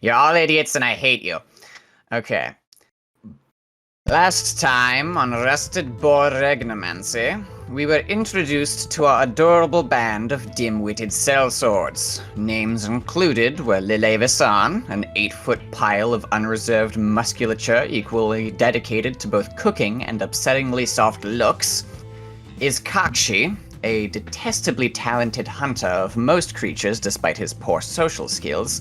You're all idiots and I hate you. Okay. Last time on Rusted Boar Regnomancy, we were introduced to our adorable band of dim-witted sellswords. Names included were Lile Visan, an 8-foot pile of unreserved musculature equally dedicated to both cooking and upsettingly soft looks, Izkakshi, a detestably talented hunter of most creatures despite his poor social skills,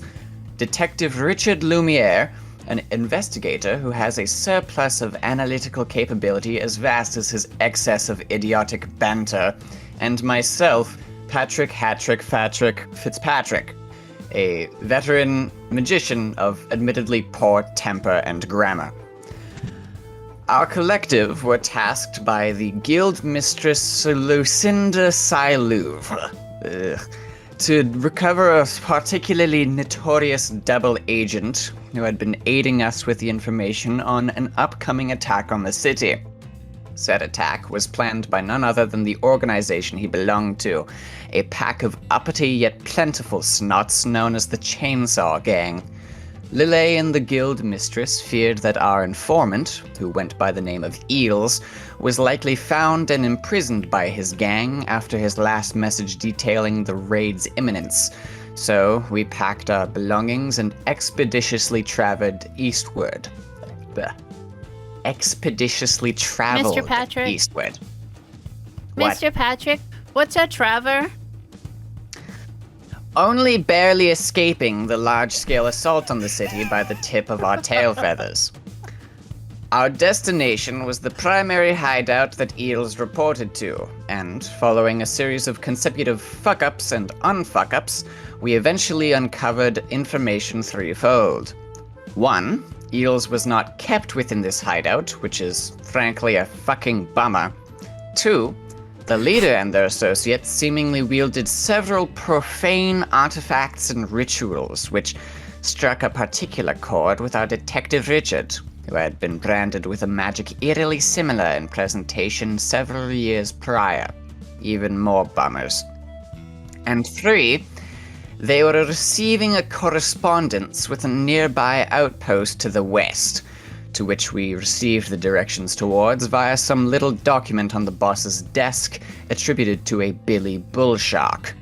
Detective Richard Lumiere, an investigator who has a surplus of analytical capability as vast as his excess of idiotic banter, and myself, Patrick Hattrick Fatrick Fitzpatrick, a veteran magician of admittedly poor temper and grammar. Our collective were tasked by the guild mistress Lucinda Sailouvre to recover a particularly notorious double agent who had been aiding us with the information on an upcoming attack on the city. Said attack was planned by none other than the organization he belonged to, a pack of uppity yet plentiful snots known as the Chainsaw Gang. Lille and the guild mistress feared that our informant, who went by the name of Eels, was likely found and imprisoned by his gang after his last message detailing the raid's imminence. So we packed our belongings and expeditiously traveled eastward. Expeditiously traveled Mr. Patrick? eastward. What? Mr. Patrick, what's a traver? Only barely escaping the large-scale assault on the city by the tip of our tail feathers. Our destination was the primary hideout that Eels reported to, and following a series of consecutive fuck-ups and unfuck-ups, we eventually uncovered information threefold. 1. Eels was not kept within this hideout, which is frankly a fucking bummer. 2. The leader and their associates seemingly wielded several profane artifacts and rituals, which struck a particular chord with our Detective Richard, who had been branded with a magic eerily similar in presentation several years prior. Even more bummers. And 3, they were receiving a correspondence with a nearby outpost to the west, to which we received the directions towards via some little document on the boss's desk attributed to a Billy Bullshark.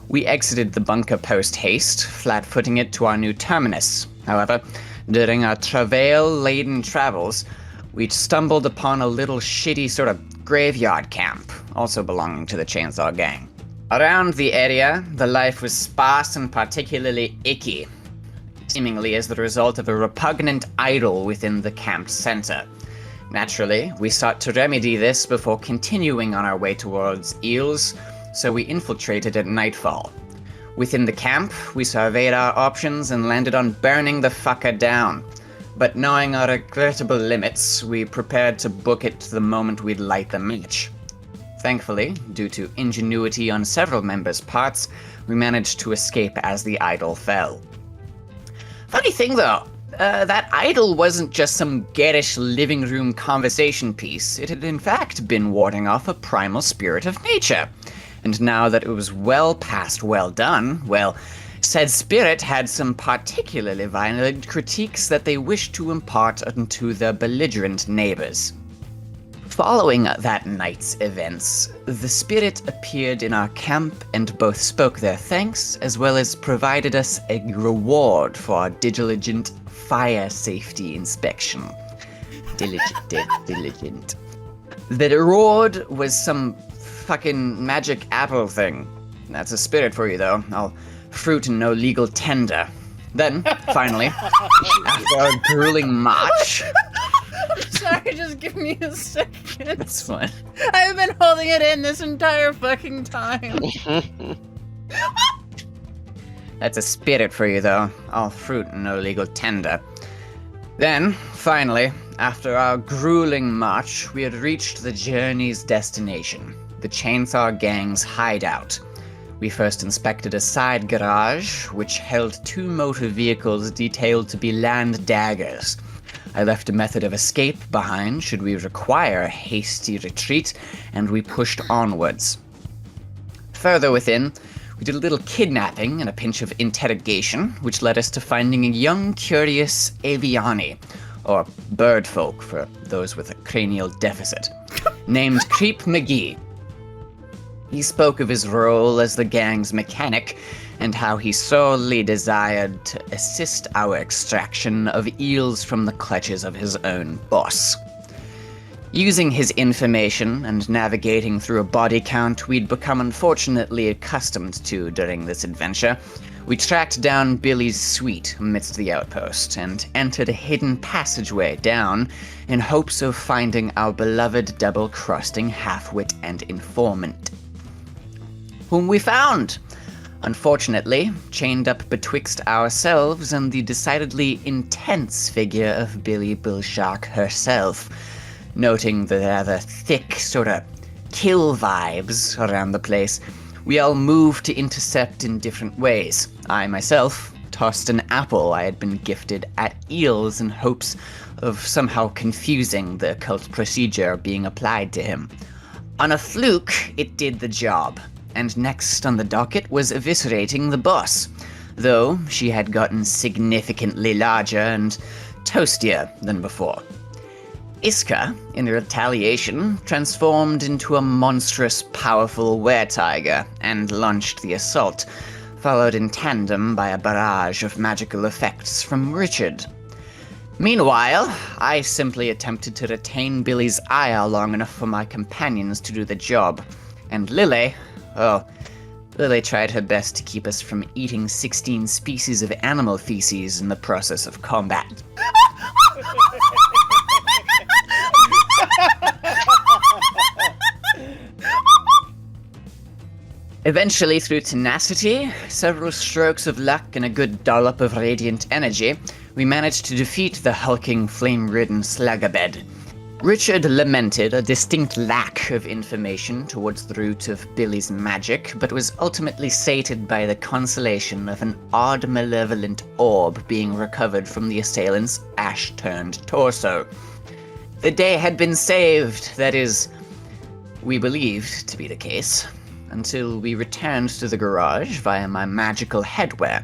We exited the bunker post-haste, flat-footing it to our new terminus. However, during our travail-laden travels, we stumbled upon a little shitty sort of graveyard camp, also belonging to the Chainsaw Gang. Around the area, the life was sparse and particularly icky, seemingly as the result of a repugnant idol within the camp's center. Naturally, we sought to remedy this before continuing on our way towards Eels, so we infiltrated at nightfall. Within the camp, we surveyed our options and landed on burning the fucker down. But knowing our regrettable limits, we prepared to book it the moment we'd light the match. Thankfully, due to ingenuity on several members' parts, we managed to escape as the idol fell. Funny thing though, that idol wasn't just some garish living room conversation piece. It had in fact been warding off a primal spirit of nature. And now that it was well past well done, well, said spirit had some particularly violent critiques that they wished to impart unto their belligerent neighbors. Following that night's events, the spirit appeared in our camp and both spoke their thanks as well as provided us a reward for our diligent fire safety inspection. Diligent. The reward was some fucking magic apple thing. That's a spirit for you though. All fruit and no legal tender. Then, finally, after a grueling march... Sorry, just give me a second. That's fine. I've been holding it in this entire fucking time. That's a spirit for you, though. All fruit and no legal tender. Then, finally, after our grueling march, we had reached the journey's destination, the Chainsaw Gang's hideout. We first inspected a side garage, which held 2 motor vehicles detailed to be land daggers. I left a method of escape behind should we require a hasty retreat, and we pushed onwards. Further within, We did a little kidnapping and a pinch of interrogation, which led us to finding a young, curious aviani, or bird folk for those with a cranial deficit, named Creep McGee. He spoke of his role as the gang's mechanic and how he sorely desired to assist our extraction of eels from the clutches of his own boss. Using his information and navigating through a body count we'd become unfortunately accustomed to during this adventure, we tracked down Billy's suite amidst the outpost and entered a hidden passageway down in hopes of finding our beloved double-crossing half-wit and informant, whom we found, unfortunately, chained up betwixt ourselves and the decidedly intense figure of Billy Bullshark herself, noting the rather thick, sort of kill vibes around the place. We all moved to intercept in different ways. I, myself, tossed an apple I had been gifted at Eels in hopes of somehow confusing the occult procedure being applied to him. On a fluke, it did the job, and next on the docket was eviscerating the boss, though she had gotten significantly larger and toastier than before. Iska, in retaliation, transformed into a monstrous, powerful were-tiger and launched the assault, followed in tandem by a barrage of magical effects from Richard. Meanwhile, I simply attempted to retain Billy's ire long enough for my companions to do the job, and Lily tried her best to keep us from eating 16 species of animal feces in the process of combat. Eventually, through tenacity, several strokes of luck, and a good dollop of radiant energy, we managed to defeat the hulking, flame-ridden slugabed. Richard lamented a distinct lack of information towards the root of Billy's magic, but was ultimately sated by the consolation of an odd, malevolent orb being recovered from the assailant's ash-turned torso. The day had been saved, that is, we believed to be the case, until we returned to the garage via my magical headwear.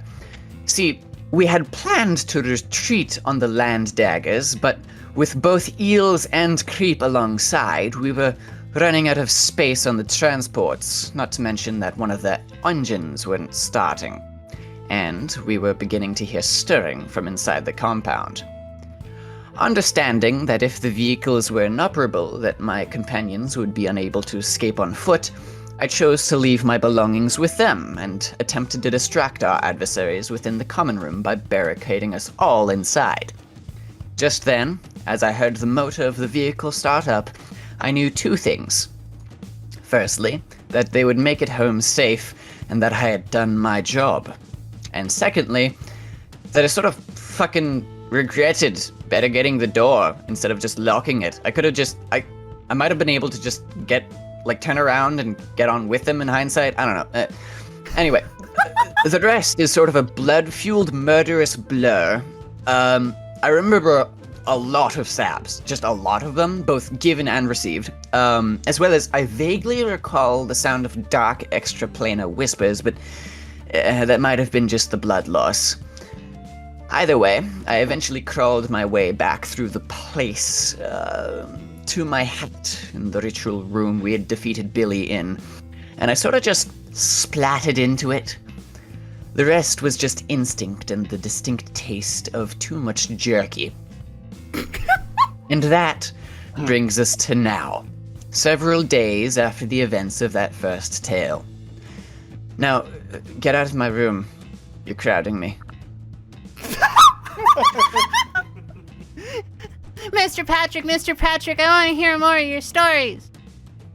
See, we had planned to retreat on the land daggers, but with both Eels and Creep alongside, we were running out of space on the transports, not to mention that one of the engines weren't starting. And we were beginning to hear stirring from inside the compound. Understanding that if the vehicles were inoperable, that my companions would be unable to escape on foot, I chose to leave my belongings with them and attempted to distract our adversaries within the common room by barricading us all inside. Just then, as I heard the motor of the vehicle start up, I knew two things. Firstly, that they would make it home safe and that I had done my job. And secondly, that I sort of fucking regretted better getting the door instead of just locking it. I could have just, I might have been able to just turn around and get on with them in hindsight. I don't know. Anyway, the rest is sort of a blood-fueled murderous blur. I remember a lot of stabs, just a lot of them, both given and received, as well as I vaguely recall the sound of dark extraplanar whispers, but that might have been just the blood loss. Either way, I eventually crawled my way back through the place, to my hut in the ritual room we had defeated Billy in, and I sort of just splatted into it. The rest was just instinct and the distinct taste of too much jerky. And that brings us to now, several days after the events of that first tale. Now, get out of my room. You're crowding me. Mr. Patrick, I want to hear more of your stories.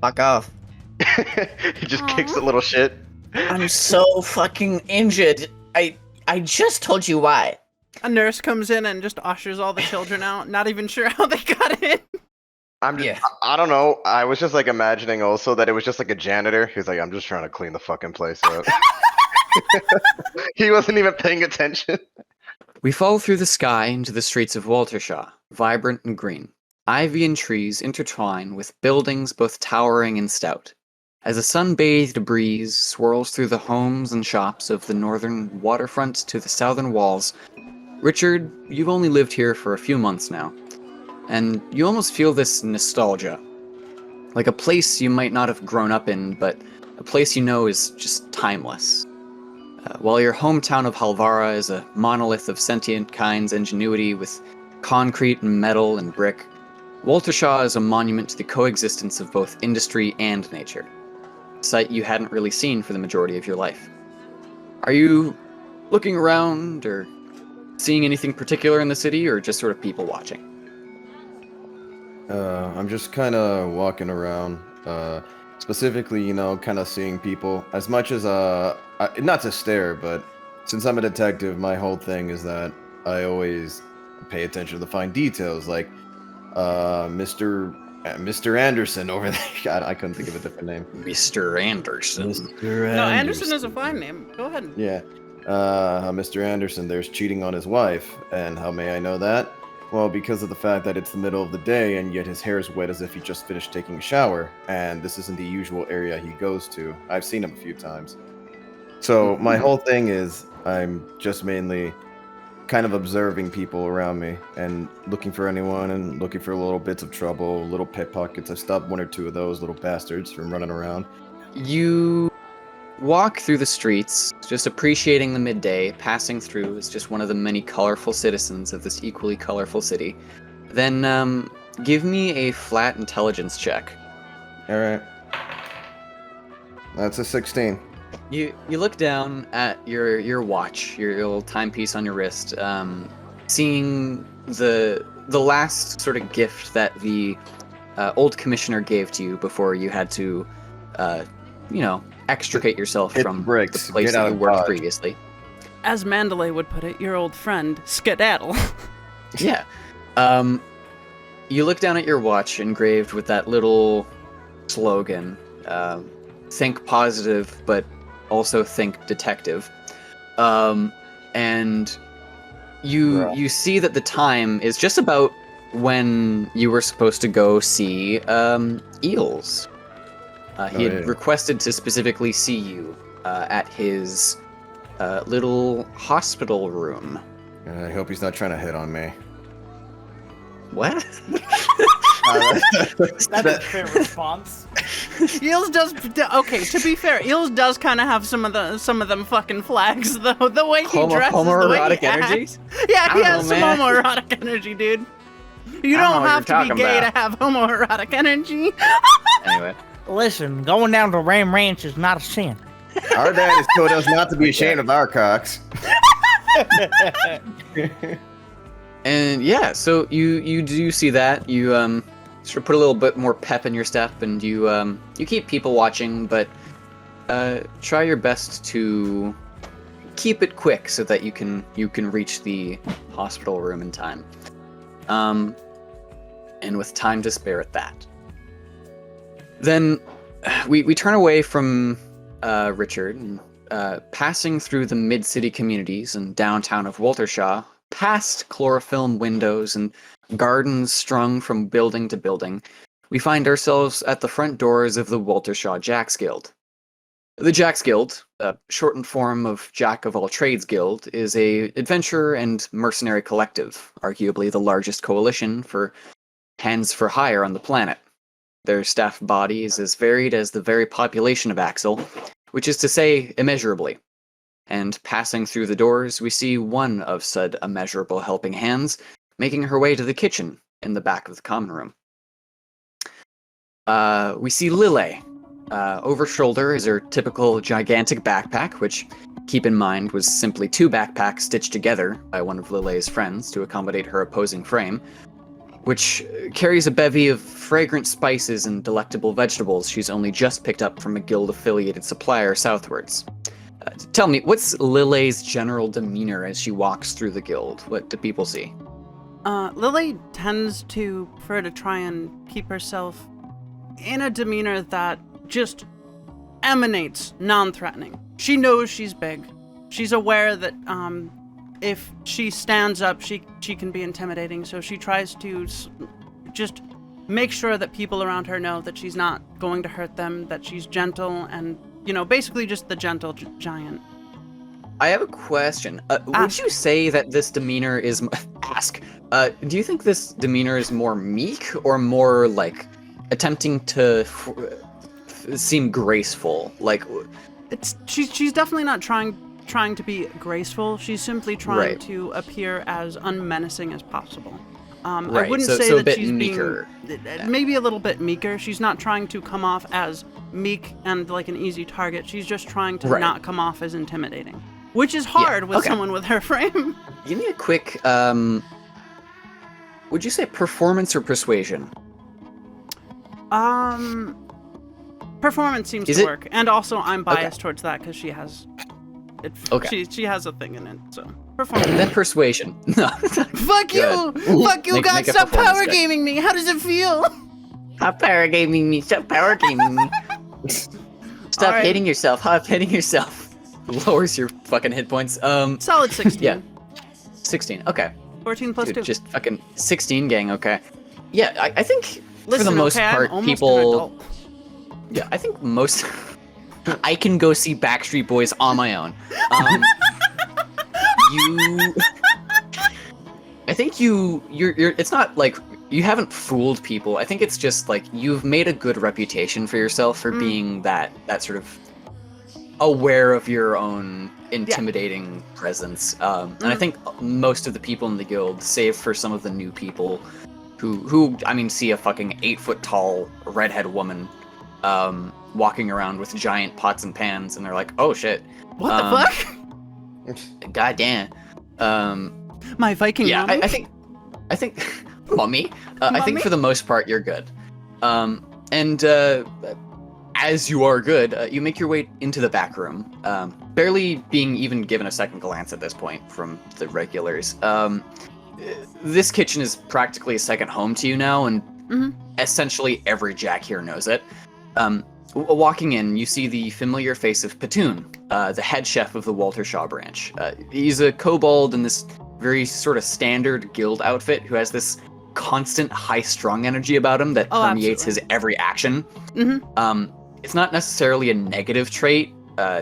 Fuck off. He just kicks a little shit. I'm so fucking injured. I just told you why. A nurse comes in and just ushers all the children out, not even sure how they got in. I don't know. I was just like imagining also that it was just like a janitor. He was like, I'm just trying to clean the fucking place up. He wasn't even paying attention. We fall through the sky into the streets of Waltershaw, vibrant and green. Ivy and trees intertwine with buildings both towering and stout. As a sun-bathed breeze swirls through the homes and shops of the northern waterfront to the southern walls, Richard, you've only lived here for a few months now, and you almost feel this nostalgia. Like a place you might not have grown up in, but a place you know is just timeless. While your hometown of Halvara is a monolith of sentient kind's ingenuity with concrete and metal and brick, Waltershaw is a monument to the coexistence of both industry and nature, a sight you hadn't really seen for the majority of your life. Are you looking around or seeing anything particular in the city, or just sort of people watching? I'm just kind of walking around, specifically, kind of seeing people. As much as, not to stare, but since I'm a detective, my whole thing is that I always pay attention to the fine details, like, Mr. Anderson over there. God, I couldn't think of a different name. Mr. Anderson. No, Anderson is a fine name. Go ahead. Yeah. Mr. Anderson there's cheating on his wife. And how may I know that? Well, because of the fact that it's the middle of the day and yet his hair is wet as if he just finished taking a shower, and this isn't the usual area he goes to. I've seen him a few times. So my whole thing is I'm just mainly kind of observing people around me and looking for anyone and looking for little bits of trouble, little pickpockets. I've stopped one or two of those little bastards from running around. You walk through the streets, just appreciating the midday, passing through as just one of the many colorful citizens of this equally colorful city. Then, give me a flat intelligence check. All right. That's a 16. You look down at your watch, your little timepiece on your wrist, seeing the last sort of gift that the old commissioner gave to you before you had to, extricate yourself from bricks. the place Get that out you of worked Dodge. previously. As Mandalay would put it, your old friend, skedaddle. Yeah. You look down at your watch engraved with that little slogan, think positive, but also think detective. And you see that the time is just about when you were supposed to go see Eels. He had requested to specifically see you at his little hospital room. I hope he's not trying to hit on me. What? That's a fair response. Eels does okay. To be fair, Eels does kind of have some of them fucking flags though. The way he dresses, homoerotic the way he energy? acts. Yeah, he I has don't some know, man. homoerotic energy, dude. You I don't know don't what have to you're be talking gay about. to have homoerotic energy. Anyway. Listen, going down to Ram Ranch is not a sin. Our dad has told us not to be ashamed of our cocks. And yeah, so you do see that. You sort of put a little bit more pep in your step, and you keep people watching, but try your best to keep it quick so that you can reach the hospital room in time. And with time to spare at that. Then we turn away from Richard, and passing through the mid-city communities and downtown of Waltershaw, past chlorophyll windows and gardens strung from building to building, we find ourselves at the front doors of the Waltershaw Jacks Guild. The Jacks Guild, a shortened form of Jack of All Trades Guild, is a adventurer and mercenary collective, arguably the largest coalition for hands for hire on the planet. Their staff body is as varied as the very population of Axill, which is to say, immeasurably. And passing through the doors, we see one of said immeasurable helping hands making her way to the kitchen in the back of the common room. We see Lille. Over shoulder is her typical gigantic backpack, which, keep in mind, was simply two backpacks stitched together by one of Lille's friends to accommodate her opposing frame, which carries a bevy of fragrant spices and delectable vegetables she's only just picked up from a guild-affiliated supplier southwards. Tell me, what's Lille's general demeanor as she walks through the guild? What do people see? Lily tends to prefer to try and keep herself in a demeanor that just emanates non-threatening. She knows she's big. She's aware that if she stands up, she can be intimidating, so she tries to just make sure that people around her know that she's not going to hurt them, that she's gentle, and, basically just the gentle giant. I have a question. Would you say that this demeanor is... Ask. Do you think this demeanor is more meek or more, like, attempting to seem graceful? Like... She's definitely not trying to be graceful. She's simply trying Right. to appear as unmenacing as possible. I Right, wouldn't so say a that bit she's meeker. maybe a little bit meeker. She's not trying to come off as meek and like an easy target. She's just trying to Right. not come off as intimidating, which is hard with okay. someone with her frame. Give me a quick, would you say performance or persuasion? Performance seems Is to it- work, and also I'm biased towards that because she has it. Okay. She has a thing in it, so performance. Then persuasion. No. Fuck you! Good. Fuck you, Make- God! make a Stop performance power check. gaming me. How does it feel? Stop power gaming me. Stop power gaming me. Stop Alright. hitting yourself. Stop hitting yourself. Lowers your fucking hit points. Solid 16. Yeah. 16. Okay. 14 plus Dude, 2. just fucking 16 gang. Okay. Yeah, I think Listen, for the most okay, part, I'm almost an people. adult. Yeah, I think most. I can go see Backstreet Boys on my own. You. I think you're. It's not like you haven't fooled people. I think it's just like you've made a good reputation for yourself for being that sort of aware of your own intimidating presence. And I think most of the people in the guild, save for some of the new people, who I mean, see a fucking 8-foot tall redhead woman walking around with giant pots and pans, and they're like, "Oh shit, What the fuck? goddamn." My Viking Yeah, mommy? I think, mommy. I think Mommy? for the most part you're good. And as you are good, you make your way into the back room, barely being even given a second glance at this point from the regulars. This kitchen is practically a second home to you now, and essentially every Jack here knows it. Walking in, you see the familiar face of Patoon, the head chef of the Walter Shaw branch. He's a kobold in this very sort of standard guild outfit who has this constant high-strung energy about him that permeates his every action. It's not necessarily a negative trait.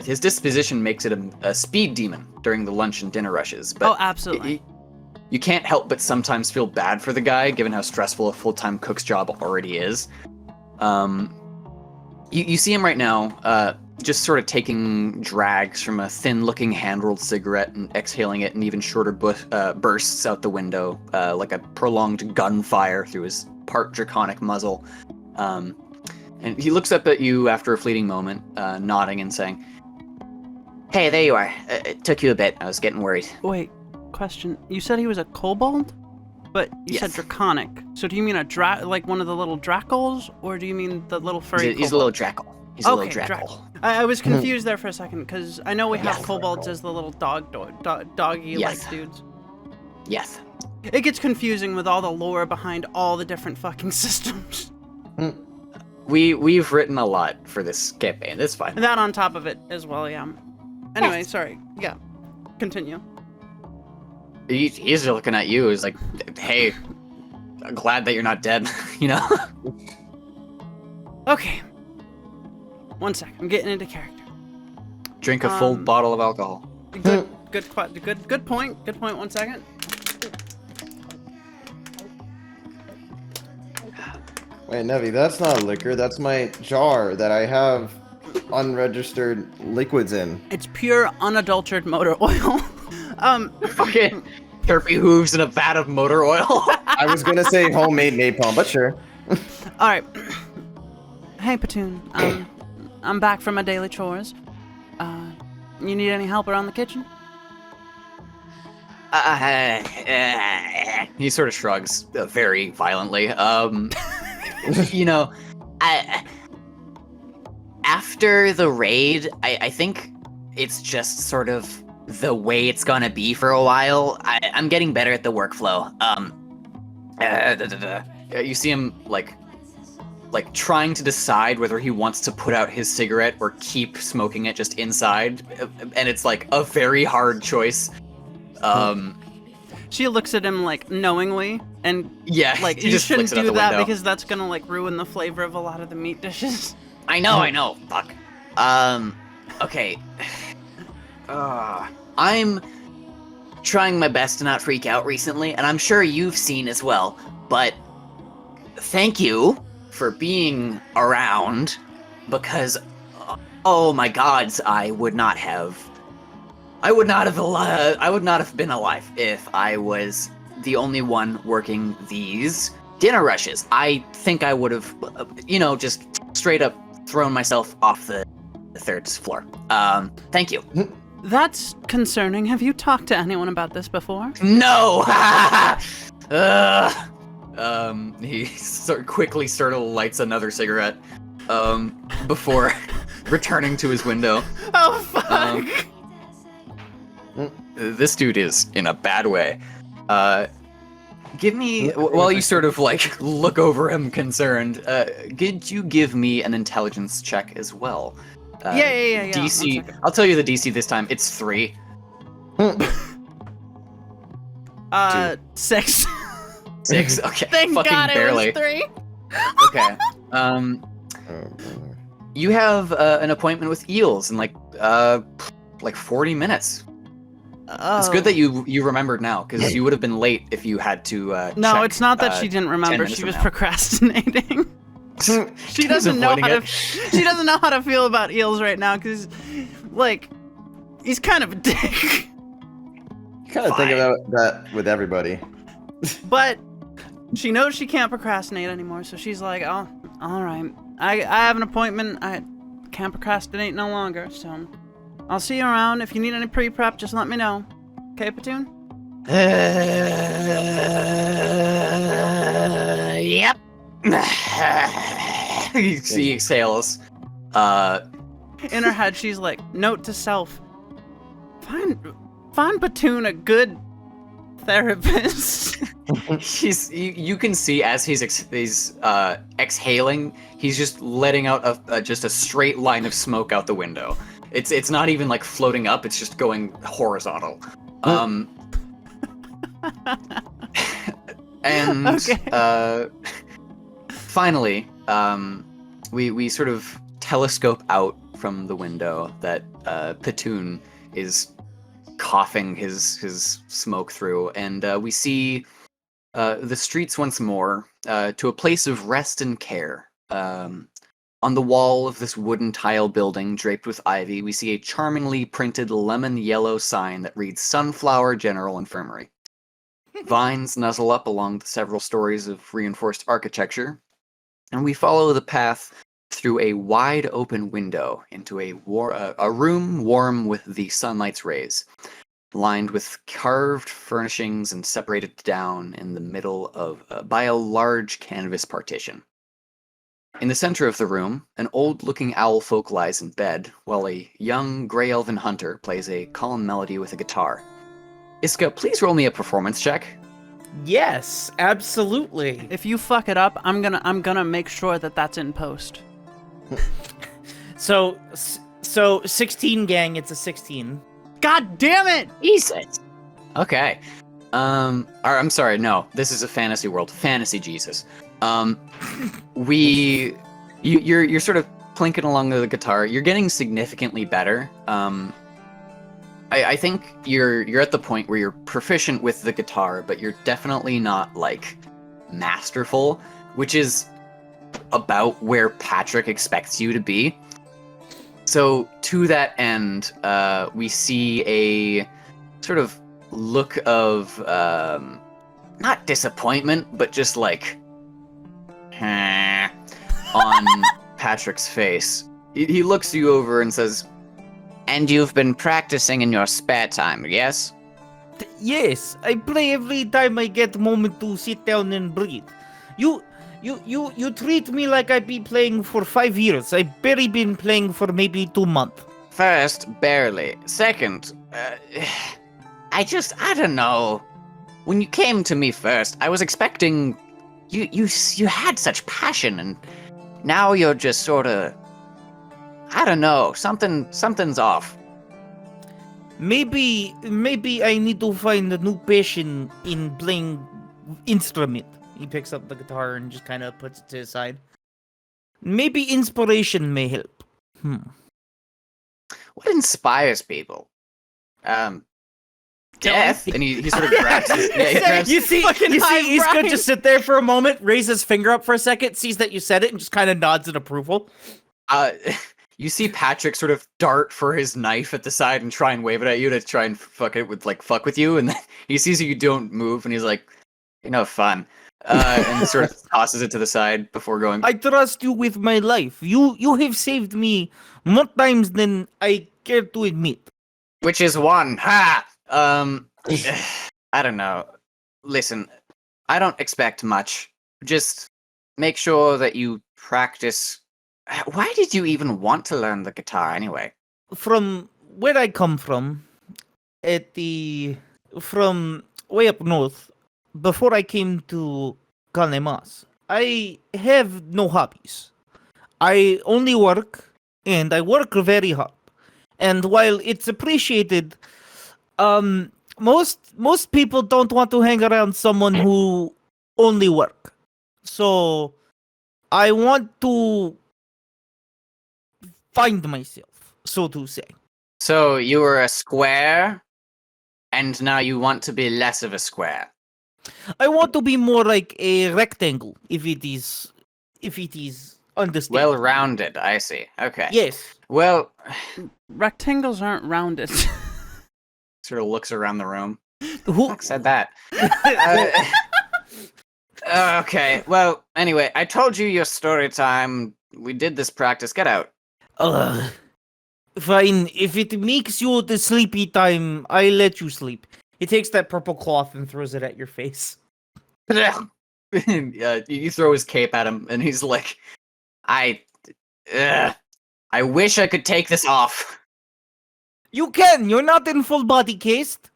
His disposition makes it a speed demon during the lunch and dinner rushes. But absolutely. you can't help but sometimes feel bad for the guy, given how stressful a full-time cook's job already is. You see him right now, just sort of taking drags from a thin-looking hand-rolled cigarette and exhaling it in even shorter bursts out the window, like a prolonged gunfire through his part draconic muzzle. And he looks up at you after a fleeting moment, nodding and saying, "Hey, there you are. It took you a bit. I was getting worried." Wait, question. You said he was a kobold? But you said Yes. draconic. So do you mean like one of the little dracals, or do you mean the little furry He's a little drackle. He's a little drackle. I was confused there for a second, because I know we have Yes. kobolds as the little doggy-like Yes. dudes. Yes. It gets confusing with all the lore behind all the different fucking systems. We've written a lot for this campaign. It's fine. And that on top of it as well, yeah. Anyway, sorry. Yeah. Continue. He's looking at you as like, "Hey, I'm glad that you're not dead," you know? Okay. One sec. I'm getting into character. Drink a full bottle of alcohol. Good point. Good point. 1 second. Wait, Nevi, that's not liquor. That's my jar that I have unregistered liquids in. It's pure unadulterated motor oil. Fucking turpy hooves and a vat of motor oil. I was gonna say homemade napalm, but sure. All right. Hey, Patoon. I'm back from my daily chores. You need any help around the kitchen? He sort of shrugs very violently. You know, after the raid, I think it's just sort of the way it's gonna be for a while. I'm getting better at the workflow. You see him like trying to decide whether he wants to put out his cigarette or keep smoking it just inside, and it's like a very hard choice. She looks at him like knowingly, and Yeah, like he you just shouldn't flicks it out do the that window. because that's gonna like ruin the flavor of a lot of the meat dishes. I know. Fuck. Okay. I'm trying my best to not freak out recently, and I'm sure you've seen as well. But thank you for being around, because oh my gods, I would not have been alive if I was the only one working these dinner rushes. I think I would have, just straight up thrown myself off the third floor. Thank you. That's concerning. Have you talked to anyone about this before? No! He quickly lights another cigarette, before returning to his window. Oh fuck! This dude is in a bad way. Give me, while you sort of like look over him concerned, could you give me an intelligence check as well? Yeah. DC, 1 second. I'll tell you the DC this time, it's 3. 6. 6? Okay, Thank fucking God barely. it was 3. Okay, you have an appointment with Eels in like 40 minutes. Oh. It's good that you remembered now, because you would have been late if you had to No, check, it's not that she didn't 10 remember. minutes She from was now. procrastinating. She doesn't know avoiding how it. to. She doesn't know how to feel about Eels right now because, like, he's kind of a dick. You kind of think about that with everybody. But she knows she can't procrastinate anymore, so she's like, "Oh, all right. I have an appointment. I can't procrastinate no longer. So I'll see you around. If you need any pre-prep, just let me know. Okay, Platoon?" Yep. He exhales. In her head, she's like, "Note to self: find Platoon a good therapist." You can see as he's exhaling, he's just letting out just a straight line of smoke out the window. It's not even like floating up; it's just going horizontal. And Okay. finally, we sort of telescope out from the window that Platoon is coughing his smoke through, and we see the streets once more, to a place of rest and care. On the wall of this wooden tile building draped with ivy, we see a charmingly printed lemon yellow sign that reads Sunflower General Infirmary. Vines nuzzle up along the several stories of reinforced architecture, and we follow the path through a wide open window into a room warm with the sunlight's rays, lined with carved furnishings and separated down in the middle by a large canvas partition. In the center of the room, an old-looking owl folk lies in bed, while a young gray elven hunter plays a calm melody with a guitar. Iska, please roll me a performance check. Yes, absolutely. If you fuck it up, I'm gonna make sure that that's in post. So 16, gang. It's a 16. God damn it! Jesus. Okay. Or, I'm sorry, no. This is a fantasy world. Fantasy Jesus. You're sort of plinking along the guitar. You're getting significantly better. I think you're at the point where you're proficient with the guitar, but you're definitely not like masterful, which is about where Patrick expects you to be. So to that end, we see a sort of look of not disappointment, but just like on Patrick's face. He looks you over and says, "And you've been practicing in your spare time, yes?" Yes, I play every time I get a moment to sit down and breathe. You treat me like I be playing for 5 years. I barely been playing for maybe 2 months. First, barely. Second, I don't know. When you came to me first, I was expecting you had such passion, and now you're just sort of, I don't know, something's off. Maybe I need to find a new passion in playing instrument. He picks up the guitar and just kind of puts it to his side. Maybe inspiration may help. What inspires people? Death. And he sort of grabs his. Yeah, he grabs, You see He's good to sit there for a moment, raise his finger up for a second, sees that you said it, and just kind of nods in approval. you see Patrick sort of dart for his knife at the side and try and wave it at you to try and fuck with you, and then he sees you don't move, and he's like, fun. And sort of tosses it to the side before going. I trust you with my life. You have saved me more times than I care to admit. Which is one. Ha! I don't know. Listen, I don't expect much. Just make sure that you practice. Why did you even want to learn the guitar anyway? From where I come from way up north, before I came to Kanemas, I have no hobbies. I only work, and I work very hard. And while it's appreciated, most people don't want to hang around someone who only work. So I want to find myself, so to say. So you were a square, and now you want to be less of a square. I want to be more like a rectangle, if it is understood. Well-rounded, I see. Okay. Yes. Well, Rectangles aren't rounded. sort of looks around the room. Who Fuck said that? Okay. Well, anyway, I told you your story time. We did this practice. Get out. Fine. If it makes you the sleepy time, I let you sleep. He takes that purple cloth and throws it at your face. You throw his cape at him, and he's like, I wish I could take this off. You can. You're not in full body cased.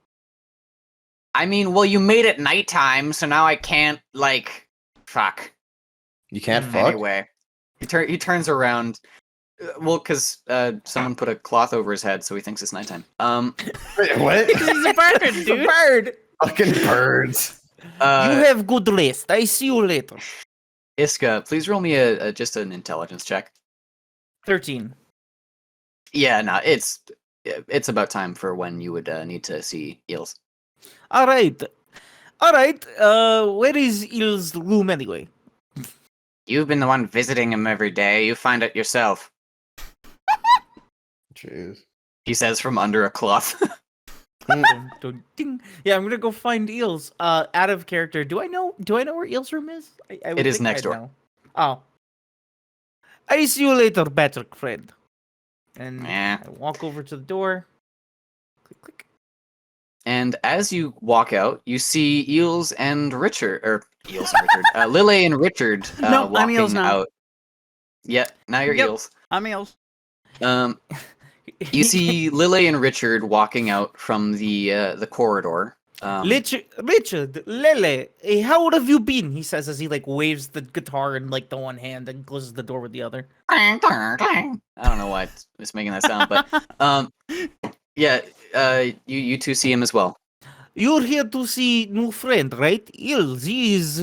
I mean, well, you made it nighttime, so now I can't, fuck. You can't fuck? Anyway, he turns around. Well, because someone put a cloth over his head, so he thinks it's nighttime. Wait, what? He's a bird, dude. Bird. Fucking birds. You have good rest. I see you later. Iska, please roll me just an intelligence check. 13. Yeah, no, it's about time for when you would need to see Eels. All right. Where is Eel's room anyway? You've been the one visiting him every day. You find it yourself. Jeez. He says from under a cloth. Dun, dun, ding. Yeah, I'm gonna go find Eels. Out of character. Do I know where Eel's room is? I would It is think next I'd door. know. Oh. I see you later, Patrick, friend. And Yeah. I walk over to the door. Click, click. And as you walk out, you see Eels and Richard, Lily and Richard No, I'm walking Eels now. out. Yeah, now you're Yep. Eels. I'm Eels. You see Lily and Richard walking out from the corridor. Richard, Lele, how have you been? He says as he waves the guitar in the one hand and closes the door with the other. I don't know why it's making that sound, but yeah, you two see him as well. You're here to see new friend, right? Eels, he is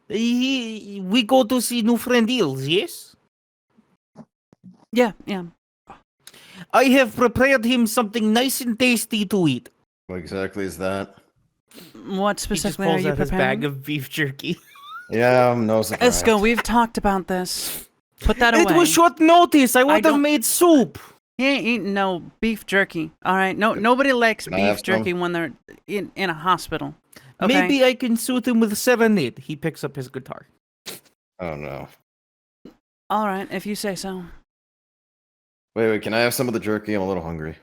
we go to see new friend Eels, yes? Yeah. I have prepared him something nice and tasty to eat. What exactly is that? What He just specifically are pulls you out his preparing? bag of beef jerky. Yeah, no surprise. Esco, we've talked about this. Put that away. It was short notice. I would have don't- made soup. He ain't eating no beef jerky. All right, nobody likes Can I have beef jerky when they're in a hospital. Okay? Maybe I can suit him with serenade. He picks up his guitar. Oh no. All right, if you say so. Wait, can I have some of the jerky? I'm a little hungry.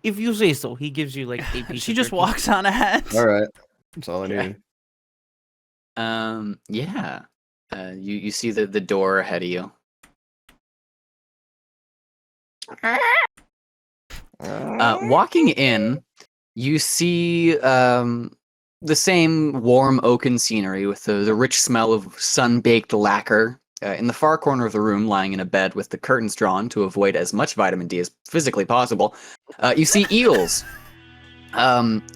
If you say so, he gives you a piece. She of just jerky. walks on ahead. All right. That's all I Okay. need. Yeah. You see the door ahead of you. Walking in, you see the same warm oaken scenery with the rich smell of sun-baked lacquer. In the far corner of the room, lying in a bed with the curtains drawn to avoid as much vitamin D as physically possible, You see Eels.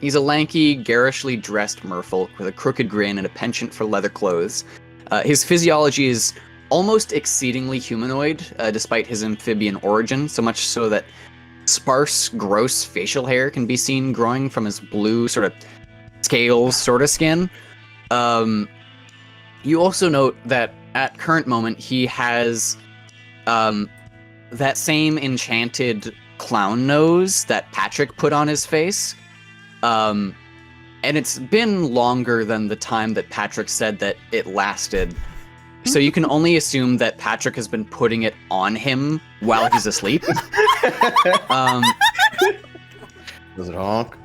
He's a lanky, garishly dressed merfolk with a crooked grin and a penchant for leather clothes. His physiology is almost exceedingly humanoid, despite his amphibian origin, so much so that sparse, gross facial hair can be seen growing from his blue, sort of scales sort of skin. You also note that at current moment he has that same enchanted clown nose that Patrick put on his face. And it's been longer than the time that Patrick said that it lasted. So you can only assume that Patrick has been putting it on him while he's asleep. Does it honk?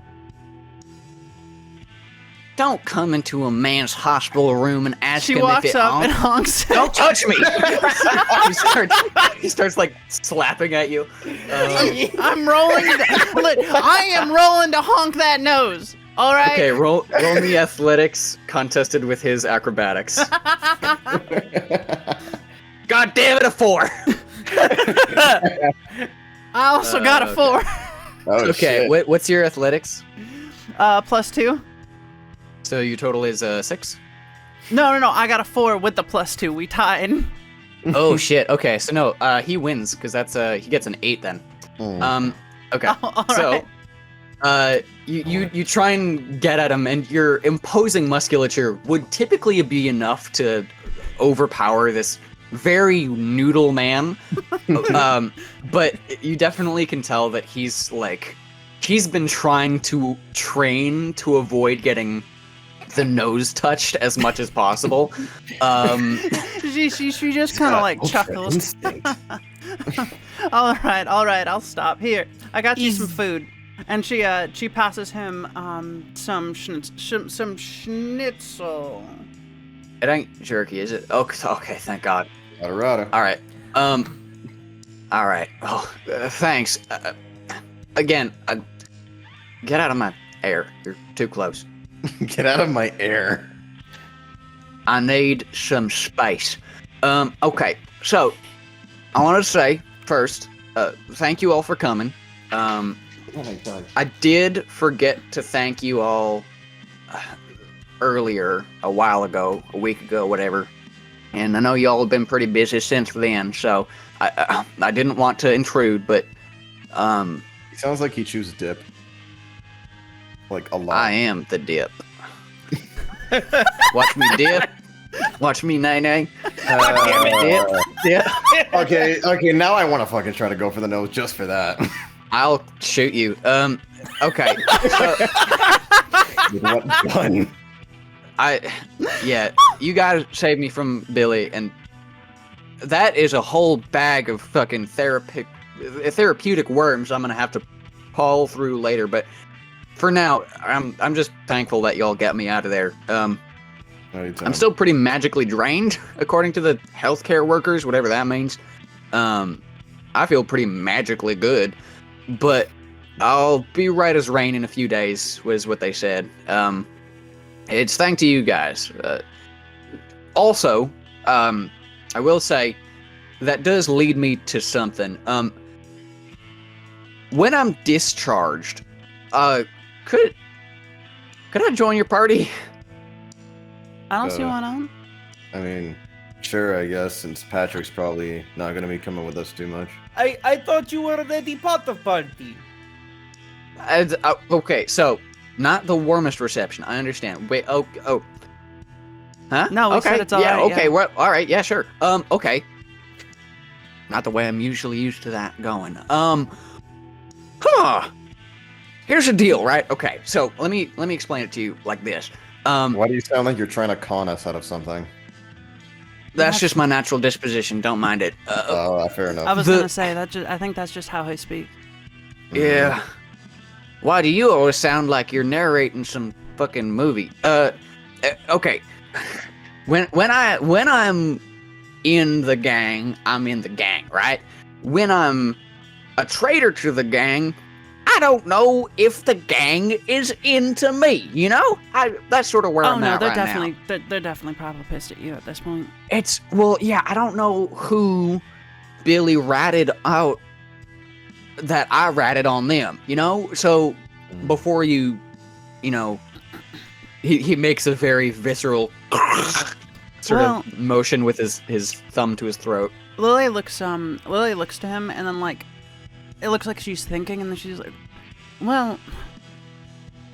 Don't come into a man's hospital room and ask She him walks if it up and honks. honks. Don't touch me! he starts like slapping at you. I'm rolling. I am rolling to honk that nose. All right. Okay, roll me athletics contested with his acrobatics. God damn it, a 4! I also got a 4. Oh, Okay, shit. what's your athletics? +2. So your total is 6? No. I got a 4 with the +2. We tied. Oh shit. Okay, so no, he wins because that's he gets an 8 then. Okay. All So right. you try and get at him, and your imposing musculature would typically be enough to overpower this very noodle man. But you definitely can tell that he's been trying to train to avoid getting the nose touched as much as possible. She just kind of like chuckles. Instinct. All right, I'll stop. Here, I got you some food. And she passes him some schnitzel. It ain't jerky, is it? Okay, thank God. Rada. All right. All right. Oh, thanks. Again, get out of my air. You're too close. Get out of my air. I need some space. Okay. So, I want to say first, thank you all for coming. Oh my God. I did forget to thank you all earlier, a while ago, a week ago, whatever. And I know y'all have been pretty busy since then, so I didn't want to intrude, but He sounds like he chews dip. Like a lot. I am the dip. Watch me dip. Watch me nay-nay. Dip. Okay, now I want to fucking try to go for the nose just for that. I'll shoot you. Okay. So, With what gun? you guys saved me from Billy, and that is a whole bag of fucking therapeutic worms I'm gonna have to haul through later, but for now, I'm just thankful that y'all got me out of there. I'm still pretty magically drained, according to the healthcare workers, whatever that means. I feel pretty magically good, but I'll be right as rain in a few days, was what they said. It's thanks to you guys. Also, I will say, that does lead me to something. When I'm discharged, could I join your party? I don't see why not. I mean, sure, I guess, since Patrick's probably not going to be coming with us too much. I thought you were the Potter party. Okay, so not the warmest reception. I understand. Wait. Oh. Huh? No, we okay. said it's all yeah. right, Okay. yeah. Well, all right. Yeah. Sure. Okay. Not the way I'm usually used to that going. Here's the deal, right? Okay. So let me explain it to you like this. Why do you sound like you're trying to con us out of something? That's just my natural disposition. Don't mind it. Fair enough. I was gonna say that. I think that's just how I speak. Yeah. Why do you always sound like you're narrating some fucking movie? Okay. When I'm in the gang, I'm in the gang, right? When I'm a traitor to the gang, I don't know if the gang is into me, you know? That's sort of where I'm at right now. They're definitely probably pissed at you at this point. I don't know who Billy ratted out that I ratted on them, you know? So before you know, he makes a very visceral sort of motion with his thumb to his throat. Lily looks to him, and then like, it looks like she's thinking, and then she's like, well,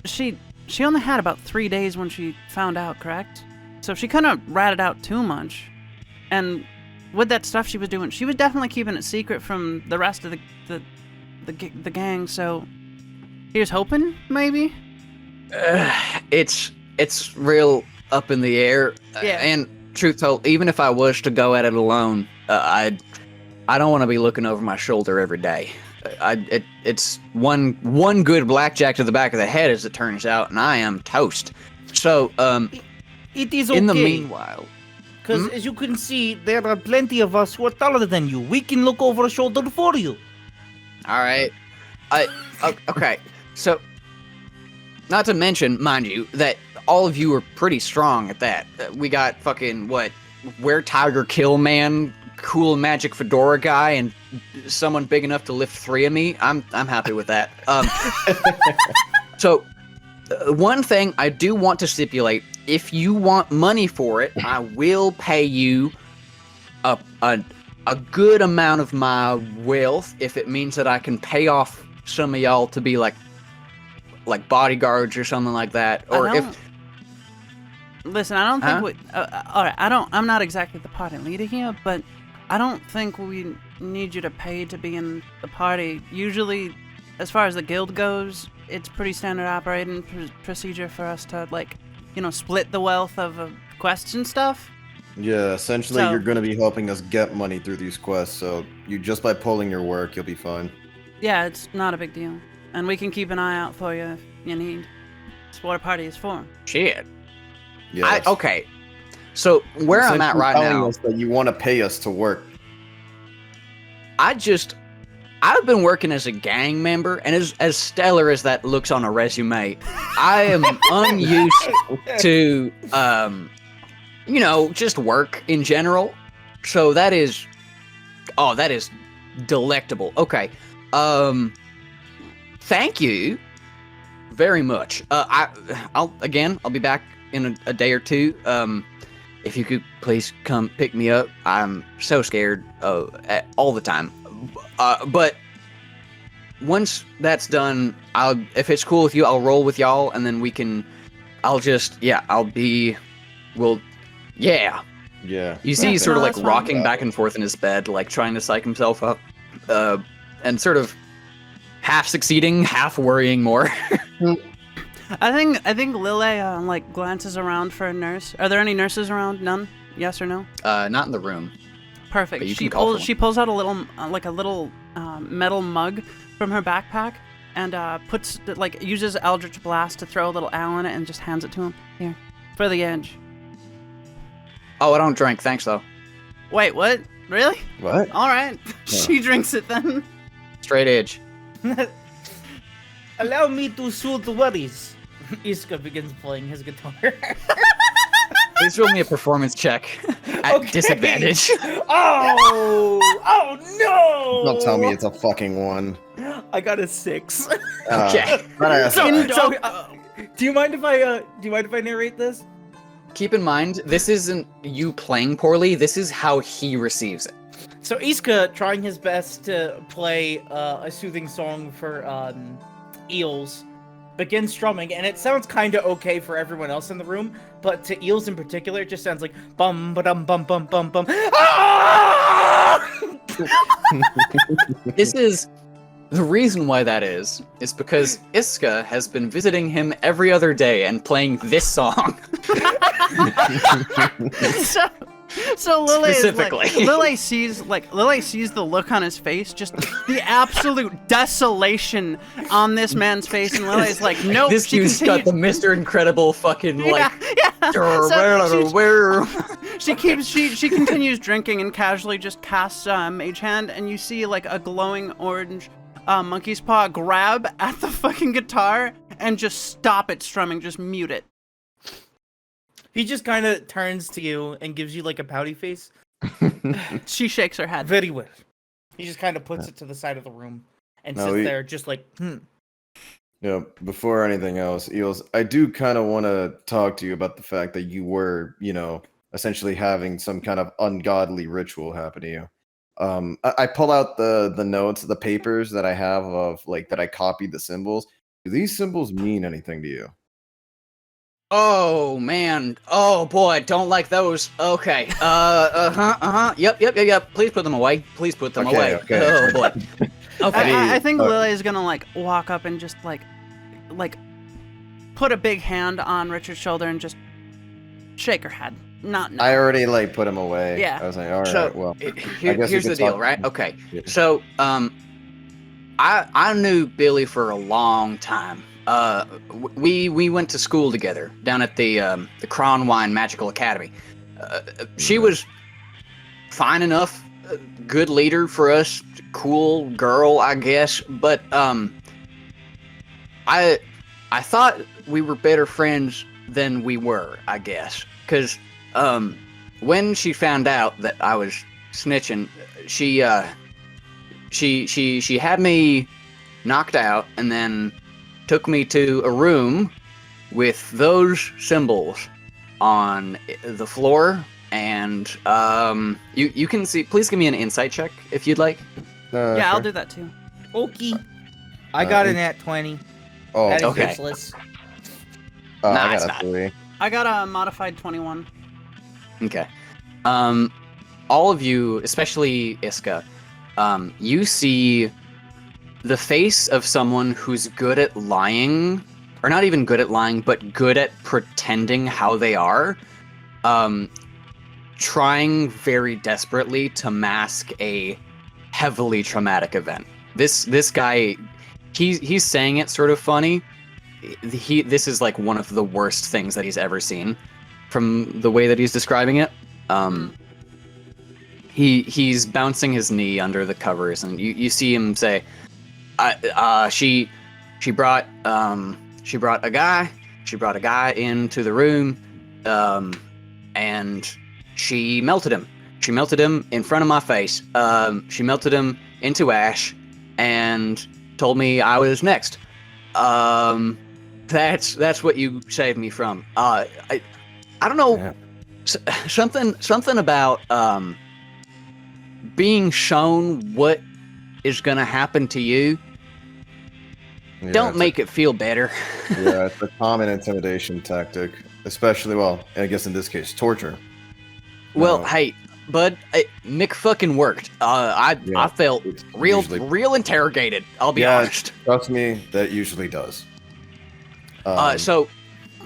she only had about 3 days when she found out, correct? So she couldn't have ratted out too much, and with that stuff she was doing, she was definitely keeping it secret from the rest of the gang. So here's hoping, maybe. It's real up in the air. Yeah. And truth told, even if I was to go at it alone, I don't want to be looking over my shoulder every day. It's one good blackjack to the back of the head, as it turns out, and I am toast. So, It is okay. in the meanwhile, Because as you can see, there are plenty of us who are taller than you. We can look over a shoulder for you. all right, okay. So, not to mention, mind you, that all of you are pretty strong at that. We got fucking Were Tiger Kill Man, cool magic fedora guy, and someone big enough to lift 3 of me. I'm happy with that. So, one thing I do want to stipulate: if you want money for it, I will pay you a good amount of my wealth if it means that I can pay off some of y'all to be like bodyguards or something like that. Or if listen, I don't think all right, I'm not exactly the party leader here, but I don't think we need you to pay to be in the party. Usually, as far as the guild goes, it's pretty standard operating procedure for us to, like, you know, split the wealth of quests and stuff. Yeah, essentially So- you're going to be helping us get money through these quests, so you just by pulling your work, you'll be fine. Yeah, it's not a big deal. And we can keep an eye out for you if you need. That's what a party is for. shit. Yes. Okay. So where I'm at Essentially right telling now, us that you want to pay us to work. I've been working as a gang member, and as stellar as that looks on a resume, I am unused to, you know, just work in general. So that is delectable. Okay. Thank you very much. I'll be back in a day or two. If you could please come pick me up. I'm so scared all the time. But once that's done, if it's cool with you, I'll roll with y'all, and then yeah. Yeah. You see he's sort of No, like that's fine. rocking back and forth in his bed, like trying to psych himself up, and sort of half succeeding, half worrying more. I think Lily like glances around for a nurse. Are there any nurses around? None? Yes or no? Not in the room. Perfect. But you can call for She pulls out a little metal mug from her backpack and uses Eldritch Blast to throw a little ale in it and just hands it to him. Here, for the edge. Oh, I don't drink, thanks though. Wait, what? Really? What? All right. She drinks it then. Straight edge. Allow me to soothe worries. Iska begins playing his guitar. Please roll me a performance check at Okay. disadvantage. Oh no! Don't tell me it's a fucking one. I got a 6. Okay. Do you mind if I narrate this? Keep in mind, this isn't you playing poorly. This is how he receives it. So Iska, trying his best to play a soothing song for Eels, begins strumming, and it sounds kind of okay for everyone else in the room, but to Eels in particular, it just sounds like bum ba dum bum bum bum bum. This is the reason why that is because Iska has been visiting him every other day and playing this song. So Lily Specifically. Lily sees the look on his face, just the absolute desolation on this man's face, and Lily's like, nope. This dude's got the Mr. Incredible fucking like. She continues drinking and casually just casts Mage Hand, and you see like a glowing orange monkey's paw grab at the fucking guitar and just stop it strumming, just mute it. He just kind of turns to you and gives you like a pouty face. She shakes her head. Very well. He just kind of puts it to the side of the room. and No, sits we- there just like, Before anything else, Eels, I do kind of want to talk to you about the fact that you were, essentially having some kind of ungodly ritual happen to you. I pull out the notes, the papers that I have of like that I copied the symbols. Do these symbols mean anything to you? Oh man. Oh boy, don't like those. Okay. Yep. Please put them away. Please put them Okay, away. okay. Oh boy. Okay. I think uh, Lily is gonna like walk up and just like put a big hand on Richard's shoulder and just shake her head. Not no. I already like put them away. Yeah. I was like, all right, So well. here- I guess we here's could the deal, talk- right? Okay. Yeah. So I knew Billy for a long time. We went to school together down at the Kronwine Magical Academy. She was fine enough, good leader for us, cool girl, I guess. But I thought we were better friends than we were, I guess, because when she found out that I was snitching, she had me knocked out and then took me to a room with those symbols on the floor, and you can see. Please give me an insight check if you'd like. Yeah, I'll sure. do that too. okay. I got Uh, an at 20. Oh, That is okay. useless. I Nah, it's got a not. 3. I got a modified 21. Okay. All of you, especially Iska, you see the face of someone who's good at lying, or not even good at lying, but good at pretending how they are, trying very desperately to mask a heavily traumatic event. This guy, he's saying it sort of funny. This is like one of the worst things that he's ever seen, from the way that he's describing it. He's bouncing his knee under the covers, and you see him say, she brought a guy into the room, and she melted him. She melted him in front of my face. She melted him into ash, and told me I was next. That's what you saved me from. I don't know. Yeah. Something about being shown what is gonna happen to you. Yeah, Don't it's make it feel better. Yeah, it's a common intimidation tactic, especially, well, I guess in this case, torture. Well, No, hey, bud, Mick fucking worked. I Yeah, felt it's real usually- interrogated. I'll be Yeah, honest. Trust me, that usually does. So,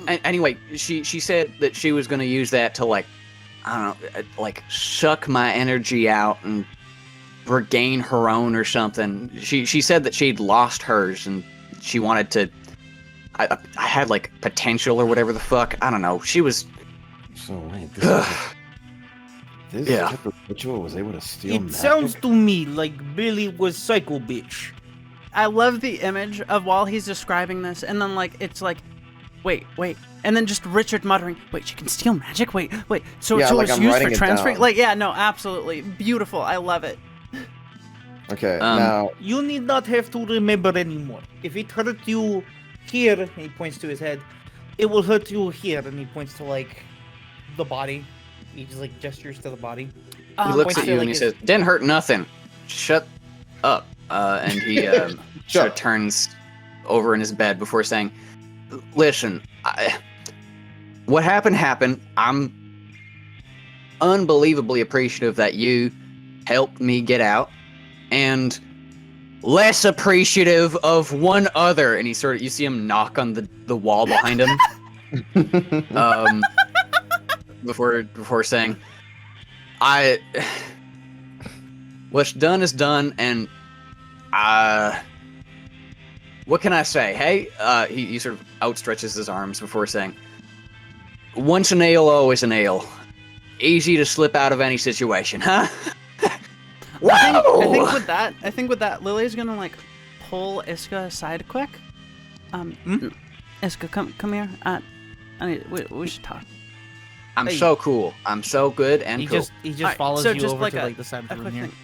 anyway, she said that she was gonna use that to, like, I don't know, like suck my energy out and regain her own or something. She said that she'd lost hers and she wanted to. I had like potential or whatever the fuck. I don't know. She was. So wait, this Yeah. type of ritual was able to steal It magic? sounds to me like Billy was psycho bitch. I love the image of while he's describing this, and then like it's like, wait, and then just Richard muttering, "Wait, she can steal magic? Wait." So, Yeah, so like it's I'm used writing for it transferring? down. Like, yeah, no, absolutely beautiful. I love it. Okay, Um, now You need not have to remember anymore. If it hurt you here, and he points to his head, it will hurt you here, and he points to like the body. He just like gestures to the body. He looks points at to, you like, and he his- says, "Didn't hurt nothing. Shut up." And he sort of turns over in his bed before saying, "Listen, what happened. I'm unbelievably appreciative that you helped me get out, and less appreciative of one other." And he sort of, you see him knock on the wall behind him. Before saying, what's done is done, and what can I say? Hey, he sort of outstretches his arms before saying, once an ale, always an ale. Easy to slip out of any situation, huh? I think with that, Lily's gonna like pull Iska aside quick. Iska, come here. We should talk. I'm Hey. so cool. I'm so good and He cool. just Alright, follows so you just over like to a- like the side of A the room quick here. thing.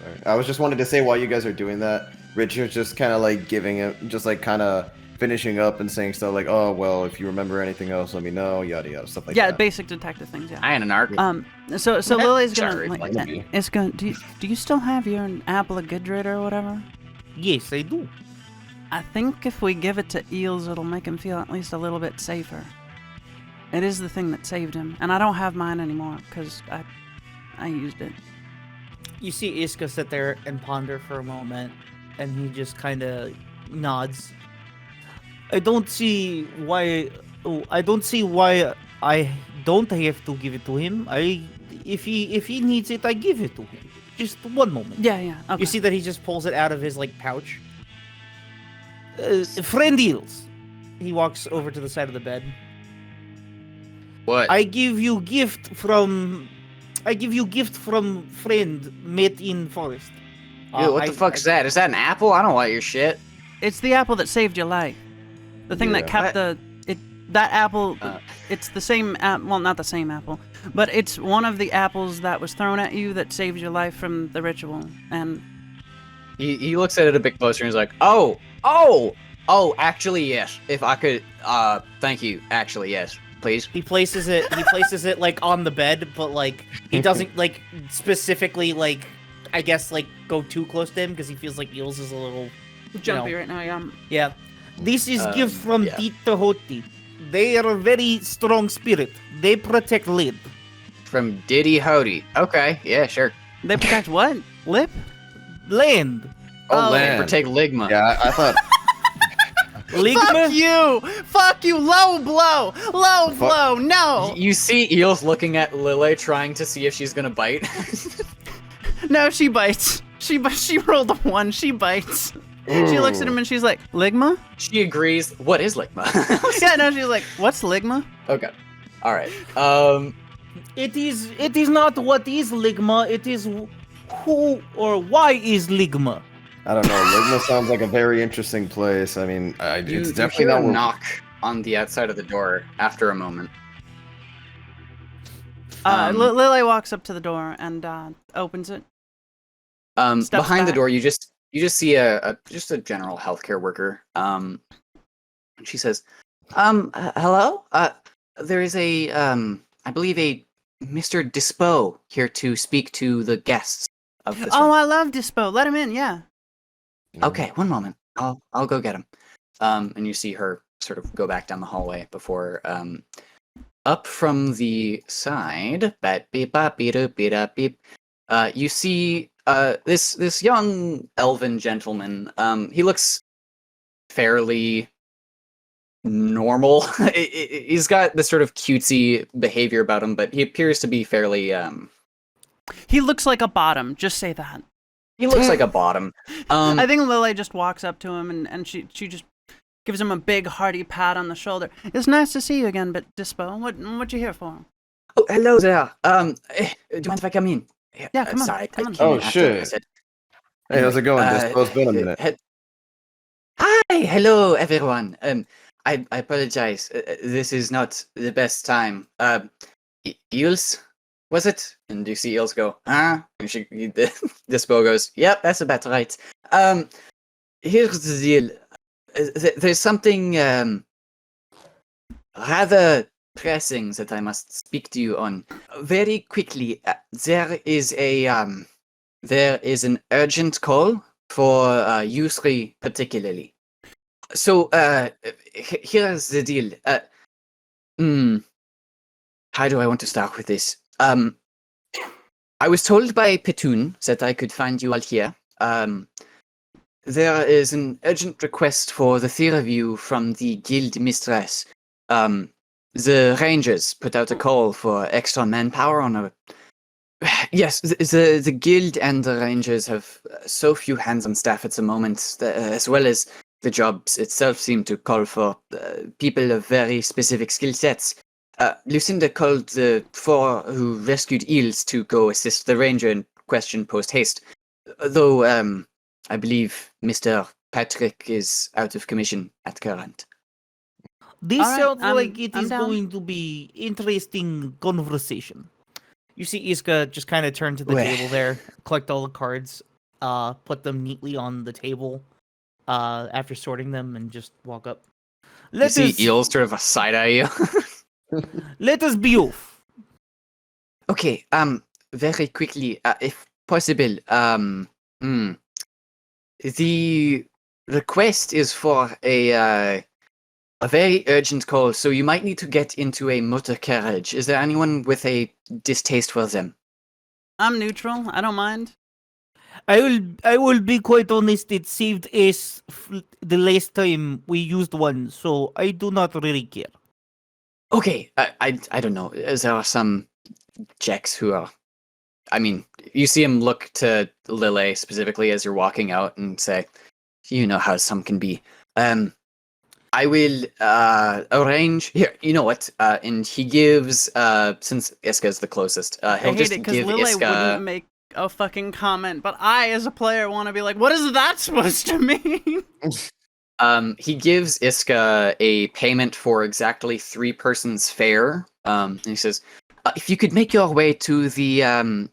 Alright, I was just wanted to say while you guys are doing that, Richard's just kind of like giving it, just like kind of finishing up and saying stuff like, "Oh well, if you remember anything else, let me know." Yada yada, stuff like Yeah, that. basic detective things. Yeah. I ain't an arc. So Lily's gonna Sorry, like, Maybe. it's gonna. Do you still have your apple of Goodrid or whatever? Yes, I do. I think if we give it to Eels, it'll make him feel at least a little bit safer. It is the thing that saved him, and I don't have mine anymore because I used it. You see Iska sit there and ponder for a moment, and he just kind of nods. I don't see why. I don't see why I don't have to give it to him. If he needs it, I give it to him. Just one moment. Yeah. Okay. You see that he just pulls it out of his like pouch. Friend Eels. He walks over to the side of the bed. What? I give you gift from friend met in forest. Ew, what the fuck's that? Is that an apple? I don't want your shit. It's the apple that saved your life. The thing that kept What? that apple. It's the same well, not the same apple, but it's one of the apples that was thrown at you that saved your life from the ritual. And He looks at it a bit closer and he's like, oh, actually, yes. If I could, thank you. Actually, yes. Please. He places it like on the bed, but like he doesn't like specifically like I guess like go too close to him because he feels like Eels is a little jumpy right now. Yeah. Yeah. This is gift from yeah. Tita Hoti. They are a very strong spirit. They protect Lid. From Diddy Hody. Okay, yeah, sure. They protect what? Lip? Land. Oh, They land. protect Ligma. Yeah, I thought. Ligma. Fuck you! Low blow! Low blow! No! You see Eels looking at Lily, trying to see if she's gonna bite. No, she bites. She rolled a 1. She bites. She looks at him and she's like, Ligma? She agrees. What is Ligma? Yeah, no, she's like, what's Ligma? Okay. All right. It is not what is Ligma. It is who or why is Ligma. I don't know. Ligma sounds like a very interesting place. I mean, it's definitely you hear not a where. knock on the outside of the door after a moment. Lily walks up to the door and opens it. Steps Behind the back. door, you just see a general healthcare worker. And she says, hello? There is a I believe a Mr. Dispo here to speak to the guests of this Oh, room. I love Dispo. Let him in, yeah. Okay, one moment. I'll go get him. And you see her sort of go back down the hallway before up from the side. You see this young elven gentleman. He looks fairly normal. He's got this sort of cutesy behavior about him, but he appears to be fairly He looks like a bottom. Just say that. he looks like a bottom. I think Lily just walks up to him and she just gives him a big hearty pat on the shoulder. It's nice to see you again, but Dispo, what you here for? Oh, hello there. Do you mind if I come in? Yeah, come on, Sorry, come I on. came Oh, in after. I shit. said, Hey, how's it going? Uh, Dispo's been a minute. Hi, hello everyone. I apologize. This is not the best time. Eels, was it? And you see Eels go, huh? And Dispo goes, yep, that's about right. Here's the deal. There's something rather pressing that I must speak to you on very quickly. There is an urgent call for you three particularly. So here's the deal. How do I want to start with this? I was told by Petoun that I could find you all here. There is an urgent request for the three of you from the guild mistress. The rangers put out a call for extra manpower on a. Yes, the guild and the rangers have so few hands on staff at the moment, as well as the jobs itself seem to call for people of very specific skill sets. Lucinda called the four who rescued Eels to go assist the ranger in question post haste. Though I believe Mr. Patrick is out of commission at current. This All right, sounds I'm- like it I'm is down. going to be interesting conversation. You see Iska just kind of turn to the Wait. table there, collect all the cards. put them neatly on the table after sorting them, and just walk up. You see Eels sort of side eye you. Let us be off. Okay, very quickly, if possible, the request is for a very urgent call, so you might need to get into a motor carriage. Is there anyone with a distaste for them? I'm neutral. I don't mind. I will be quite honest. It saved us the last time we used one, so I do not really care. Okay, I don't know. There are some Jacks who are. I mean, you see him look to Lille specifically as you're walking out and say, "You know how some can be." I will arrange here. You know what? And he gives since Iska's the closest. I He'll hate just it because give Lille Iska. wouldn't make a fucking comment, but I, as a player, want to be like, what is that supposed to mean? He gives Iska a payment for exactly 3 persons' fare. And he says, "If you could make your way to the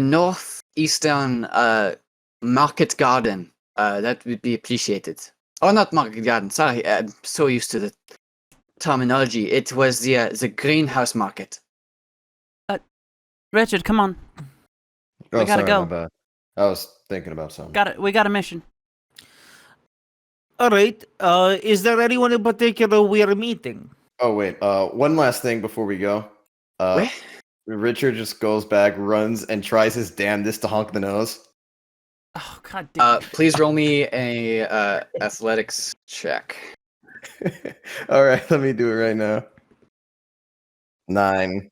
northeastern market garden, that would be appreciated." Oh, not market garden. Sorry, I'm so used to the terminology. It was the greenhouse market. Richard, come on. Oh, We gotta sorry, go. my bad. I was thinking about something. We got a mission. All right. Is there anyone in particular we are meeting? Oh wait, one last thing before we go. Where? Richard just goes back, runs, and tries his damnedest to honk the nose. Oh, god damn. Please roll me a athletics check. All right, let me do it right now. 9.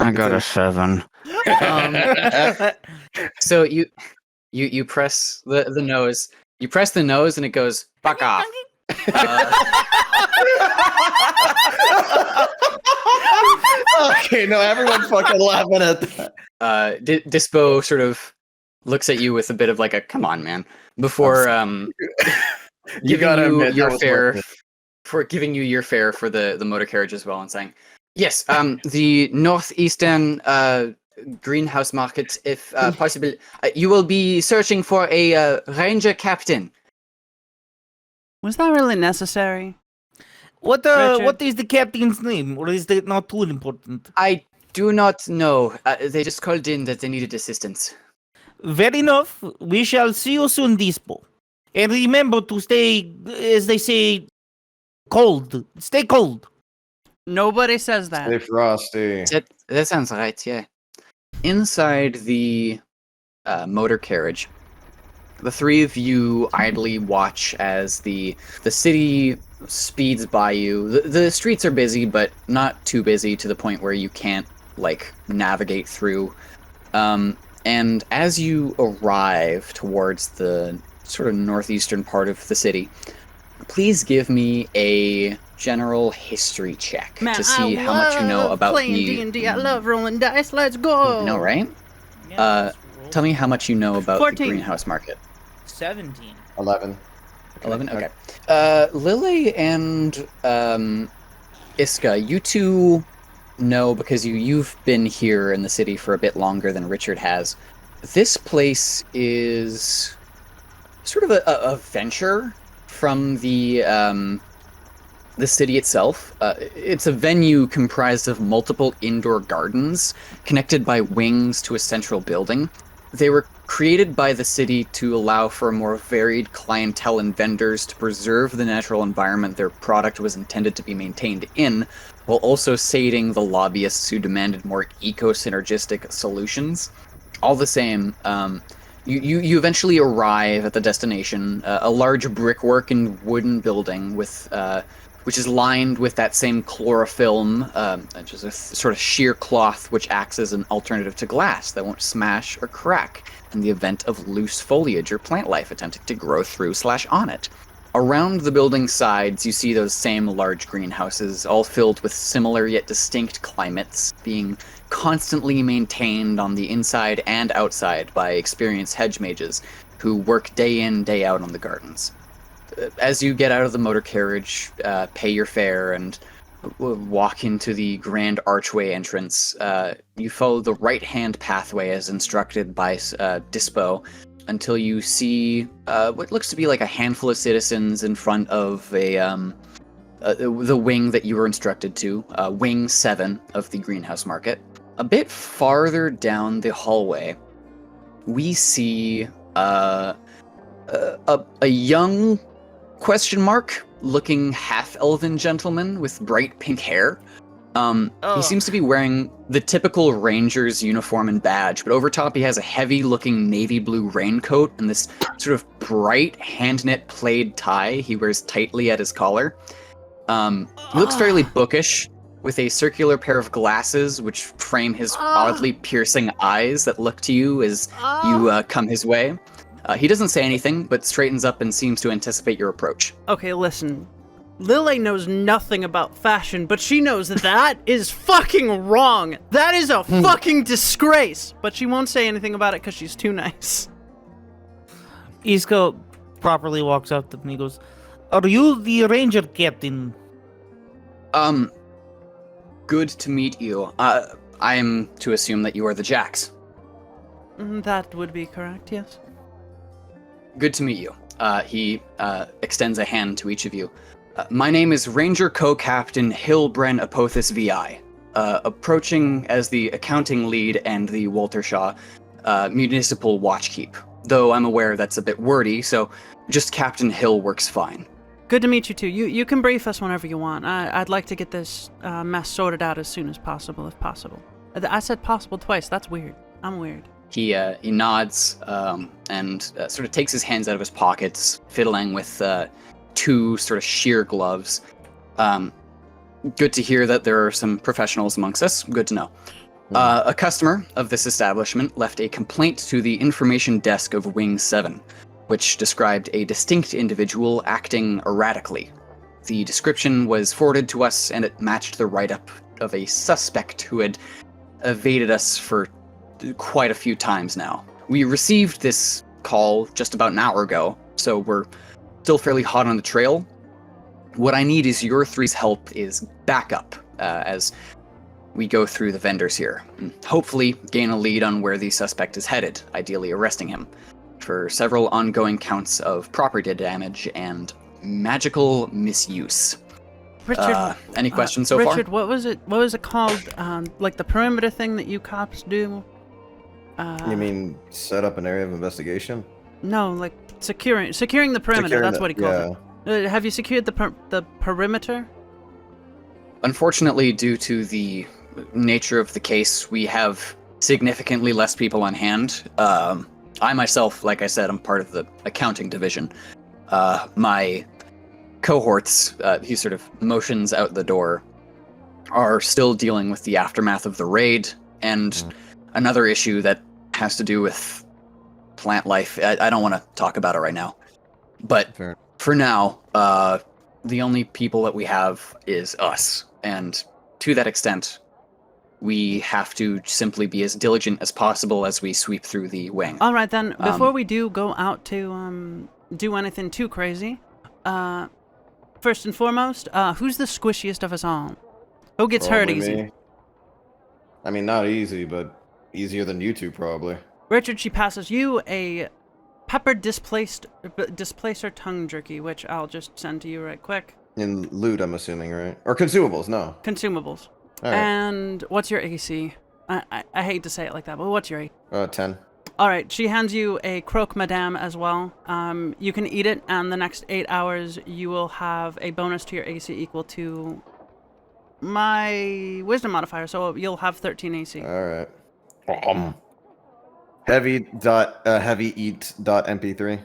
I got a 7. So you press the nose. You press the nose and it goes fuck off. Okay, no, everyone's fucking laughing at that. Dispo sort of looks at you with a bit of like a come on, man, before giving you your fare for giving you your fare for the motor carriage as well, and saying, yes, the northeastern greenhouse market, if possible. You will be searching for a ranger captain. Was that really necessary? What Richard? is the captain's name, or is that not too important? I do not know. They just called in that they needed assistance. Fair enough. We shall see you soon, Dispo. And remember to stay, as they say, cold. Stay cold. Nobody says that. Stay frosty. That sounds right. Yeah. Inside the motor carriage, the 3 of you idly watch as the city speeds by you. The streets are busy, but not too busy to the point where you can't like navigate through. And as you arrive towards the sort of northeastern part of the city, please give me a general history check Man, to see I how much you know love about playing the. D&D. I love rolling dice. Let's go. No, right? Tell me how much you know about 14. the greenhouse market. 17. 11. 11? Okay. Lily and Iska, you two know because you've been here in the city for a bit longer than Richard has. This place is sort of a venture from the city itself. It's a venue comprised of multiple indoor gardens connected by wings to a central building. They were created by the city to allow for a more varied clientele and vendors to preserve the natural environment their product was intended to be maintained in, while also sating the lobbyists who demanded more eco-synergistic solutions. All the same, you eventually arrive at the destination, a large brickwork and wooden building with which is lined with that same chlorophyll, which is a sort of sheer cloth which acts as an alternative to glass that won't smash or crack in the event of loose foliage or plant life attempting to grow through / on it. Around the building's sides, you see those same large greenhouses, all filled with similar yet distinct climates, being constantly maintained on the inside and outside by experienced hedge mages who work day in, day out on the gardens. As you get out of the motor carriage, pay your fare, and walk into the grand archway entrance. You follow the right-hand pathway as instructed by Dispo until you see what looks to be like a handful of citizens in front of the wing that you were instructed to, Wing 7 of the Greenhouse Market. A bit farther down the hallway, we see a young looking half-elven gentleman with bright pink hair. He seems to be wearing the typical ranger's uniform and badge, but over top he has a heavy-looking navy blue raincoat and this sort of bright hand-knit plaid tie he wears tightly at his collar. He looks fairly bookish, with a circular pair of glasses which frame his oddly piercing eyes that look to you as you come his way. He doesn't say anything, but straightens up and seems to anticipate your approach. Okay, listen. Lily knows nothing about fashion, but she knows that is fucking wrong. That is a fucking disgrace. But she won't say anything about it because she's too nice. Iska properly walks up to him and he goes, "Are you the ranger captain?" Good to meet you. I am to assume that you are the Jacks. That would be correct, yes. Good to meet you. He extends a hand to each of you. My name is Ranger Co-Captain Hilbren Apothis VI, approaching as the accounting lead and the Walter Shaw municipal watchkeep, though I'm aware that's a bit wordy, so just Captain Hill works fine. Good to meet you, too. You can brief us whenever you want. I'd like to get this mess sorted out as soon as possible, if possible. I said possible twice. That's weird. I'm weird. He nods and sort of takes his hands out of his pockets, fiddling with two sort of sheer gloves. Good to hear that there are some professionals amongst us. Good to know. A customer of this establishment left a complaint to the information desk of Wing 7, which described a distinct individual acting erratically. The description was forwarded to us, and it matched the write-up of a suspect who had evaded us for quite a few times now. We received this call just about an hour ago, so we're still fairly hot on the trail. What I need is your three's help is backup as we go through the vendors here, and hopefully gain a lead on where the suspect is headed, ideally arresting him, for several ongoing counts of property damage and magical misuse. Richard, any questions so Richard, far? What was it called? Like the perimeter thing that you cops do? You mean set up an area of investigation? No, like securing the perimeter. That's what he called it. Have you secured the perimeter? Unfortunately, due to the nature of the case, we have significantly less people on hand. I myself, like I said, I'm part of the accounting division. My cohorts, he sort of motions out the door, are still dealing with the aftermath of the raid, and another issue that has to do with plant life. I don't want to talk about it right now. But for now, the only people that we have is us. And to that extent, we have to simply be as diligent as possible as we sweep through the wing. All right, then. Before we do go out to do anything too crazy, first and foremost, who's the squishiest of us all? Who gets hurt easy? Me. I mean, not easy, but easier than you two, probably. Richard, she passes you a pepper displacer tongue jerky, which I'll just send to you right quick. In loot, I'm assuming, right? Or consumables, no. Consumables. All right. And what's your AC? I hate to say it like that, but what's your AC? 10. All right, she hands you a croque madame as well. You can eat it, and the next 8 hours you will have a bonus to your AC equal to my wisdom modifier, so you'll have 13 AC. All right. Heavy.mp3.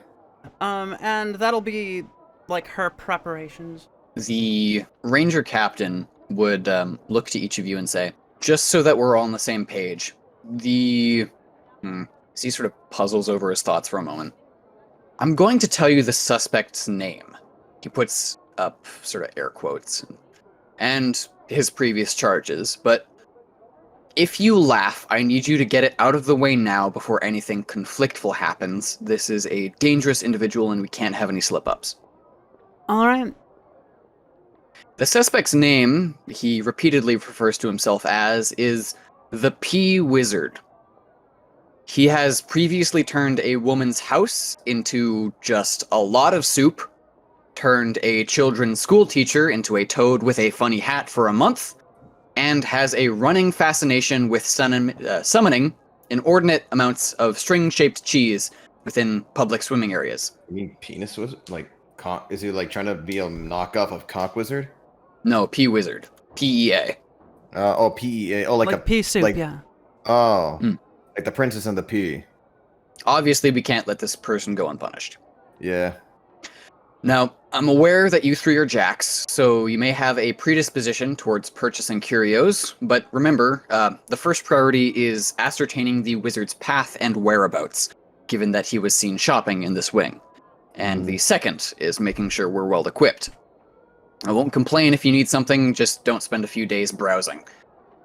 And that'll be like her preparations. The ranger captain would look to each of you and say, just so that we're all on the same page, he sort of puzzles over his thoughts for a moment. I'm going to tell you the suspect's name. He puts up sort of air quotes and his previous charges, but if you laugh, I need you to get it out of the way now before anything conflictful happens. This is a dangerous individual and we can't have any slip-ups. All right. The suspect's name, he repeatedly refers to himself as, is the Pea Wizard. He has previously turned a woman's house into just a lot of soup, turned a children's school teacher into a toad with a funny hat for a month, and has a running fascination with summoning inordinate amounts of string-shaped cheese within public swimming areas. You mean penis wizard? Like, is he like trying to be a knockoff of cock wizard? No, Pea Wizard. PEA. Oh, PEA. Oh, like a pea soup, like, yeah. Oh, Hmm. like the Princess and the Pea. Obviously, we can't let this person go unpunished. Yeah. Now, I'm aware that you three are jacks, so you may have a predisposition towards purchasing curios, but remember, the first priority is ascertaining the wizard's path and whereabouts, given that he was seen shopping in this wing. And the second is making sure we're well equipped. I won't complain if you need something, just don't spend a few days browsing.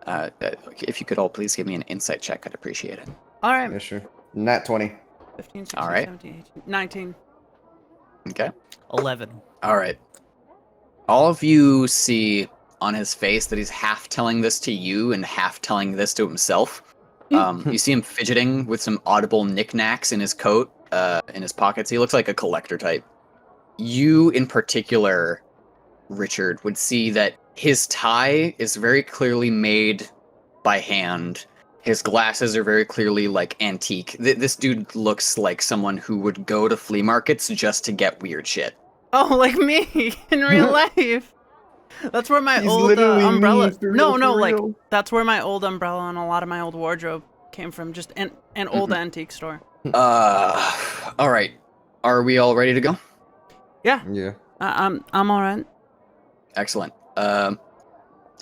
If you could all please give me an insight check, I'd appreciate it. All right. Yeah, sure. Nat 20. 15, 16, All right. 17, 18, 19. Okay. 11. All right. All of you see on his face that he's half telling this to you and half telling this to himself. You see him fidgeting with some audible knickknacks in his coat, in his pockets. He looks like a collector type. You, in particular, Richard, would see that his tie is very clearly made by hand. His glasses are very clearly, like, antique. This dude looks like someone who would go to flea markets just to get weird shit. Oh, like me in real life. That's where my He's old literally me, umbrella. for No, real, no, for like real. that's where my old umbrella and a lot of my old wardrobe came from. Just an old antique store. All right. Are we all ready to go? Yeah, Yeah. I'm all right. Excellent.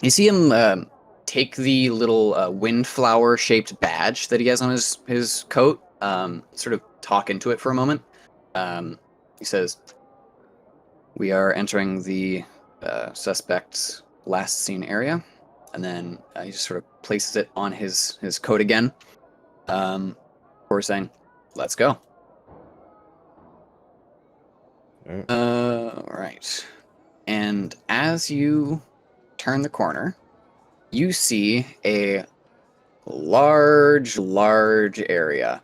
You see him take the little windflower-shaped badge that he has on his coat, sort of talk into it for a moment. He says, "We are entering the suspect's last seen area," and then he just sort of places it on his coat again, before saying, "Let's go." Right. And as you turn the corner, you see a large area.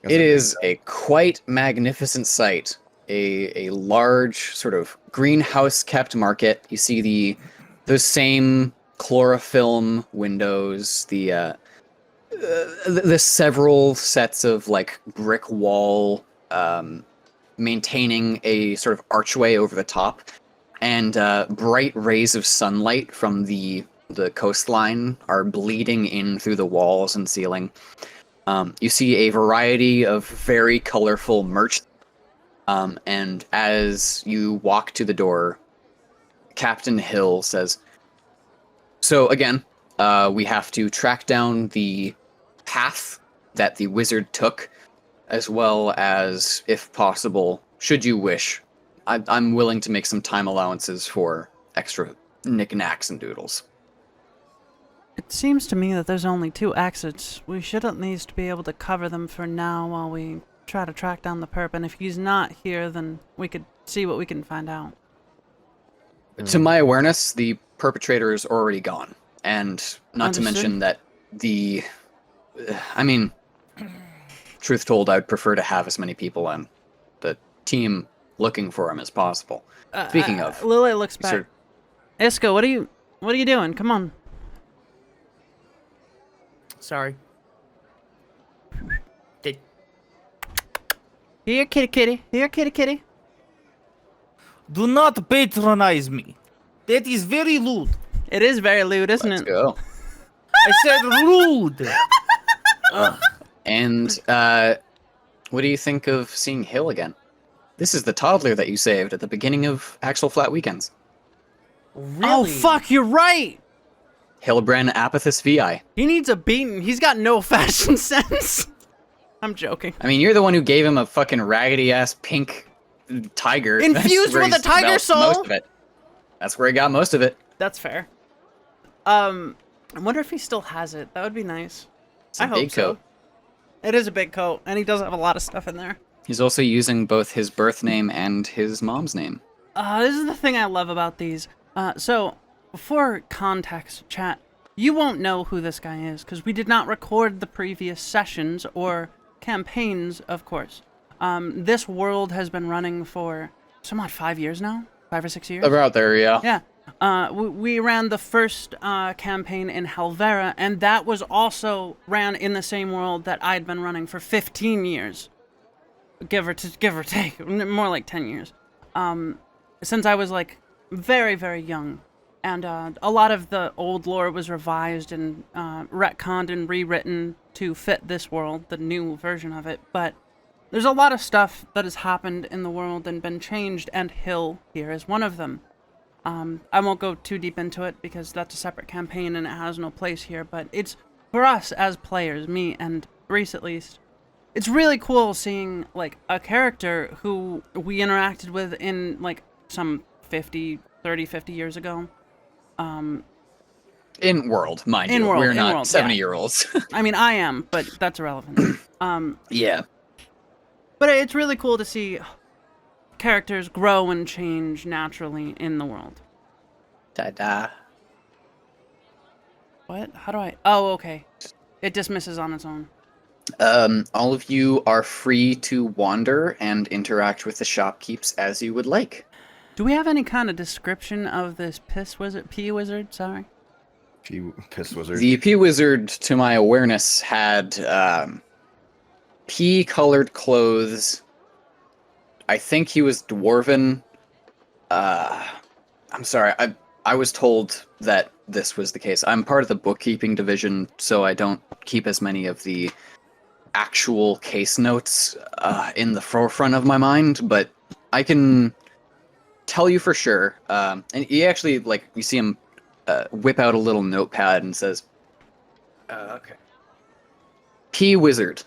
It is a quite magnificent sight. A large sort of greenhouse kept market. You see those same chlorophyll windows, the several sets of like brick wall, maintaining a sort of archway over the top, and bright rays of sunlight from the coastline are bleeding in through the walls and ceiling. You see a variety of very colorful merch, and as you walk to the door, Captain Hill says, "So again, we have to track down the path that the wizard took, as well as, if possible, should you wish, I'm willing to make some time allowances for extra knickknacks and doodles." It seems to me that there's only 2 exits. We should at least be able to cover them for now while we try to track down the perp. And if he's not here, then we could see what we can find out. To my awareness, the perpetrator is already gone. And not to Understood. mention that I mean, truth told, I'd prefer to have as many people on the team looking for him as possible. Speaking of, Lily looks back. sir- Isco, what are you doing? Come on. Sorry. Here, kitty kitty. Here, kitty kitty. Do not patronize me. That is very rude. It is very lewd, isn't let's it? go. I said rude. And what do you think of seeing Hill again? This is the toddler that you saved at the beginning of Axel Flat Weekends. Really? Oh, fuck, you're right. Hillbrand Apathis VI. He needs a beating. He's got no fashion sense. I'm joking. I mean, you're the one who gave him a fucking raggedy-ass pink tiger. That's Infused where with a he's tiger developed soul? Most of it. That's where he got most of it. That's fair. I wonder if he still has it. That would be nice. It's a I big hope so. coat. It is a big coat, and he does have a lot of stuff in there. He's also using both his birth name and his mom's name. This is the thing I love about these. So, for context, chat, you won't know who this guy is, because we did not record the previous sessions or campaigns, of course. This world has been running for, 5 years now? 5 or 6 years? About there, yeah. Yeah. We ran the first campaign in Helvera, and that was also ran in the same world that I'd been running for 15 years. Give or take, more like 10 years. Since I was, like, very, very young. And a lot of the old lore was revised and retconned and rewritten to fit this world, the new version of it. But there's a lot of stuff that has happened in the world and been changed, and Hill here is one of them. I won't go too deep into it because that's a separate campaign and it has no place here, but it's, for us as players, me and Reese at least, it's really cool seeing, like, a character who we interacted with in, like, some 30, 50 years ago. In world, mind In you. world, We're in not world, yeah. 70-year-olds. I mean, I am, but that's irrelevant. Yeah. But it's really cool to see characters grow and change naturally in the world. Da-da. What? How do I... Oh, okay. It dismisses on its own. All of you are free to wander and interact with the shopkeeps as you would like. Do we have any kind of description of this Pea Wizard? Sorry. Piss wizard. The Pea Wizard, to my awareness, had pea-colored clothes. I think he was dwarven. I'm sorry, I was told that this was the case. I'm part of the bookkeeping division, so I don't keep as many of the actual case notes in the forefront of my mind, but I can tell you for sure. And he actually, like, you see him whip out a little notepad and says, okay. Pea Wizard.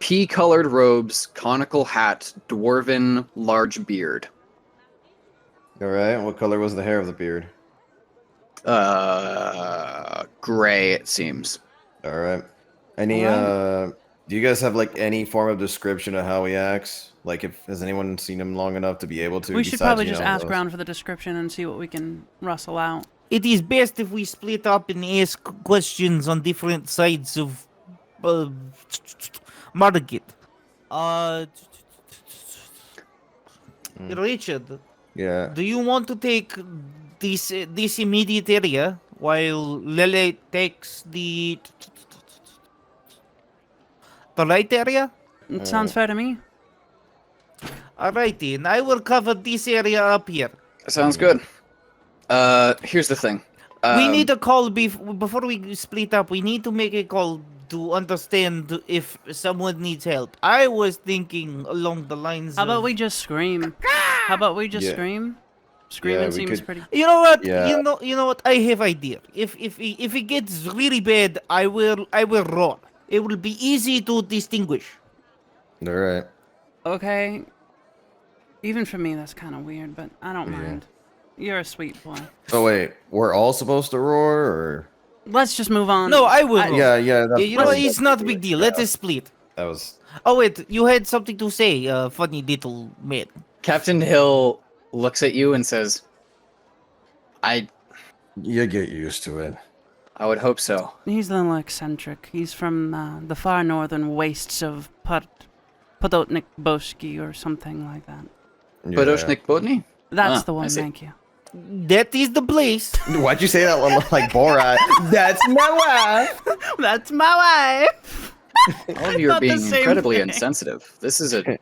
Pea-colored robes, conical hat, dwarven, large beard. Alright, what color was the hair of the beard? Gray, it seems. Alright. Any, do you guys have, like, any form of description of how he acts? Like, has anyone seen him long enough to be able to? We should probably just ask around for the description and see what we can rustle out. It is best if we split up and ask questions on different sides of market. Richard, Yeah. do you want to take this immediate area while Lele takes the right area? It sounds fair to me. Alrighty, and I will cover this area up here. Sounds good. Here's the thing. We need a call before we split up. We need to make a call to understand if someone needs help. I was thinking along the lines How of... about we just scream? How about we just Yeah. scream? Screaming we seems could- pretty... You know what? Yeah. You know what? I have idea. If it gets really bad, I will roar. It will be easy to distinguish. Alright. Okay. Even for me, that's kind of weird, but I don't mind. You're a sweet boy. Oh, wait. We're all supposed to roar, or? Let's just move on. No, I will. roar. Yeah. You know what? It's not a big deal. Let's split. That was... Oh wait, you had something to say, funny little man. Captain Hill looks at you and says, You get used to it. I would hope so. He's a little eccentric. He's from the far northern wastes of Podotnik Boski or something like that. Yeah. Podoshnik Bodny? That's Ah, the I one, see. thank you. That is the place. Why'd you say that like Borat? That's my wife! That's my wife! All of you are thought the being same incredibly thing. insensitive. This is a right.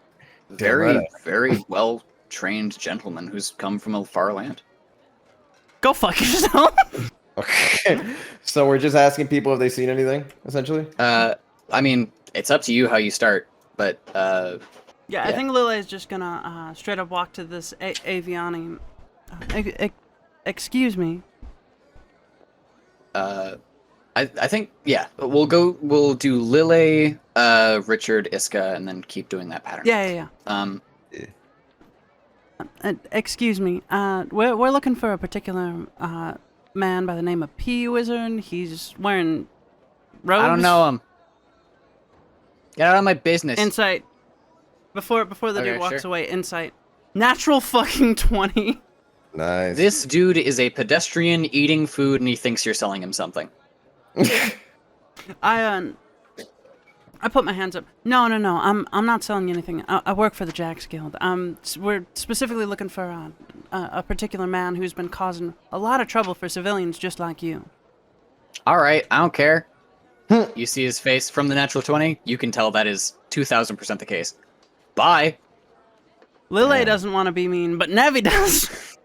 very, very well-trained gentleman who's come from a far land. Go fuck yourself! Okay. So we're just asking people if they've seen anything, essentially? I mean, it's up to you how you start, but, Yeah, I think Lila is just gonna straight up walk to this Aviani. Excuse me. I think, yeah, we'll do Lille, Richard, Iska, and then keep doing that pattern. Yeah. Excuse me. We're looking for a particular man by the name of Pea Wizard. He's wearing robes. I don't know him. Get out of my business. Insight. Before the Okay, dude walks sure. away, insight. Natural fucking 20. Nice. This dude is a pedestrian eating food, and he thinks you're selling him something. I put my hands up. No. I'm not selling you anything. I work for the Jacks Guild. We're specifically looking for a particular man who's been causing a lot of trouble for civilians just like you. All right, I don't care. You see his face from the natural 20? You can tell that is 2,000% the case. Bye. Lily doesn't want to be mean, but Nevi does.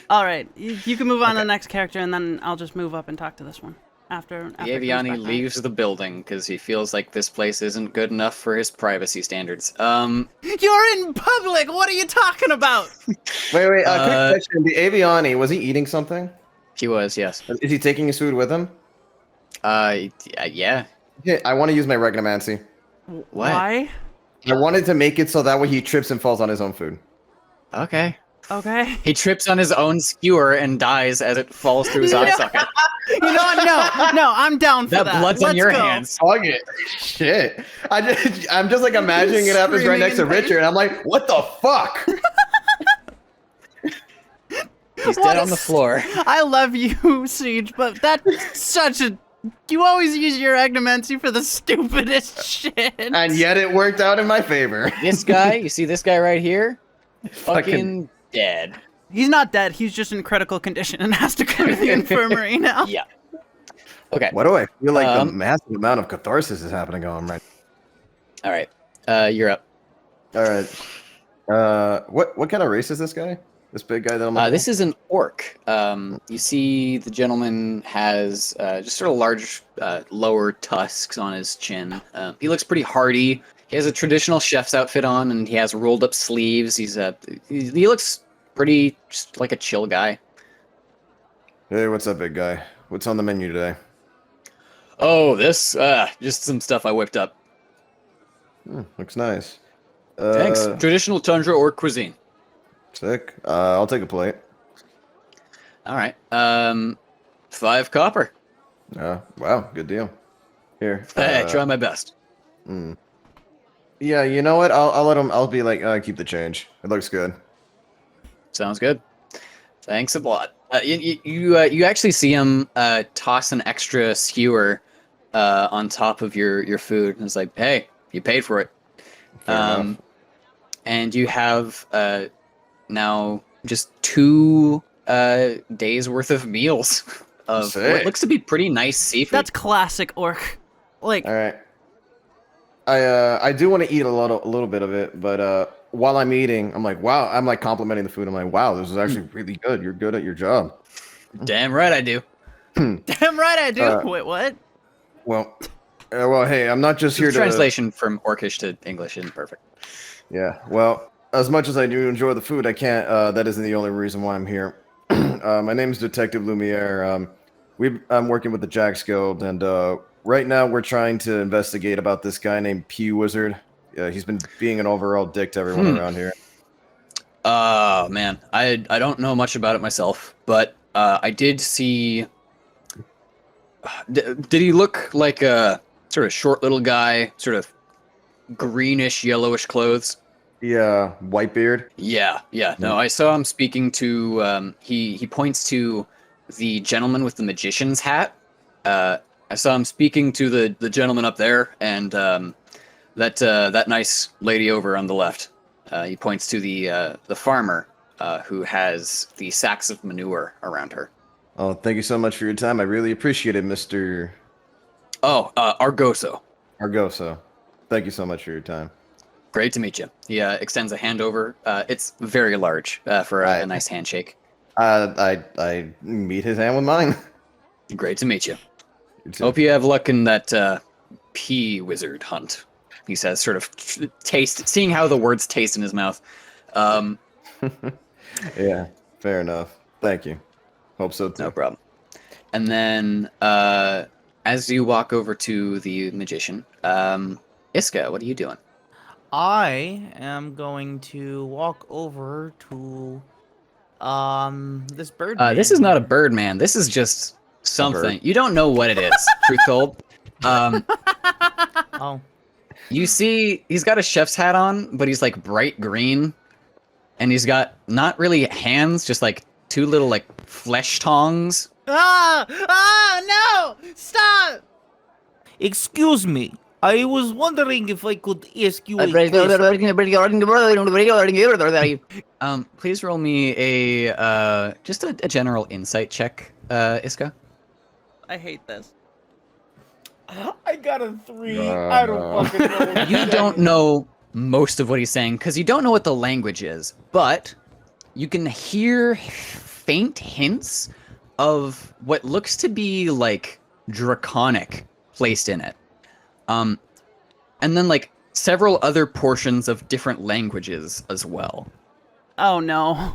All right, you can move on to the next character, and then I'll just move up and talk to this one after. The Aviani leaves the building because he feels like this place isn't good enough for his privacy standards. You're in public. What are you talking about? Wait. Quick question. The Aviani, was he eating something? He was, yes. Is he taking his food with him? Yeah. Yeah, I want to use my regnomancy. What? Why? I wanted to make it so that way he trips and falls on his own food. Okay. Okay. He trips on his own skewer and dies as it falls through his eye socket. You know what? No, I'm down for that. That blood's on Let's your go. hands. Fuck it. Shit. I'm just like imagining it happens right Screaming next to in pain. Richard, and I'm like, what the fuck? He's dead on the floor. I love you, Siege, but that's such a. You always use your agnomancy for the stupidest shit. And yet it worked out in my favor. This guy, you see this guy right here? Fucking dead. He's not dead. He's just in critical condition and has to go to the infirmary now. Yeah. Okay. Why do I feel like the massive amount of catharsis is happening on right? All right. You're up. All right. What kind of race is this guy? This big guy that I'm looking This is an orc. You see the gentleman has just sort of large lower tusks on his chin. He looks pretty hardy. He has a traditional chef's outfit on, and he has rolled up sleeves. He looks pretty just like a chill guy. Hey, what's up, big guy? What's on the menu today? Oh, this just some stuff I whipped up. Looks nice. Thanks. Traditional tundra orc cuisine. Sick. I'll take a plate. All right. 5 copper. Wow, good deal. Here. Hey, try my best. Yeah, you know what? I'll let him. I'll be like, keep the change. It looks good. Sounds good. Thanks a lot. You actually see him toss an extra skewer on top of your food, and it's like, hey, you paid for it. Fair enough. And you have now just 2 days worth of meals of what Sick. looks to be pretty nice seafood. That's classic orc. Like, All right. I do want to eat a little bit of it, but while I'm eating, I'm like, wow. I'm like complimenting the food. I'm like, wow, this is actually really good. You're good at your job. Damn right I do. damn right I do. Wait, what? Well, hey, I'm not just here The to translation from Orcish to English isn't perfect. Yeah, well, as much as I do enjoy the food, I can't. That isn't the only reason why I'm here. My name is Detective Lumiere. I'm working with the Jacks Guild, and right now we're trying to investigate about this guy named Pea Wizard. He's been being an overall dick to everyone around here. Man, I don't know much about it myself, but I did see. Did he look like a sort of short little guy, sort of greenish, yellowish clothes? Yeah, Whitebeard. Yeah. No, I saw him speaking to. He points to the gentleman with the magician's hat. I saw him speaking to the gentleman up there, and that nice lady over on the left. He points to the farmer who has the sacks of manure around her. Oh, thank you so much for your time. I really appreciate it, Mr. Oh, Argoso. Argoso. Thank you so much for your time. Great to meet you. He extends a hand over. It's very large for a nice handshake. I meet his hand with mine. Great to meet you. You too. Hope you have luck in that Pea Wizard hunt. He says, sort of seeing how the words taste in his mouth. Yeah, fair enough. Thank you. Hope so too. No problem. And then, as you walk over to the magician, Iska, what are you doing? I am going to walk over to this bird. This is not a bird man. This is just something. You don't know what it is, truth told. Oh. You see, he's got a chef's hat on, but he's like bright green, and he's got not really hands, just like two little like flesh tongs. No! Stop! Excuse me. I was wondering if I could ask you a question. Please roll me a just a general insight check, Iska. I hate this. I got a 3. I don't fucking know. You don't know most of what he's saying because you don't know what the language is, but you can hear faint hints of what looks to be like draconic placed in it. And then like several other portions of different languages as well. Oh no.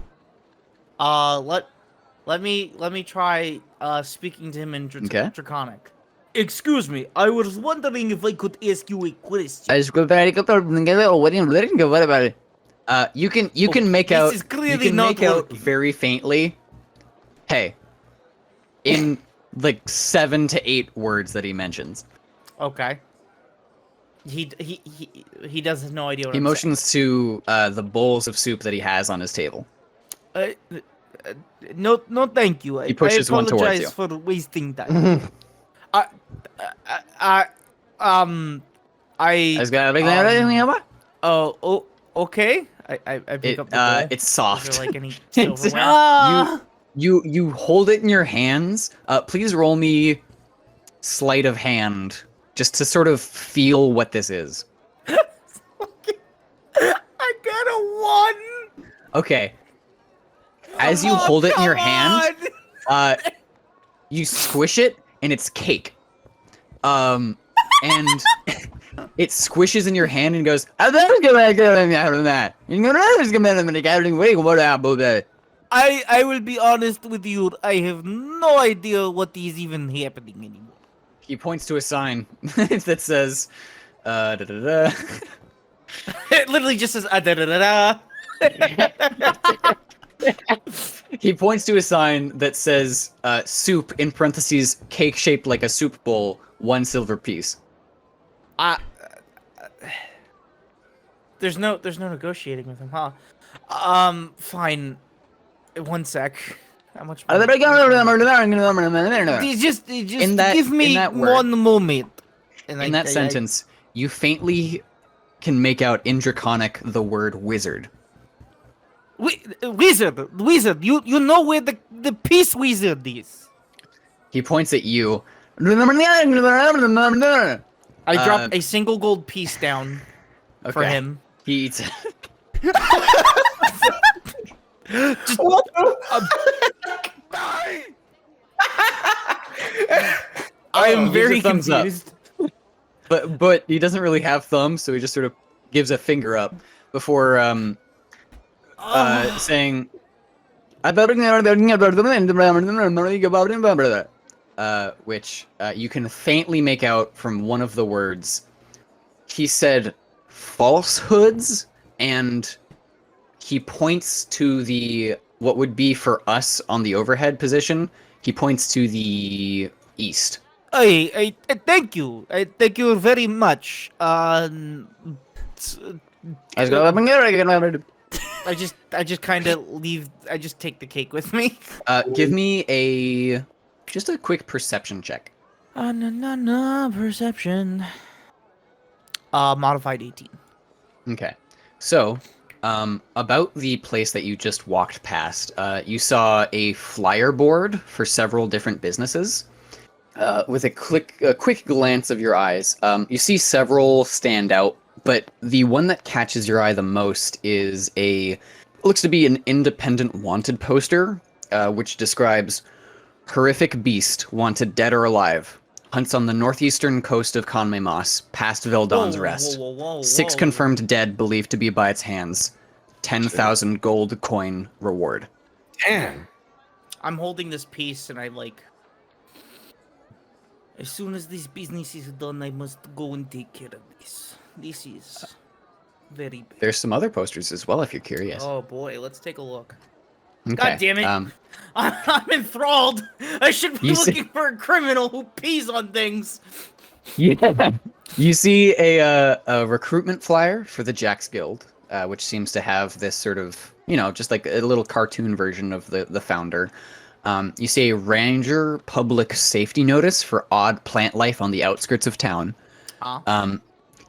Let me try speaking to him in Okay. Draconic. Excuse me, I was wondering if I could ask you a question. You can make this out is clearly you can not make out working. very faintly. Hey, in like 7 to 8 words that he mentions. Okay. He does have no idea what He I'm motions to the bowls of soup that he has on his table. saying. No, thank you. He pushes I one towards apologize you. for wasting time. I oh, okay. I pick up the bowl. It's Is soft. there like any It's- silverware? You hold it in your hands. Please roll me sleight of hand just to sort of feel what this is. I got a 1. Okay. As you Oh, hold it in your come hand, on! you squish it and it's cake. And it squishes in your hand and goes. I will be honest with you. I have no idea what is even happening anymore. He points to a sign that says, da-da-da-da. It literally just says da da da da. He points to a sign that says soup in parentheses cake shaped like a soup bowl, 1 silver piece. There's no negotiating with him, huh? Fine. 1 sec. How much? Just In that- give me in that word- 1 moment. And In that sentence, you faintly can make out in Draconic the word wizard. Wizard. You know where the peace wizard is. He points at you. I drop a single gold piece down for Okay. him. He eats it. I am gives very a thumbs up. confused. But he doesn't really have thumbs, so he just sort of gives a finger up before saying which you can faintly make out from one of the words. He said falsehoods, and he points to the what would be for us on the overhead position. He points to the east. I thank you. I thank you very much. I just kind of leave. I just take the cake with me. Give me just a quick perception check. Perception. Modified 18. Okay. So, about the place that you just walked past, you saw a flyer board for several different businesses. With a quick glance of your eyes, you see several stand out, but the one that catches your eye the most is looks to be an independent wanted poster, which describes horrific beast wanted dead or alive. Hunts on the northeastern coast of Conmay Moss, past Veldon's Rest. 6 confirmed dead believed to be by its hands. 10,000 gold coin reward. Damn. I'm holding this piece and I like. As soon as this business is done, I must go and take care of this. This is very big. There's some other posters as well if you're curious. Oh boy, let's take a look. Okay, God damn it! I'm enthralled. I should be You see- looking for a criminal who pees on things. Yeah. You see a recruitment flyer for the Jacks Guild, which seems to have this sort of, just like a little cartoon version of the founder. You see a ranger public safety notice for odd plant life on the outskirts of town.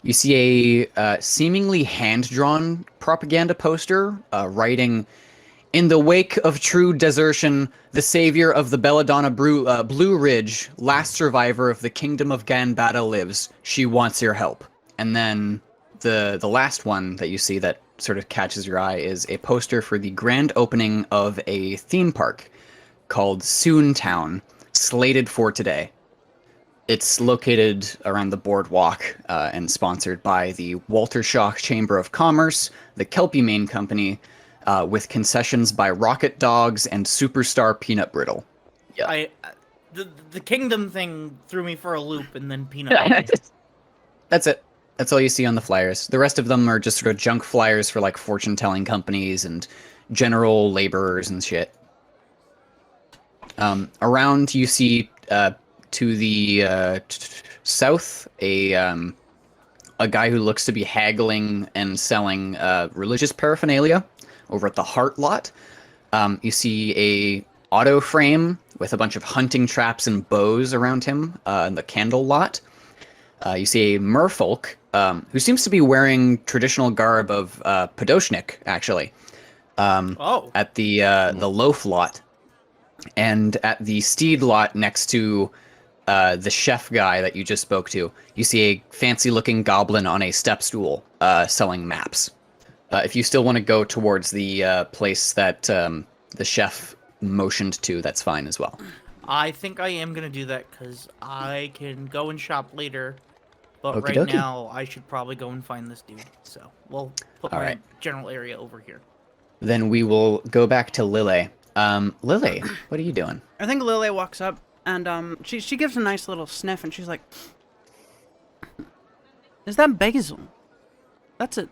You see a seemingly hand-drawn propaganda poster writing, "In the wake of true desertion, the savior of the Belladonna Blue Ridge, last survivor of the kingdom of Ganbada lives. She wants your help." And then the last one that you see that sort of catches your eye is a poster for the grand opening of a theme park called Soontown, slated for today. It's located around the boardwalk and sponsored by the Walter Shaw Chamber of Commerce, the Kelpie Main Company, with concessions by Rocket Dogs and Superstar Peanut Brittle. Yeah. The kingdom thing threw me for a loop, and then peanut. That's it. That's all you see on the flyers. The rest of them are just sort of junk flyers for like fortune-telling companies and general laborers and shit. Around you see to the south a guy who looks to be haggling and selling religious paraphernalia over at the Heart Lot. You see a auto frame with a bunch of hunting traps and bows around him in the Candle Lot. You see a merfolk who seems to be wearing traditional garb of Podoshnik, actually. At the Loaf Lot. And at the Steed Lot next to the chef guy that you just spoke to, you see a fancy-looking goblin on a step stool selling maps. If you still want to go towards the place that the chef motioned to, that's fine as well. I think I am going to do that because I can go and shop later. But Okie right dokie. now, I should probably go and find this dude. So we'll put All my right. general area over here. Then we will go back to Lily. Lily, what are you doing? I think Lily walks up and she gives a nice little sniff and she's like, "Is that basil? That's a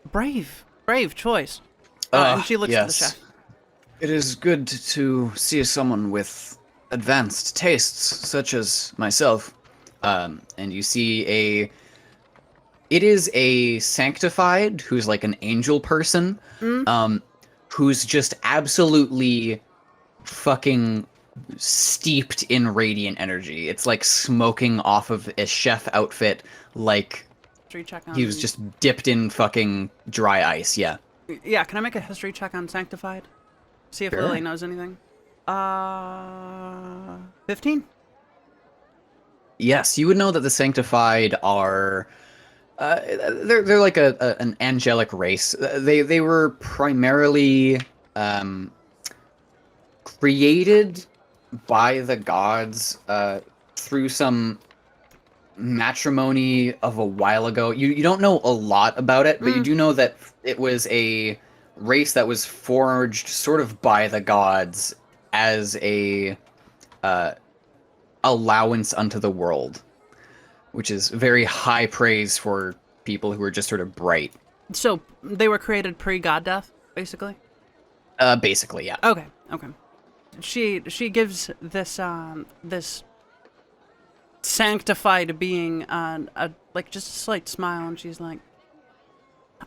brave choice." And she looks at the chef. It is good to see someone with advanced tastes, such as myself. And you see it is a sanctified who's like an angel person, who's just absolutely fucking steeped in radiant energy. It's like smoking off of a chef outfit, like History check on. he was just dipped in fucking dry ice. Yeah. Yeah, can I make a history check on Sanctified? See if Sure. Lily knows anything. 15? Yes, you would know that the sanctified are they're like an angelic race. They were primarily created by the gods through some matrimony of a while ago. You don't know a lot about it, but you do know that it was a race that was forged sort of by the gods as a allowance unto the world, which is very high praise for people who are just sort of bright. So, they were created pre-God death, basically? Basically, yeah. Okay. She gives this this sanctified being like just a slight smile, and she's like,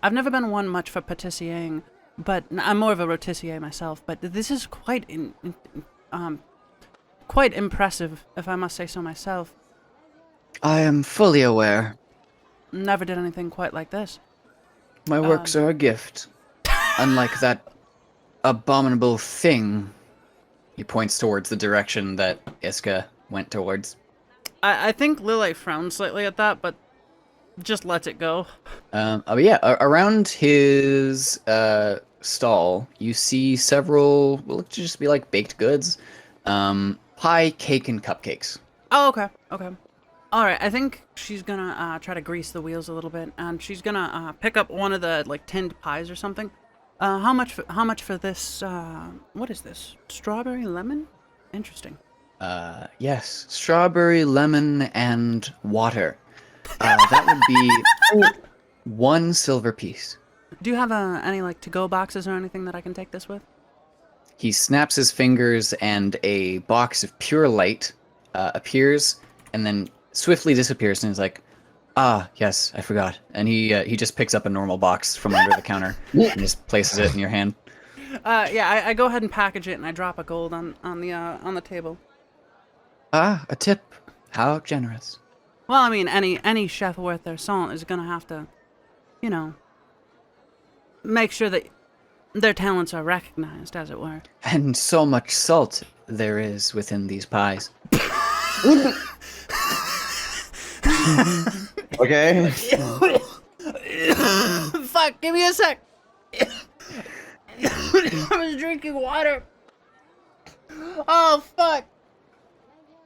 "I've never been one much for patisserie, but I'm more of a rotissier myself. But this is quite quite impressive, if I must say so myself. I am fully aware. Never did anything quite like this." My works are a gift. Unlike that abominable thing. He points towards the direction that Iska went towards. I think Lily frowns slightly at that, but just lets it go. Around his stall, you see several, what look to just be like baked goods, pie, cake, and cupcakes. Oh, okay. All right, I think she's gonna try to grease the wheels a little bit, and she's gonna pick up one of the like tinned pies or something. How much for this? What is this? Strawberry lemon? Interesting. Yes, strawberry, lemon, and water. That would be 1 silver piece. Do you have any like to-go boxes or anything that I can take this with? He snaps his fingers and a box of pure light appears, and then swiftly disappears and is like, "Ah, yes, I forgot." And he just picks up a normal box from under the counter and just places it in your hand. Yeah, I go ahead and package it and I drop a gold on the table. Ah, a tip. How generous. Well, I mean, any chef worth their salt is gonna have to, you know, make sure that their talents are recognized, as it were. And so much salt there is within these pies. Okay. Fuck, give me a sec. I was drinking water. Oh, fuck.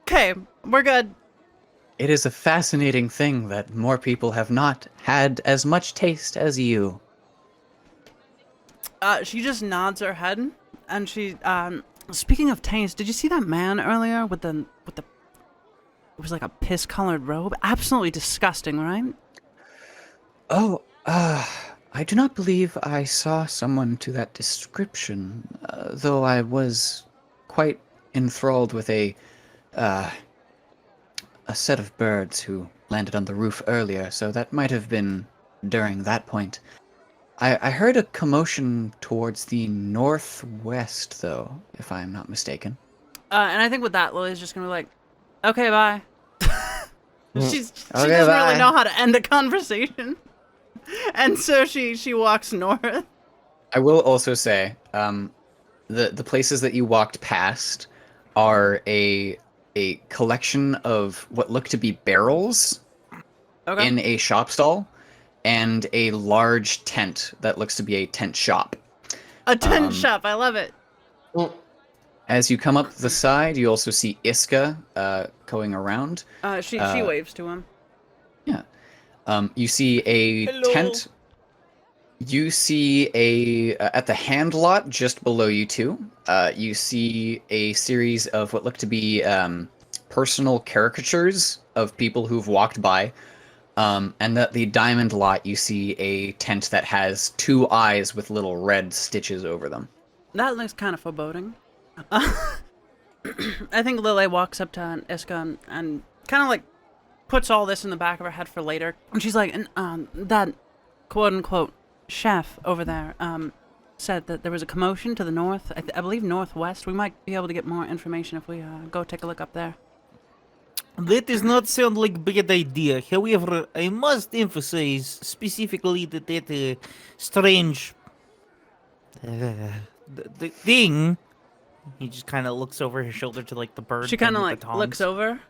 Okay, we're good. It is a fascinating thing that more people have not had as much taste as you. She just nods her head, and she, speaking of taste, did you see that man earlier with the, it was like a piss-colored robe? Absolutely disgusting, right? Oh, I do not believe I saw someone to that description, though I was quite enthralled with a set of birds who landed on the roof earlier, so that might have been during that point. I heard a commotion towards the northwest, though, if I'm not mistaken. And I think with that, Lily's just gonna be like, okay, bye. She doesn't bye. really know how to end a conversation. And so she walks north. I will also say, the places that you walked past are a collection of what look to be barrels in a shop stall, and a large tent that looks to be a tent shop. A tent shop, I love it. As you come up the side, you also see Iska going around. She waves to him. Yeah. You see a tent. You see at the hand lot just below you two, you see a series of what look to be personal caricatures of people who've walked by. And at the diamond lot, you see a tent that has two eyes with little red stitches over them. That looks kind of foreboding. I think Lily walks up to Iska and kind of like puts all this in the back of her head for later. And she's like, that quote-unquote chef over there said that there was a commotion to the north. I believe northwest. We might be able to get more information if we go take a look up there. That does not sound like a bad idea. However, I must emphasize specifically that that strange the thing. He just kind of looks over his shoulder to like the bird. She kind of with like the tongs. looks over.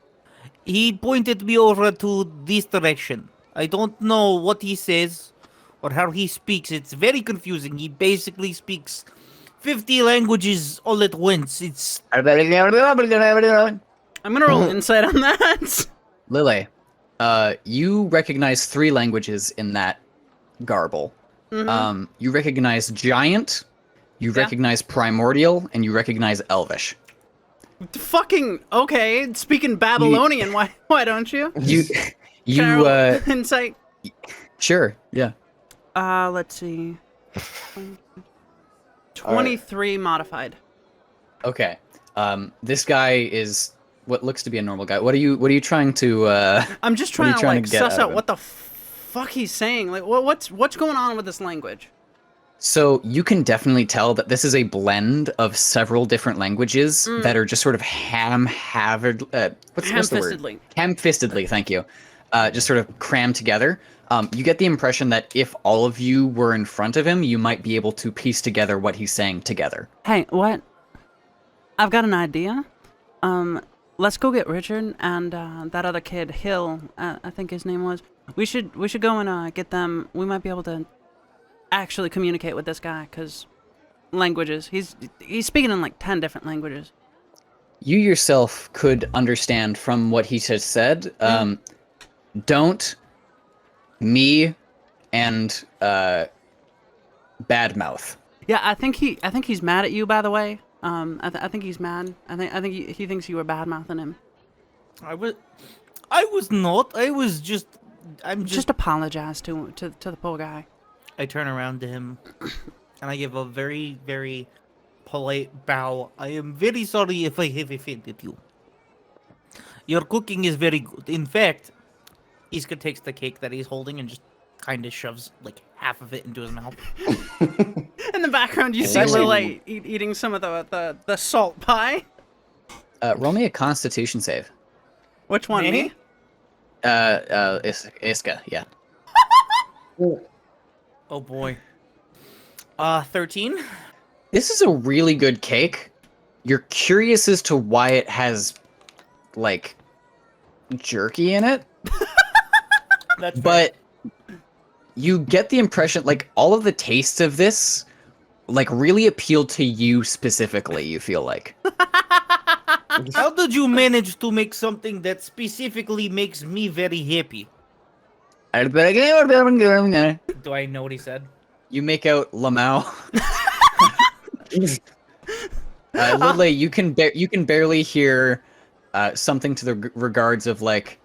He pointed me over to this direction. I don't know what he says or how he speaks. It's very confusing. He basically speaks 50 languages all at once. It's I'm gonna roll insight on that. Lily, you recognize 3 languages in that garble. Mm-hmm. You recognize Giant, you recognize Primordial, and you recognize Elvish. Fucking okay. Speaking Babylonian, why don't you? You Can I roll insight. Sure, yeah. Let's see. 23 modified. Okay. This guy is what looks to be a normal guy. What are you trying to I'm just trying to like get suss out out of him? what the fuck he's saying. Like what's going on with this language? So you can definitely tell that this is a blend of several different languages that are just sort of what's the word? Ham-fistedly, thank you. Just sort of crammed together. You get the impression that if all of you were in front of him, you might be able to piece together what he's saying together. Hey, what? I've got an idea. Let's go get Richard and that other kid, Hill. I think his name was. We should go and get them. We might be able to actually communicate with this guy, because languages. He's speaking in like 10 different languages. You yourself could understand from what he just said. Don't, me, and badmouth. Yeah, I think he's mad at you. By the way, I think he's mad. I think he thinks you were bad mouthing him. I was not. I'm just apologize to the poor guy. I turn around to him and I give a very, very polite bow. I am very sorry if I have offended you. Your cooking is very good. In fact, Iska takes the cake that he's holding and just kind of shoves like half of it into his mouth. In the background, you It's see actually- Lily eating some of the salt pie. Roll me a Constitution save. Which one, me? Iska, yeah. Oh boy. 13. This is a really good cake. You're curious as to why it has, like, jerky in it, That's but you get the impression, like, all of the tastes of this, like, really appeal to you specifically, you feel like. How did you manage to make something that specifically makes me very happy? Do I know what he said? You make out Lamau. Lily, you can barely hear something to the regards of like,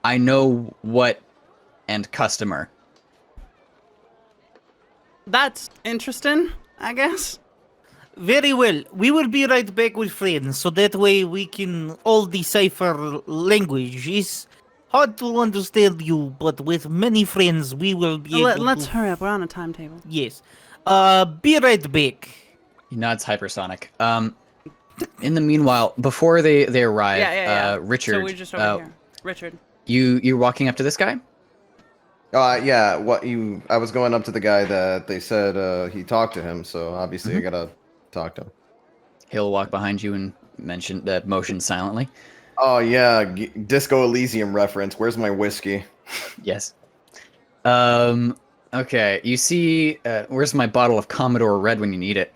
I know what, and customer. That's interesting, I guess. Very well. We will be right back with friends, so that way we can all decipher language. It's hard to understand you, but with many friends we will be able Let's to... hurry up. We're on a timetable. Yes. Be right back. He nods hypersonic. In the meanwhile, before they arrive, Yeah. Richard, So we're just over here. Richard. you're walking up to this guy? Yeah. I was going up to the guy that they said he talked to him, so obviously I gotta talk to him. He'll walk behind you and motion silently. Oh yeah, Disco Elysium reference. Where's my whiskey? Yes. Okay. You see, where's my bottle of Commodore Red when you need it?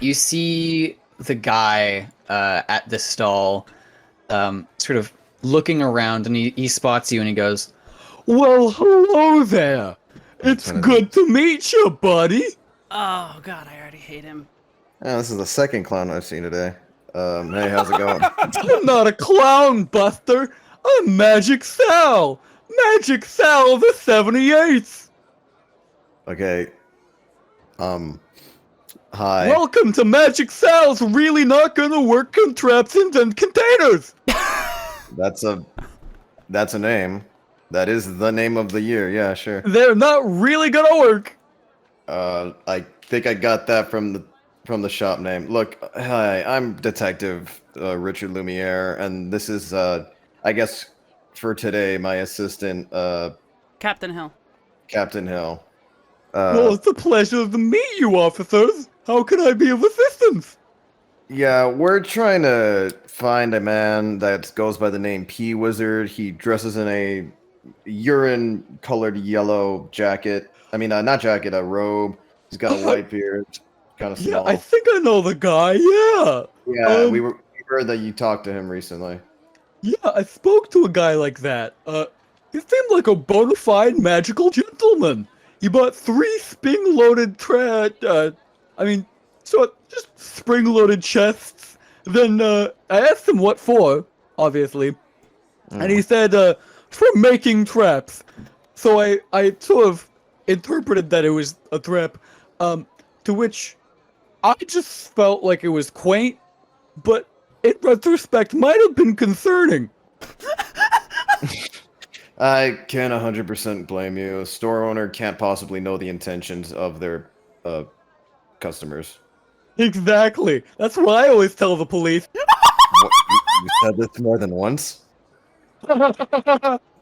You see the guy at the stall, sort of looking around, and he spots you, and he goes, "Well, hello there. It's good to meet you, buddy." Oh God, I already hate him. Yeah, this is the second clown I've seen today. Hey, how's it going? I'm not a clown, Buster. I'm Magic Sal. Magic Sal the 78th. Okay. Hi. Welcome to Magic Sal's really not gonna work contraptions and containers. That's a name. That is the name of the year. Yeah, sure. They're not really gonna work. I think I got that from the shop name. Look, hi, I'm Detective Richard Lumiere, and this is I guess for today my assistant Captain Hill. Captain Hill. Well, it's a pleasure to meet you, officers. How can I be of assistance? Yeah, we're trying to find a man that goes by the name Pea Wizard. He dresses in a urine-colored yellow jacket. I mean, not jacket, a robe. He's got a white beard, kind of small. Yeah, I think I know the guy. Yeah. Yeah, we heard that you talked to him recently. Yeah, I spoke to a guy like that. He seemed like a bona fide magical gentleman. He bought 3 spring-loaded just spring-loaded chests. Then I asked him what for, obviously, and he said for making traps. So I sort of interpreted that it was a trap, to which I just felt like it was quaint, but in retrospect might have been concerning. I can't 100% blame you. A store owner can't possibly know the intentions of their customers. Exactly. That's what I always tell the police. What, you said this more than once?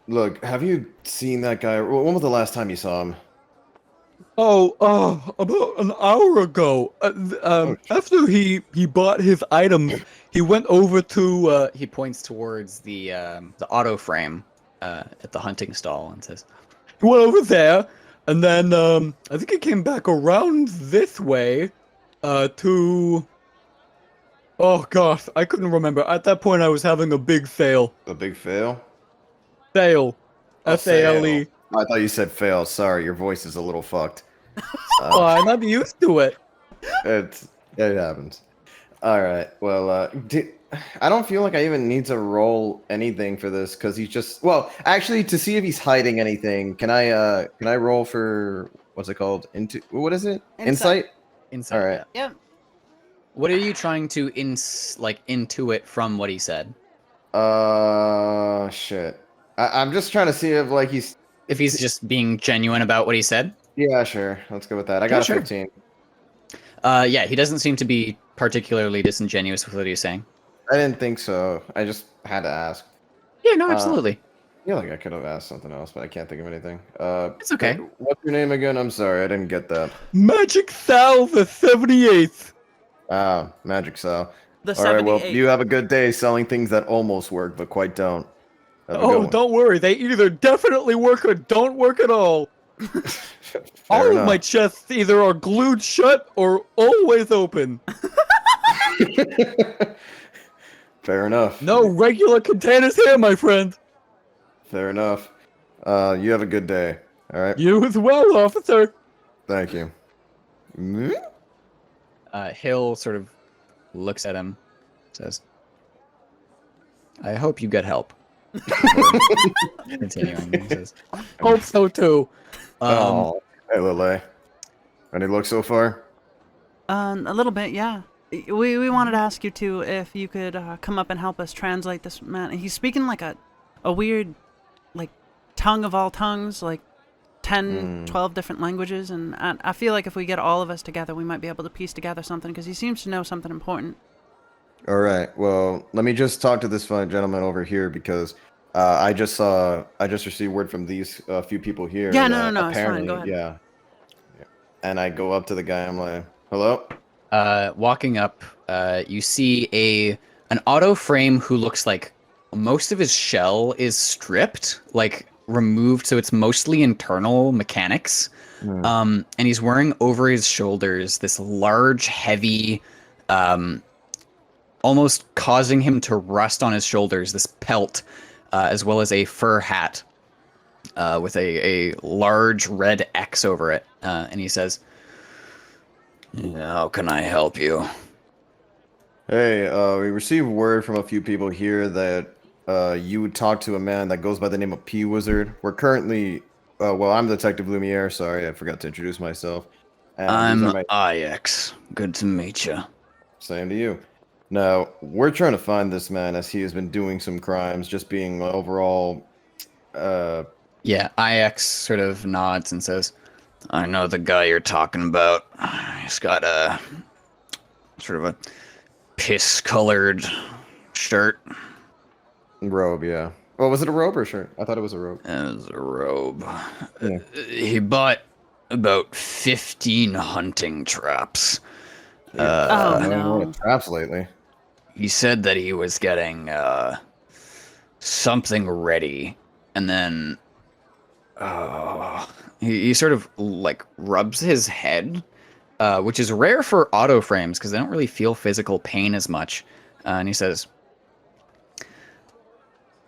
Look, have you seen that guy? When was the last time you saw him? About an hour ago. After he bought his items, he went over to. He points towards the auto frame at the hunting stall and says, "He went over there, and then I think he came back around this way, to. Oh gosh, I couldn't remember. At that point, I was having a big sale. A big fail? Sale. S-A-L-E. Oh, I thought you said fail. Sorry, your voice is a little fucked. Oh, I'm not used to it. It happens. All right. Well, I don't feel like I even need to roll anything for this because he's just. Well, actually, to see if he's hiding anything, can I roll for what's it called? What is it? Insight. Inside. All right. Yep. What are you trying to intuit from what he said? Shit. I'm just trying to see if like he's. If he's just being genuine about what he said. Yeah, sure. Let's go with that. I Yeah, got a sure. 15. Yeah, he doesn't seem to be particularly disingenuous with what he's saying. I didn't think so. I just had to ask. Yeah, no, absolutely. I feel like I could have asked something else, but I can't think of anything. It's okay. What's your name again? I'm sorry, I didn't get that. Magic Sal the 78th. Ah, Magic Cell. The All right, well, 78. you have a good day selling things that almost work, but quite don't. Have a good one. don't worry. They either definitely work or don't work at all. Fair enough. chests either are glued shut or always open. Fair enough. No regular containers here, my friend. Fair enough. You have a good day. All right. You as well, officer. Thank you. Hmm? Hill sort of looks at him, says, I hope you get help. Continuing, he says, hope so too. Oh, hey, Lele. Any luck so far? A little bit, yeah. We wanted to ask you too if you could come up and help us translate this man. He's speaking like a weird, like, tongue of all tongues, like 10, 12 different languages, and I feel like if we get all of us together, we might be able to piece together something, because he seems to know something important. All right. Well, let me just talk to this fine gentleman over here because I just received word from these few people here. Yeah, that no, it's fine. apparently- Go ahead. Yeah. And I go up to the guy. I'm like, "Hello." Walking up, you see an auto frame who looks like most of his shell is stripped, like removed, so it's mostly internal mechanics. And he's wearing over his shoulders this large, heavy, almost causing him to rust on his shoulders, this pelt, as well as a fur hat with a large red X over it. And he says, how can I help you? Hey, we received word from a few people here that you would talk to a man that goes by the name of Pea Wizard. We're currently, well, I'm Detective Lumiere. Sorry, I forgot to introduce myself. And these are I'm IX. Good to meet you. Same to you. Now, we're trying to find this man as he has been doing some crimes, just being overall, Yeah, IX sort of nods and says, I know the guy you're talking about. He's got a sort of a piss-colored shirt. robe, yeah. Oh, was it a robe or a shirt? I thought it was a robe. It was a robe. Yeah. He bought about 15 hunting traps. Oh, I no. haven't traps lately. He said that he was getting something ready, and then he sort of like rubs his head, which is rare for auto frames because they don't really feel physical pain as much. And he says,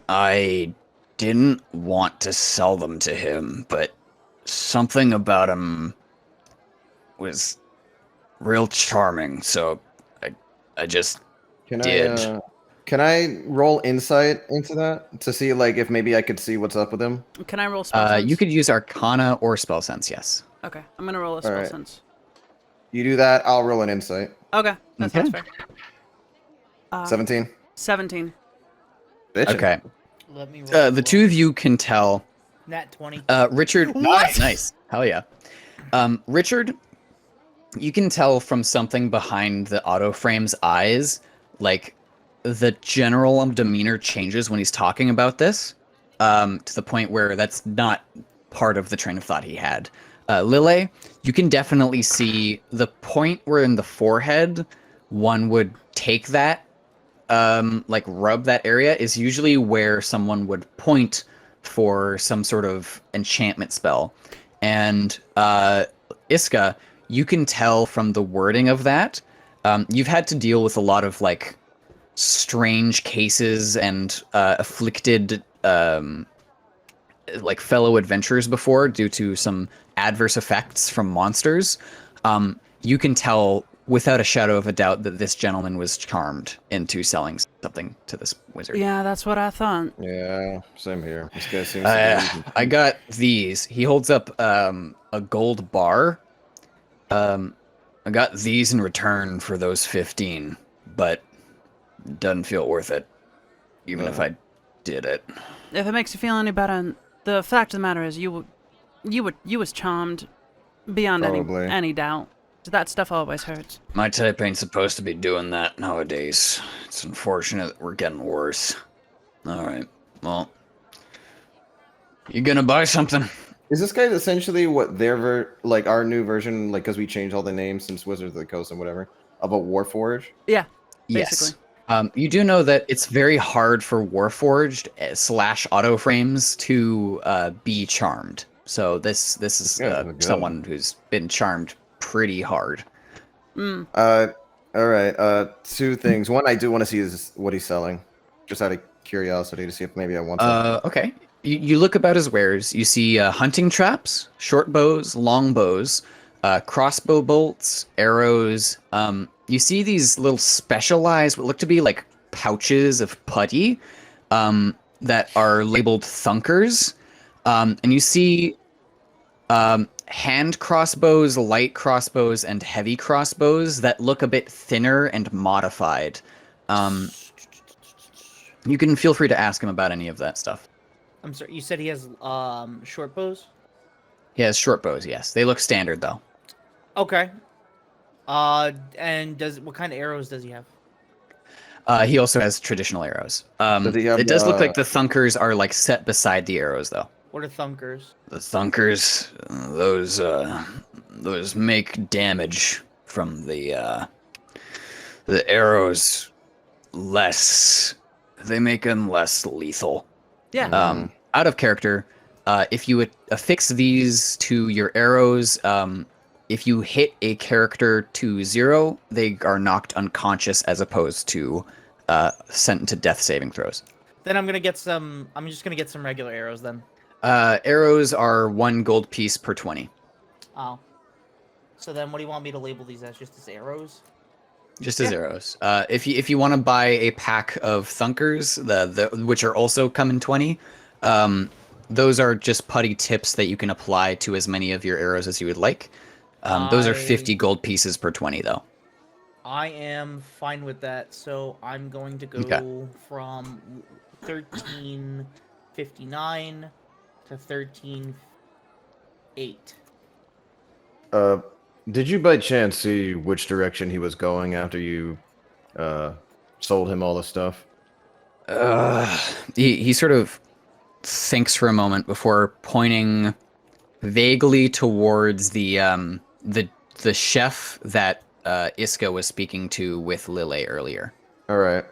I didn't want to sell them to him, but something about him was real charming, so I just did. Can I roll insight into that to see like if maybe I could see what's up with him? Can I roll spell sense? You could use Arcana or Spell Sense, yes. Okay, I'm gonna roll a spell Alright. sense. You do that, I'll roll an insight. Okay, that sounds fair. 17. 17. Bitch. Okay. Let me roll. The two of you can tell. Nat 20. Richard. Nice. Hell yeah. Richard, you can tell from something behind the auto frame's eyes, like the general demeanor changes when he's talking about this, to the point where that's not part of the train of thought he had. Lille, you can definitely see the point where in the forehead one would take that, like rub that area, is usually where someone would point for some sort of enchantment spell. And Iska, you can tell from the wording of that, you've had to deal with a lot of like strange cases and afflicted like fellow adventurers before due to some adverse effects from monsters. You can tell without a shadow of a doubt that this gentleman was charmed into selling something to this wizard. Yeah, that's what I thought. Yeah, same here. This guy seems to be I got these. He holds up a gold bar. I got these in return for those 15, but doesn't feel worth it. even if I did it. If it makes you feel any better, the fact of the matter is you was charmed beyond Probably. any doubt. That stuff always hurts. My type ain't supposed to be doing that nowadays. It's unfortunate that we're getting worse. Alright, well. You gonna buy something? Is this guy essentially what their like our new version, like because we changed all the names since Wizards of the Coast and whatever, of a Warforged? Yeah, Yes. basically. You do know that it's very hard for Warforged / auto frames to be charmed. So this is someone who's been charmed pretty hard. All right. Two things. One, I do want to see is what he's selling, just out of curiosity to see if maybe I want something. Okay. You look about his wares. You see hunting traps, short bows, long bows, crossbow bolts, arrows. You see these little specialized, what look to be like pouches of putty that are labeled thunkers. And you see hand crossbows, light crossbows, and heavy crossbows that look a bit thinner and modified. You can feel free to ask him about any of that stuff. I'm sorry, you said he has short bows? He has short bows, yes. They look standard, though. Okay. And what kind of arrows does he have? He also has traditional arrows. Does he have, It does look like the thunkers are like set beside the arrows, though. What are thunkers? The thunkers, those make damage from the arrows less. They make them less lethal. Yeah. Out of character, if you affix these to your arrows, if you hit a character to 0, they are knocked unconscious as opposed to sent to death saving throws. Then I'm just gonna get some regular arrows then. Arrows are 1 gold piece per 20. Oh. So then what do you want me to label these as? Just as arrows? Just as arrows. If you want to buy a pack of thunkers, which are also come in 20, those are just putty tips that you can apply to as many of your arrows as you would like. Those are 50 gold pieces per 20, though. I am fine with that, so I'm going to go from 1359 to 13.8. Did you by chance see which direction he was going after you sold him all the stuff? He sort of thinks for a moment before pointing vaguely towards the chef that Iska was speaking to with Lille earlier. All right.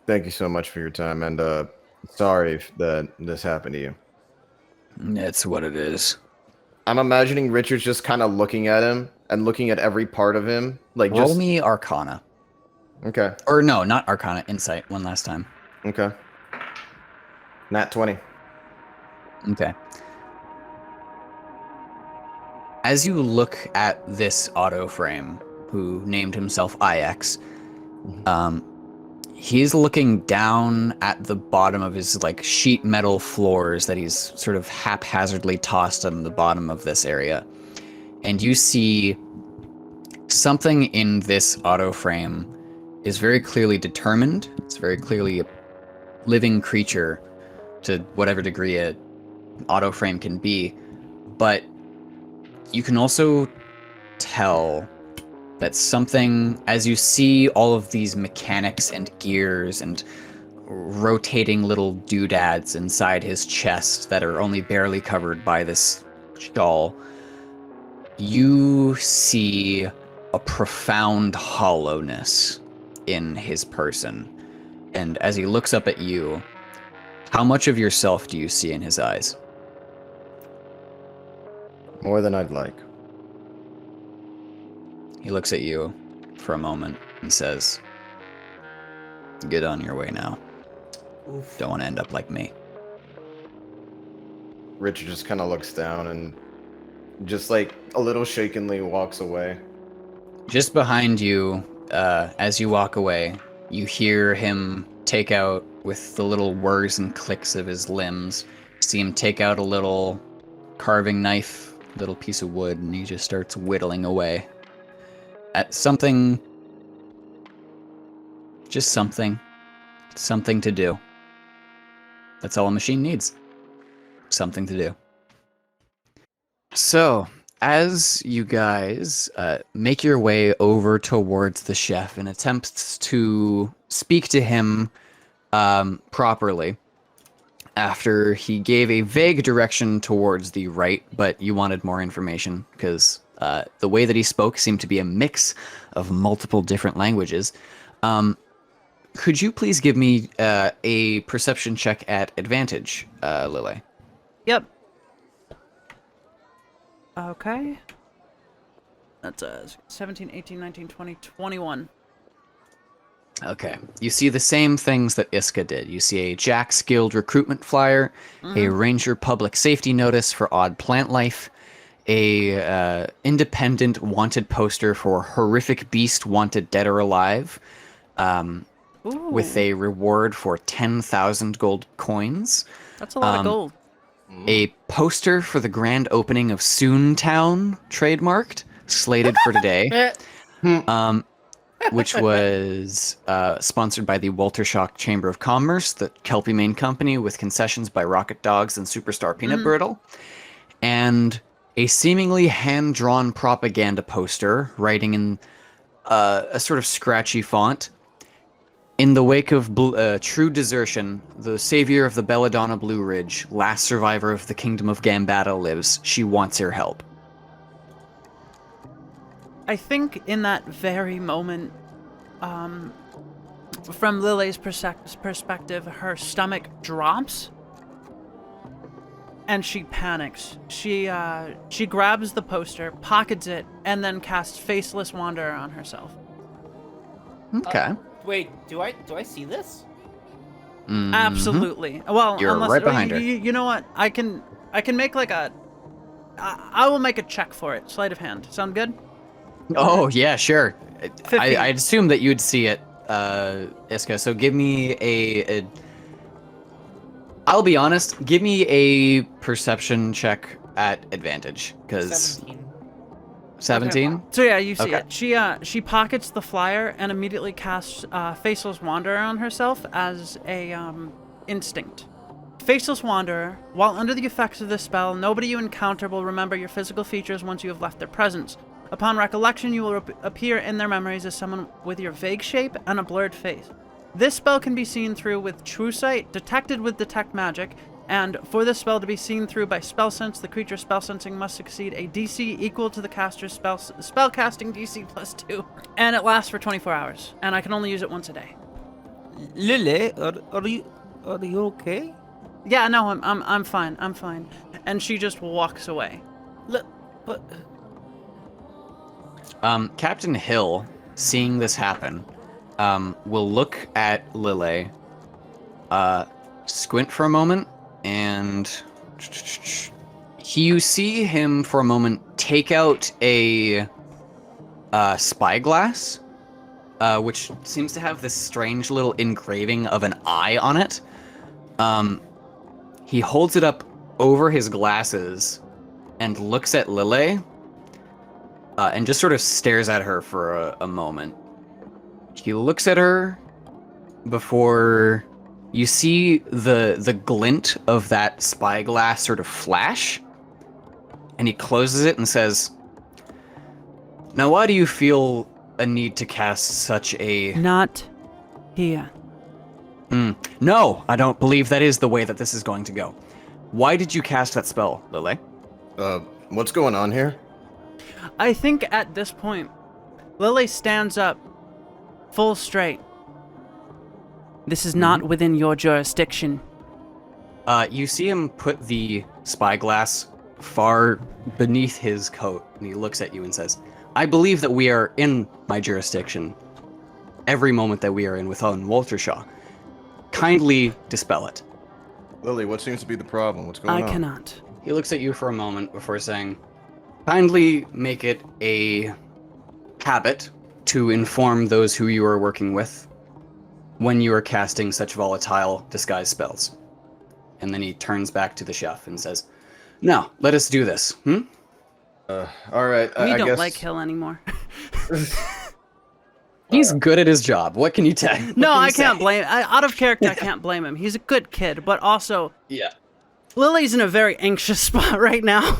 Thank you so much for your time, and sorry that this happened to you. That's what it is. I'm imagining Richard's just kind of looking at him and looking at every part of him, like Roll just. me Arcana. Okay. Or no, not Arcana. Insight. One last time. Okay. Nat 20. Okay. As you look at this auto frame, who named himself IX, he's looking down at the bottom of his like sheet metal floors that he's sort of haphazardly tossed on the bottom of this area. And you see something in this auto frame is very clearly determined. It's very clearly a living creature to whatever degree an auto frame can be. But you can also tell that something, as you see all of these mechanics and gears and rotating little doodads inside his chest that are only barely covered by this shawl, you see a profound hollowness in his person. And as he looks up at you, how much of yourself do you see in his eyes? More than I'd like. He looks at you for a moment and says, "Get on your way now. Oof. Don't want to end up like me." Richard just kind of looks down and just like a little shakenly walks away. Just behind you, as you walk away, you hear him take out, with the little whirs and clicks of his limbs, see him take out a little carving knife, little piece of wood, and he just starts whittling away at something. Just something to do. That's all a machine needs. Something to do. So, as you guys make your way over towards the chef in attempts to speak to him properly, after he gave a vague direction towards the right, but you wanted more information because the way that he spoke seemed to be a mix of multiple different languages. Could you please give me a perception check at advantage, Lily? Yep. Okay. That's 17, 18, 19, 20, 21. Okay. You see the same things that Iska did. You see a Jack's Guild recruitment flyer, a Ranger public safety notice for odd plant life, a independent wanted poster for horrific beast wanted dead or alive, with a reward for 10,000 gold coins. That's a lot of gold. A poster for the grand opening of Soontown, trademarked, slated for today, which was sponsored by the Waltershock Chamber of Commerce, the Kelpie Main Company, with concessions by Rocket Dogs and Superstar Peanut Brittle, and a seemingly hand-drawn propaganda poster writing in a sort of scratchy font, "In the wake of true desertion, the savior of the Belladonna Blue Ridge, last survivor of the kingdom of Gambata lives. She wants your help." I think in that very moment, from Lily's perspective, her stomach drops and she panics. She grabs the poster, pockets it, and then casts Faceless Wanderer on herself. Okay. Wait, do I see this? Mhm. Absolutely. Well, You're unless, right behind her. You know what? I can make like I will make a check for it. Sleight of hand. Sound good? Oh, yeah, sure. 15. I'd assume that you'd see it, Iska, so give me a... I'll be honest, give me a perception check at advantage, because... 17? So yeah, you see Okay. it. She pockets the flyer and immediately casts Faceless Wanderer on herself as a instinct. Faceless Wanderer, while under the effects of this spell, nobody you encounter will remember your physical features once you have left their presence. Upon recollection, you will appear in their memories as someone with your vague shape and a blurred face. This spell can be seen through with True Sight, detected with Detect Magic, and for this spell to be seen through by Spell Sense, the creature's spell sensing must succeed a DC equal to the caster's spell casting DC plus 2. And it lasts for 24 hours, and I can only use it once a day. Lily, are you okay? Yeah, no, I'm fine. I'm fine. And she just walks away. But Captain Hill, seeing this happen, will look at Lily, squint for a moment, and you see him for a moment take out a spyglass, which seems to have this strange little engraving of an eye on it. He holds it up over his glasses and looks at Lily, and just sort of stares at her for a moment. He looks at her before you see the glint of that spyglass sort of flash, and he closes it and says, "Now why do you feel a need to cast such a..." Not here. No, I don't believe that is the way that this is going to go. Why did you cast that spell, Lily? What's going on here? I think at this point, Lily stands up, full straight. This is not within your jurisdiction. You see him put the spyglass far beneath his coat, and he looks at you and says, "I believe that we are in my jurisdiction every moment that we are in within Waltershaw. Kindly dispel it." Lily, what seems to be the problem? What's going on? I cannot. He looks at you for a moment before saying, "Kindly make it a habit to inform those who you are working with when you are casting such volatile disguise spells." And then he turns back to the chef and says, "Now, let us do this, All right. We I don't guess... like Hill anymore. He's good at his job. What can you tell? No, I can't blame. Out of character, I can't blame him. He's a good kid, but also Yeah. Lily's in a very anxious spot right now.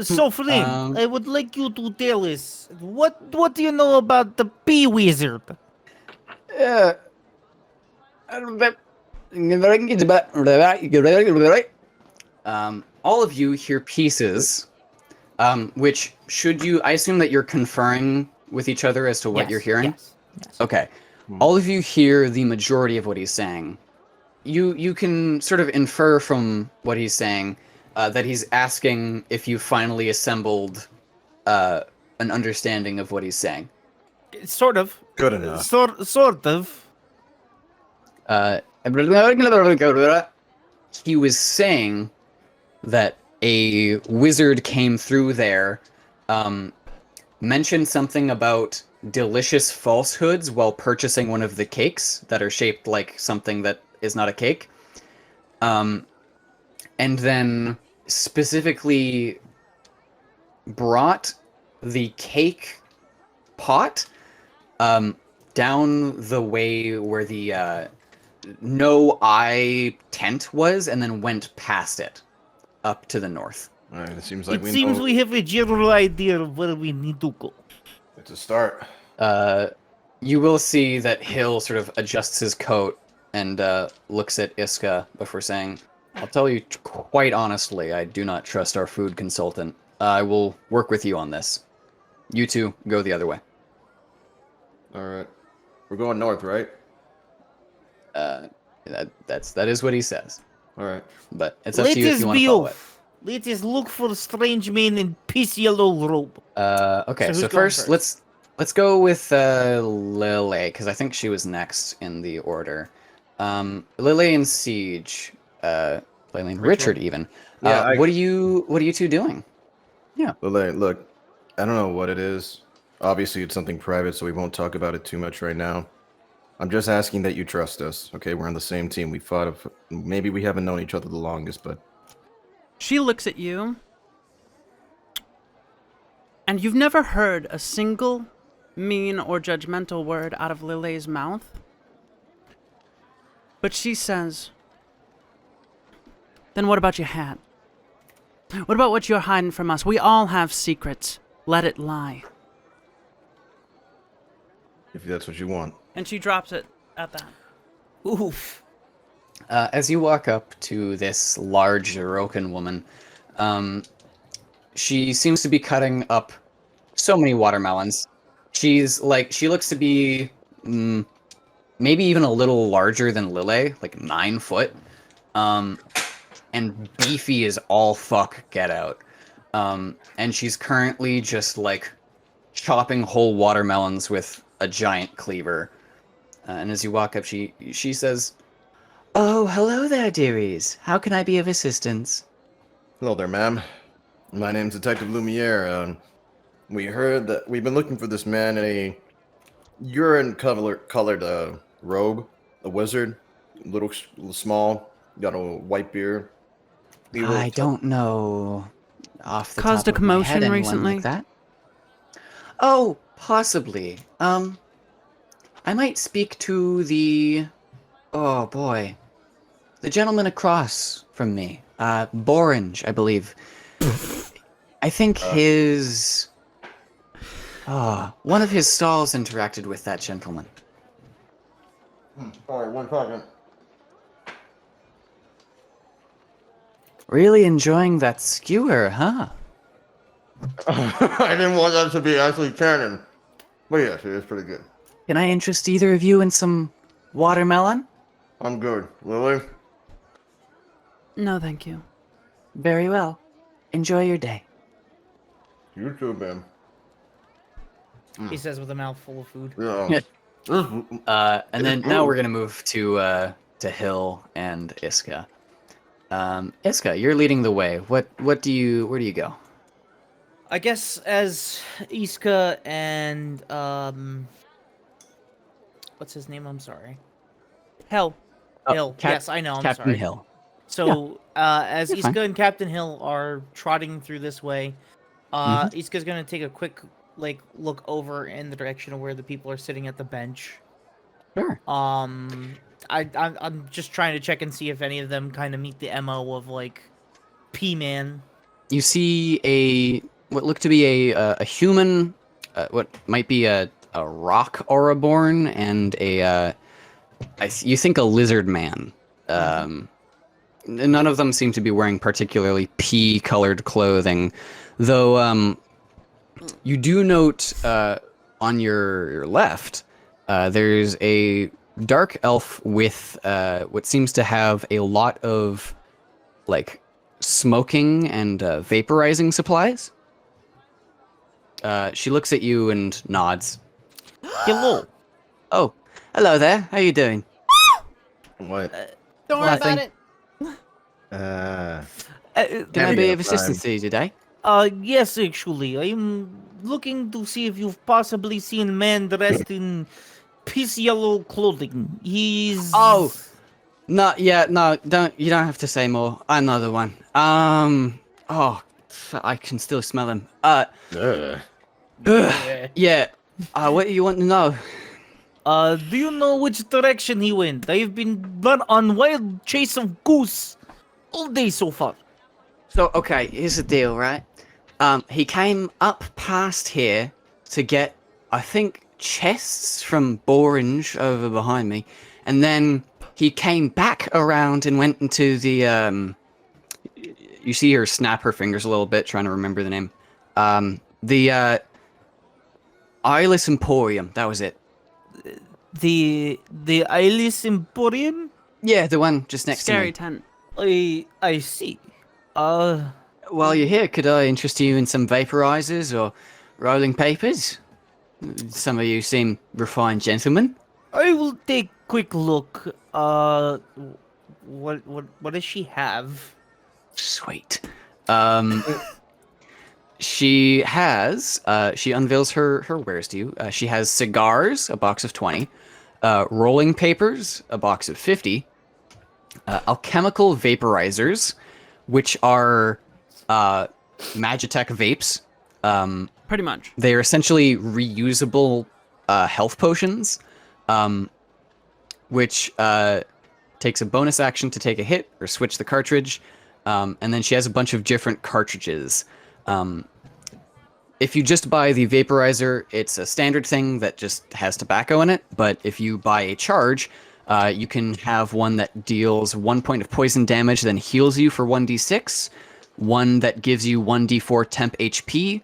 So, friend, I would like you to tell us what do you know about the Pea Wizard? All of you hear pieces, which I assume that you're conferring with each other as to what you're hearing? Yes. Okay. All of you hear the majority of what he's saying. You can sort of infer from what he's saying that he's asking if you finally assembled an understanding of what he's saying. Sort of. Good enough. Sort of. He was saying that a wizard came through there, mentioned something about delicious falsehoods while purchasing one of the cakes that are shaped like something that is not a cake. And then specifically brought the cake pot down the way where the no eye tent was, and then went past it up to the north. All right, it seems like It seems we have a general idea of where we need to go. It's a start. You will see that Hill sort of adjusts his coat and looks at Iska before saying, I'll tell you quite honestly, I do not trust our food consultant. I will work with you on this. You two, go the other way. All right. We're going north, right? That is what he says. All right. But it's up to you if you want to follow it. Let us look for strange men in piece yellow robe. Okay, So so who's going first first? let's go with Lily, because I think she was next in the order. Lily and Siege, Lily and Richard even. Yeah, what are you two doing? Lily, look, I don't know what it is. Obviously, it's something private, so we won't talk about it too much right now. I'm just asking that you trust us, okay? We're on the same team. We fought of... Maybe we haven't known each other the longest, but... She looks at you, and you've never heard a single mean or judgmental word out of Lily's mouth. But she says, then what about your hat? What about what you're hiding from us? We all have secrets. Let it lie. If that's what you want. And she drops it at that. Oof. As you walk up to this large Orokan woman, she seems to be cutting up so many watermelons. She looks to be maybe even a little larger than Lily, like 9 foot, and beefy as all fuck get out. And she's currently just like chopping whole watermelons with a giant cleaver. And as you walk up, she says, "Oh, hello there, dearies. How can I be of assistance?" Hello there, ma'am. My name's Detective Lumiere. We heard that we've been looking for this man in a urine-colored robe, a wizard, little small, got a white beard. I don't know off the Caused top a of my head commotion anyone recently? like that. Oh, possibly. I might speak to the... Oh, boy. The gentleman across from me. Borange, I believe. I think his... one of his stalls interacted with that gentleman. Alright, 1 second. Really enjoying that skewer, huh? I didn't want that to be actually canon. But yes, it is pretty good. Can I interest either of you in some watermelon? I'm good. Lily? No, thank you. Very well. Enjoy your day. You too, man. He says with a mouthful of food. Yeah. And then now we're gonna move to Hill and Iska. Iska, you're leading the way. Where do you go? I guess as Iska and what's his name? I'm sorry. Hell. Hill. Yes, I know. I'm Captain sorry. Hill. So as You're Iska fine. and Captain Hill are trotting through this way, Iska's gonna take a quick like look over in the direction of where the people are sitting at the bench. Sure. I'm just trying to check and see if any of them kind of meet the MO of like P-Man. You see what look to be a human, what might be a rock Ouroborn, and you think a lizard man. None of them seem to be wearing particularly pea-colored clothing, though you do note on your left there's a dark elf with what seems to have a lot of like smoking and vaporizing supplies. She looks at you and nods. Hello. Oh, hello there. How you doing? What? Don't worry Nothing. about it. Can I be of assistance to you today? Yes, actually, I'm looking to see if you've possibly seen a man dressed in piece yellow clothing. He's Oh, no, yeah, no, you don't have to say more. I know the one. Oh, I can still smell him. Ugh. Yeah. What do you want to know? Do you know which direction he went? I've been on wild chase of goose all day so far. So, okay, here's the deal, right? He came up past here to get, I think, chests from Borange over behind me, and then he came back around and went into the, you see her snap her fingers a little bit, trying to remember the name. The Eyeless Emporium, that was it. The Eyeless Emporium? Yeah, the one just next Scary to me. tent. I see. While you're here, could I interest you in some vaporizers or rolling papers? Some of you seem refined gentlemen. I will take a quick look. What does she have? Sweet. She has, she unveils her wares to you. She has cigars, a box of 20, rolling papers, a box of 50, alchemical vaporizers, which are Magitech vapes. Pretty much. They are essentially reusable health potions, which takes a bonus action to take a hit or switch the cartridge. And then she has a bunch of different cartridges. If you just buy the vaporizer, it's a standard thing that just has tobacco in it. But if you buy a charge, you can have one that deals 1 point of poison damage, then heals you for 1d6, one that gives you 1d4 temp HP,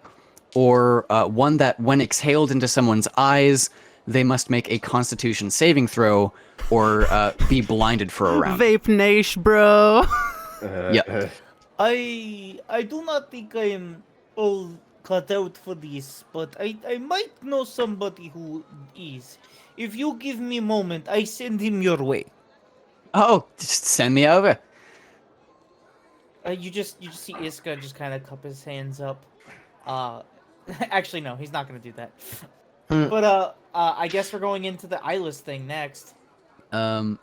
or one that, when exhaled into someone's eyes, they must make a Constitution saving throw or be blinded for a round. Vape Nash, bro. Yep. I do not think I'm all cut out for this, but I might know somebody who is. If you give me a moment, I send him your way. Oh, just send me over. You just see Iska just kind of cup his hands up. Actually, no, he's not gonna do that. But I guess we're going into the eyeless thing next. Yeah.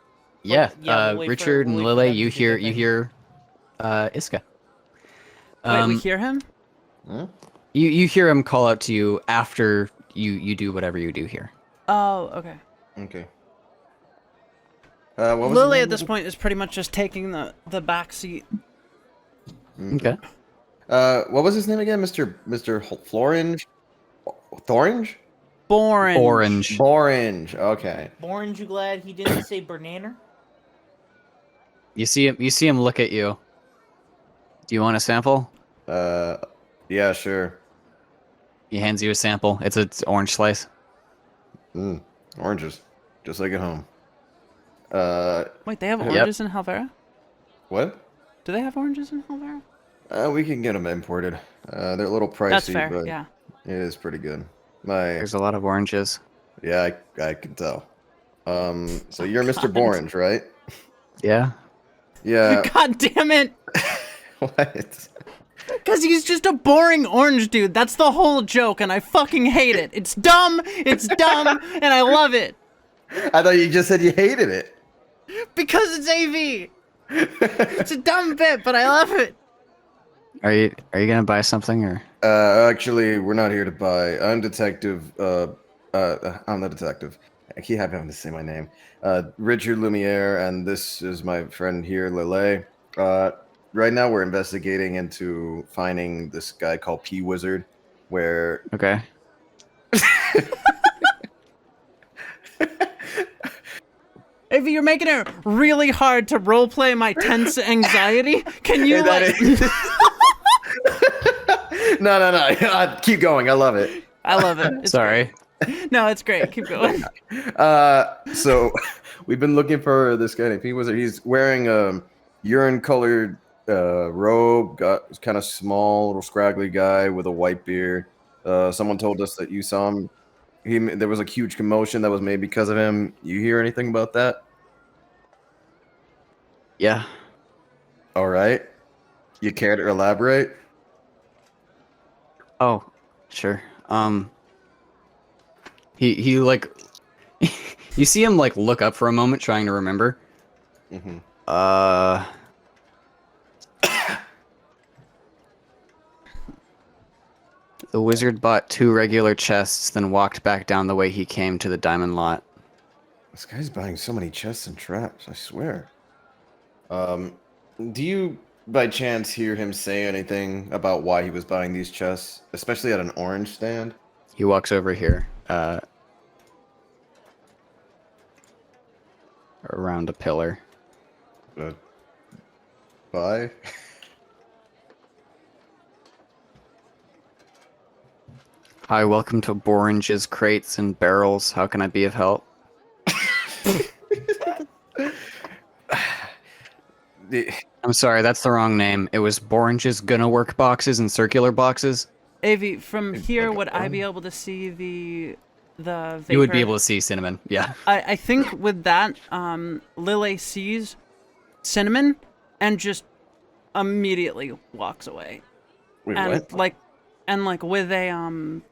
yeah, we'll wait Richard for and them Lily, to you do their hear thing. Iska. Wait, we hear him? You hear him call out to you after you do whatever you do here. Oh, okay. Okay. What was the Lily name at of this the- point is pretty much just taking the back seat. Okay. What was his name again? Mr. Florange? Thorange? Boring. Orange. Borange. Okay. Orange, you glad he didn't say banana? You see him look at you. Do you want a sample? Yeah, sure. He hands you a sample. It's an orange slice. Oranges. Just like at home. Wait, they have Yep. oranges in Helvera? What? Do they have oranges in Helvera? We can get them imported. They're a little pricey, That's fair, but yeah. it is pretty good. There's a lot of oranges. Yeah, I can tell. So you're Mr. Borange, right? Yeah. Yeah. God damn it! What? Because he's just a boring orange dude. That's the whole joke, and I fucking hate it. It's dumb, and I love it. I thought you just said you hated it. Because it's AV. It's a dumb bit, but I love it. Are you gonna buy something or? Actually, we're not here to buy. I'm detective. I'm the detective. I keep having to say my name. Richard Lumiere, and this is my friend here, Lele. Right now, we're investigating into finding this guy called Pea Wizard, where Okay. Avi, you're making it really hard to roleplay my tense anxiety. Can you No. Keep going. I love it. I love it. It's Sorry. great. No, it's great. Keep going. So we've been looking for this guy named Pea Wizard. He's wearing a urine-colored robe, got kind of small, little scraggly guy with a white beard. Someone told us that you saw him. There was a huge commotion that was made because of him. You hear anything about that? Yeah. All right. You care to elaborate? Oh, sure. He like, you see him like look up for a moment, trying to remember. Mm-hmm. The wizard bought 2 regular chests, then walked back down the way he came to the diamond lot. This guy's buying so many chests and traps, I swear. Do you, by chance, hear him say anything about why he was buying these chests, especially at an orange stand? He walks over here, around a pillar. Buy? Hi, welcome to Borange's Crates and Barrels. How can I be of help? I'm sorry, that's the wrong name. It was Borange's Gonna Work Boxes and Circular Boxes. Avi, from here, would I be able to see the vapor? You would be able to see Cinnamon, yeah. I think with that, Lily sees Cinnamon and just immediately walks away. Wait, And what? like with a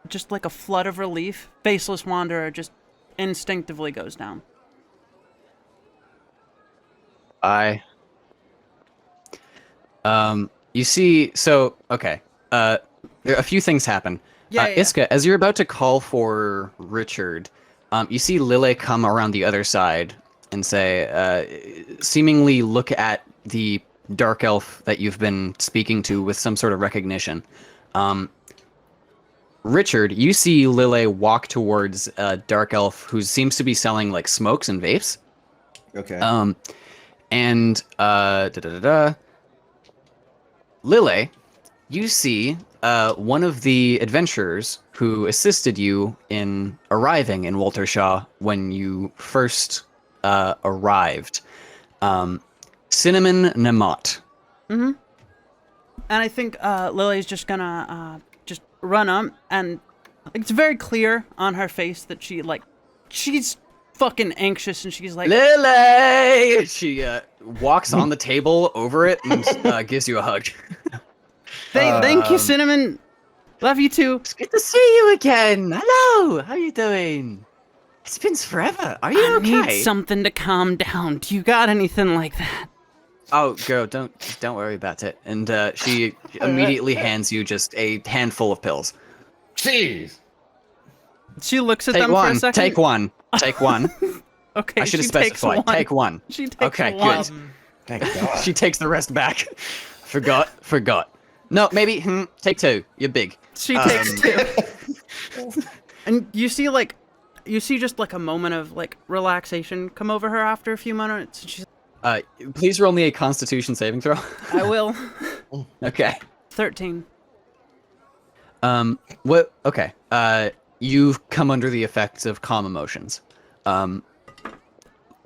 just like a flood of relief, Faceless Wanderer just instinctively goes down. You see, so, okay. There are a few things happen. Yeah. Iska, as you're about to call for Richard, you see Lille come around the other side and say, seemingly look at the dark elf that you've been speaking to with some sort of recognition. Richard, you see Lille walk towards a dark elf who seems to be selling like smokes and vapes. Okay. Lille, you see one of the adventurers who assisted you in arriving in Waltershaw when you first arrived. Cinnamon Namot. Mm-hmm. And I think Lily's just gonna just run up, and it's very clear on her face that she's fucking anxious, and she's like, Lily! She walks on the table over it and gives you a hug. Thank you, Cinnamon. Love you too. It's good to see you again. Hello, how you doing? It's been forever. Are you I okay? need something to calm down. Do you got anything like that? Oh, girl, don't worry about it. And she immediately hands you just a handful of pills. Jeez. She looks at Take them one. for a second. Take one. Take one. Okay, I should have she takes specified. one. Take one. She takes Okay, one. good. Thank God. She takes the rest back. Forgot. No, maybe take 2. You're big. She takes 2. And you see just like a moment of like relaxation come over her after a few minutes. And she's Please roll me a Constitution saving throw. I will. Okay. 13. What? Okay. You've come under the effects of calm emotions. Iska,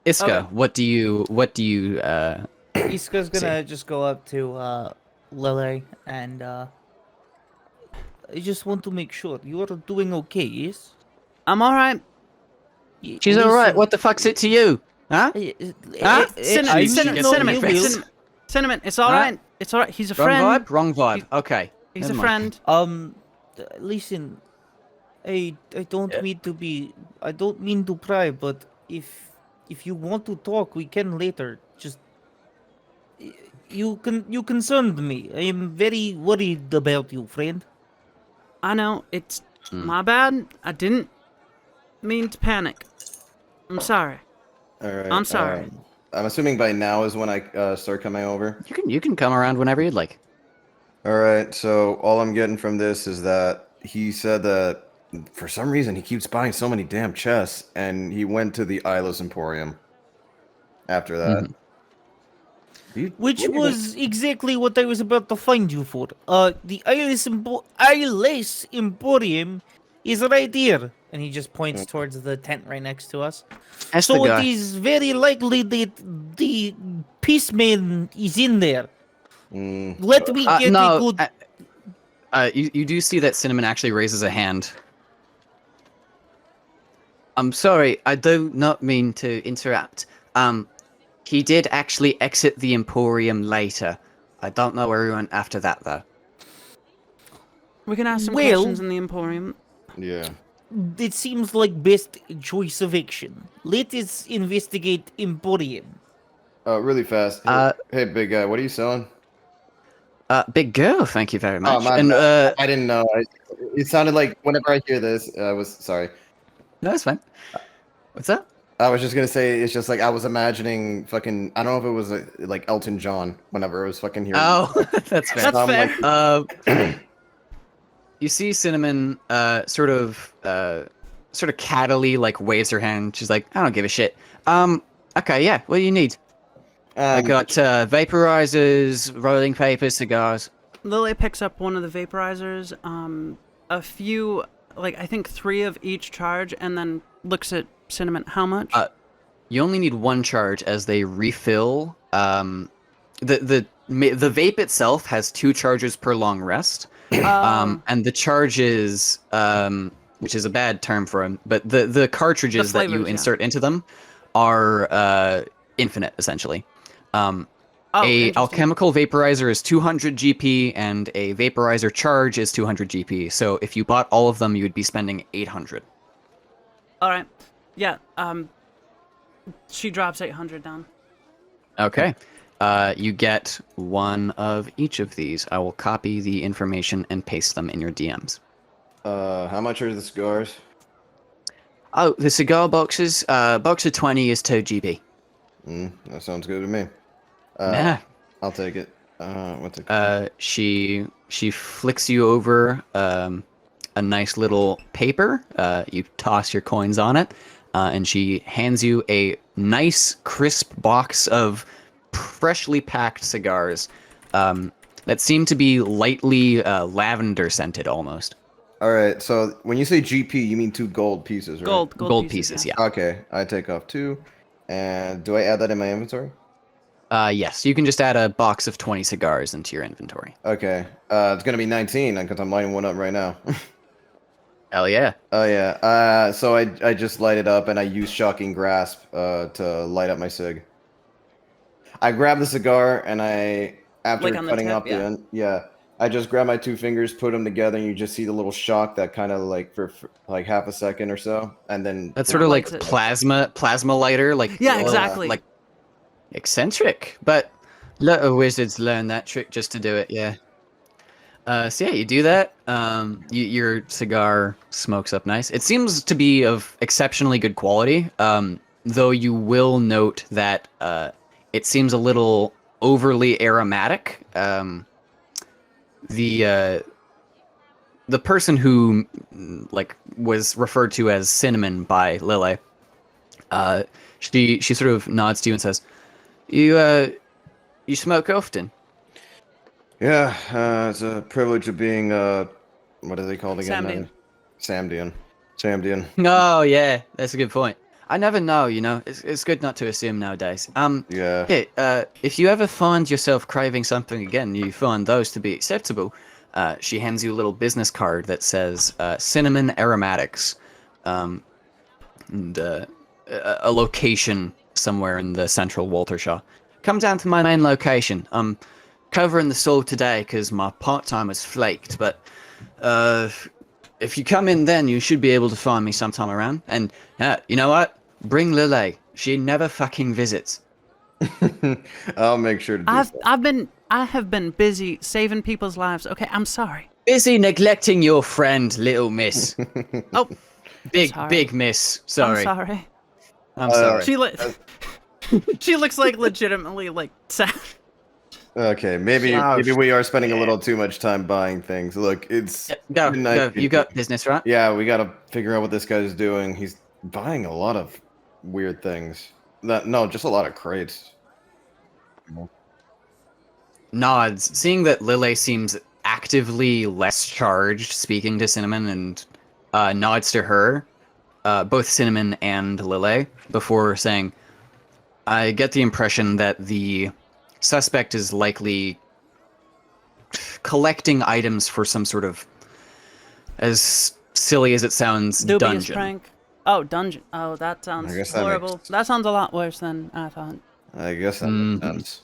Okay. what do you Iska's gonna just go up to Lele and I just want to make sure you are doing okay, yes? I'm all right. She's alright, what the fuck's it to you? Huh? Huh? Cinnamon, it's all Huh? right. It's all right. He's a Wrong friend. vibe? Wrong vibe. Okay. He's Never a mind. friend. Listen, I don't mean to pry, but if you want to talk, we can later. Just you concerned me. I am very worried about you, friend. I know, it's my bad. I didn't mean to panic. I'm sorry. All right. I'm sorry. I'm assuming by now is when I start coming over. You can come around whenever you'd like. All right. So all I'm getting from this is that he said that for some reason he keeps buying so many damn chests, and he went to the Eyeless Emporium after that. Which what do you was exactly what I was about to find you for. The Eyeless Emporium is right here. And he just points towards the tent right next to us. That's So the guy. it is very likely that the Peaceman is in there. Let me get a good... You do see that Cinnamon actually raises a hand. I'm sorry, I do not mean to interrupt. He did actually exit the Emporium later. I don't know where he went after that, though. We can ask some Well- questions in the Emporium. Yeah. It seems like best choice of action. Let us investigate Emporium. Really fast. Hey, big guy, what are you selling? Big girl, thank you very much. my And bad. I didn't know. It sounded like whenever I hear this, I was sorry. no, that's fine. What's up? I was just gonna say it's just like I was imagining fucking. I don't know if it was like Elton John whenever I was fucking hearing. Oh, that's fair. That's fair. Like, You see Cinnamon sort of cattily like waves her hand. She's like, I don't give a shit. Okay, yeah, what do you need? I got vaporizers, rolling papers, cigars. Lily picks up one of the vaporizers, a few, like I think 3 of each charge, and then looks at Cinnamon. How much? You only need 1 charge as they refill. The vape itself has 2 charges per long rest. And the charges, which is a bad term for them, but the cartridges that you flavors, yeah. insert into them are infinite, essentially. A interesting. alchemical vaporizer is 200 GP, and a vaporizer charge is 200 GP. So if you bought all of them, you would be spending 800. All right. Yeah. She drops 800 down. Okay. You get 1 of each of these. I will copy the information and paste them in your DMs. how much are the cigars? Oh, the cigar boxes. Box of 20 is 2 GB. That sounds good to me. Yeah. I'll take it. What's it? She flicks you over a nice little paper. You toss your coins on it, and she hands you a nice, crisp box of freshly packed cigars that seem to be lightly lavender scented almost. All right. So when you say GP, you mean 2 gold pieces, right? Gold pieces, yeah. Okay. I take off 2. And do I add that in my inventory? Yes, you can just add a box of 20 cigars into your inventory. Okay. It's gonna be 19 because I'm lighting one up right now. Hell yeah. Oh yeah. So I just light it up and I use Shocking Grasp to light up my cig. I grab the cigar and after Like on the cutting tip, off yeah. the end, I just grab my 2 fingers, put them together, and you just see the little shock that kind of like for like half a second or so, and then That's sort of like lights it. plasma lighter, like Yeah, exactly. like eccentric, but little wizards learn that trick just to do it. Yeah. So yeah, you do that. Your cigar smokes up nice. It seems to be of exceptionally good quality. Though you will note that it seems a little overly aromatic. The person who like was referred to as Cinnamon by Lily, she sort of nods to you and says, "You smoke often?" yeah, it's a privilege of being what are they called again? Samdian. Samdian. Oh yeah, that's a good point. I never know, you know. It's good not to assume nowadays. Yeah. If you ever find yourself craving something again, you find those to be acceptable. She hands you a little business card that says Cinnamon Aromatics, and a location somewhere in the central Waltershire. Come down to my main location. I'm covering the soul today because my part-time is flaked, but if you come in then, you should be able to find me sometime around. And you know what? Bring Lily. She never fucking visits. I'll make sure to do so. I have been busy saving people's lives. Okay, I'm sorry. Busy neglecting your friend, little miss. Oh, Big, sorry. big miss. Sorry. I'm sorry. I'm sorry. She looks like legitimately like sad. Okay, maybe we are spending a little too much time buying things. Look, it's Go, midnight. go. You got business, right? Yeah, we gotta figure out what this guy's doing. He's buying a lot of weird things. No, just a lot of crates. Nods, seeing that Lille seems actively less charged speaking to Cinnamon, and nods to her, both Cinnamon and Lille, before saying, I get the impression that the suspect is likely collecting items for some sort of, as silly as it sounds, Dubious dungeon. prank. Oh, dungeon. Oh, that sounds I guess that horrible. That sounds a lot worse than I thought. I guess that makes sense.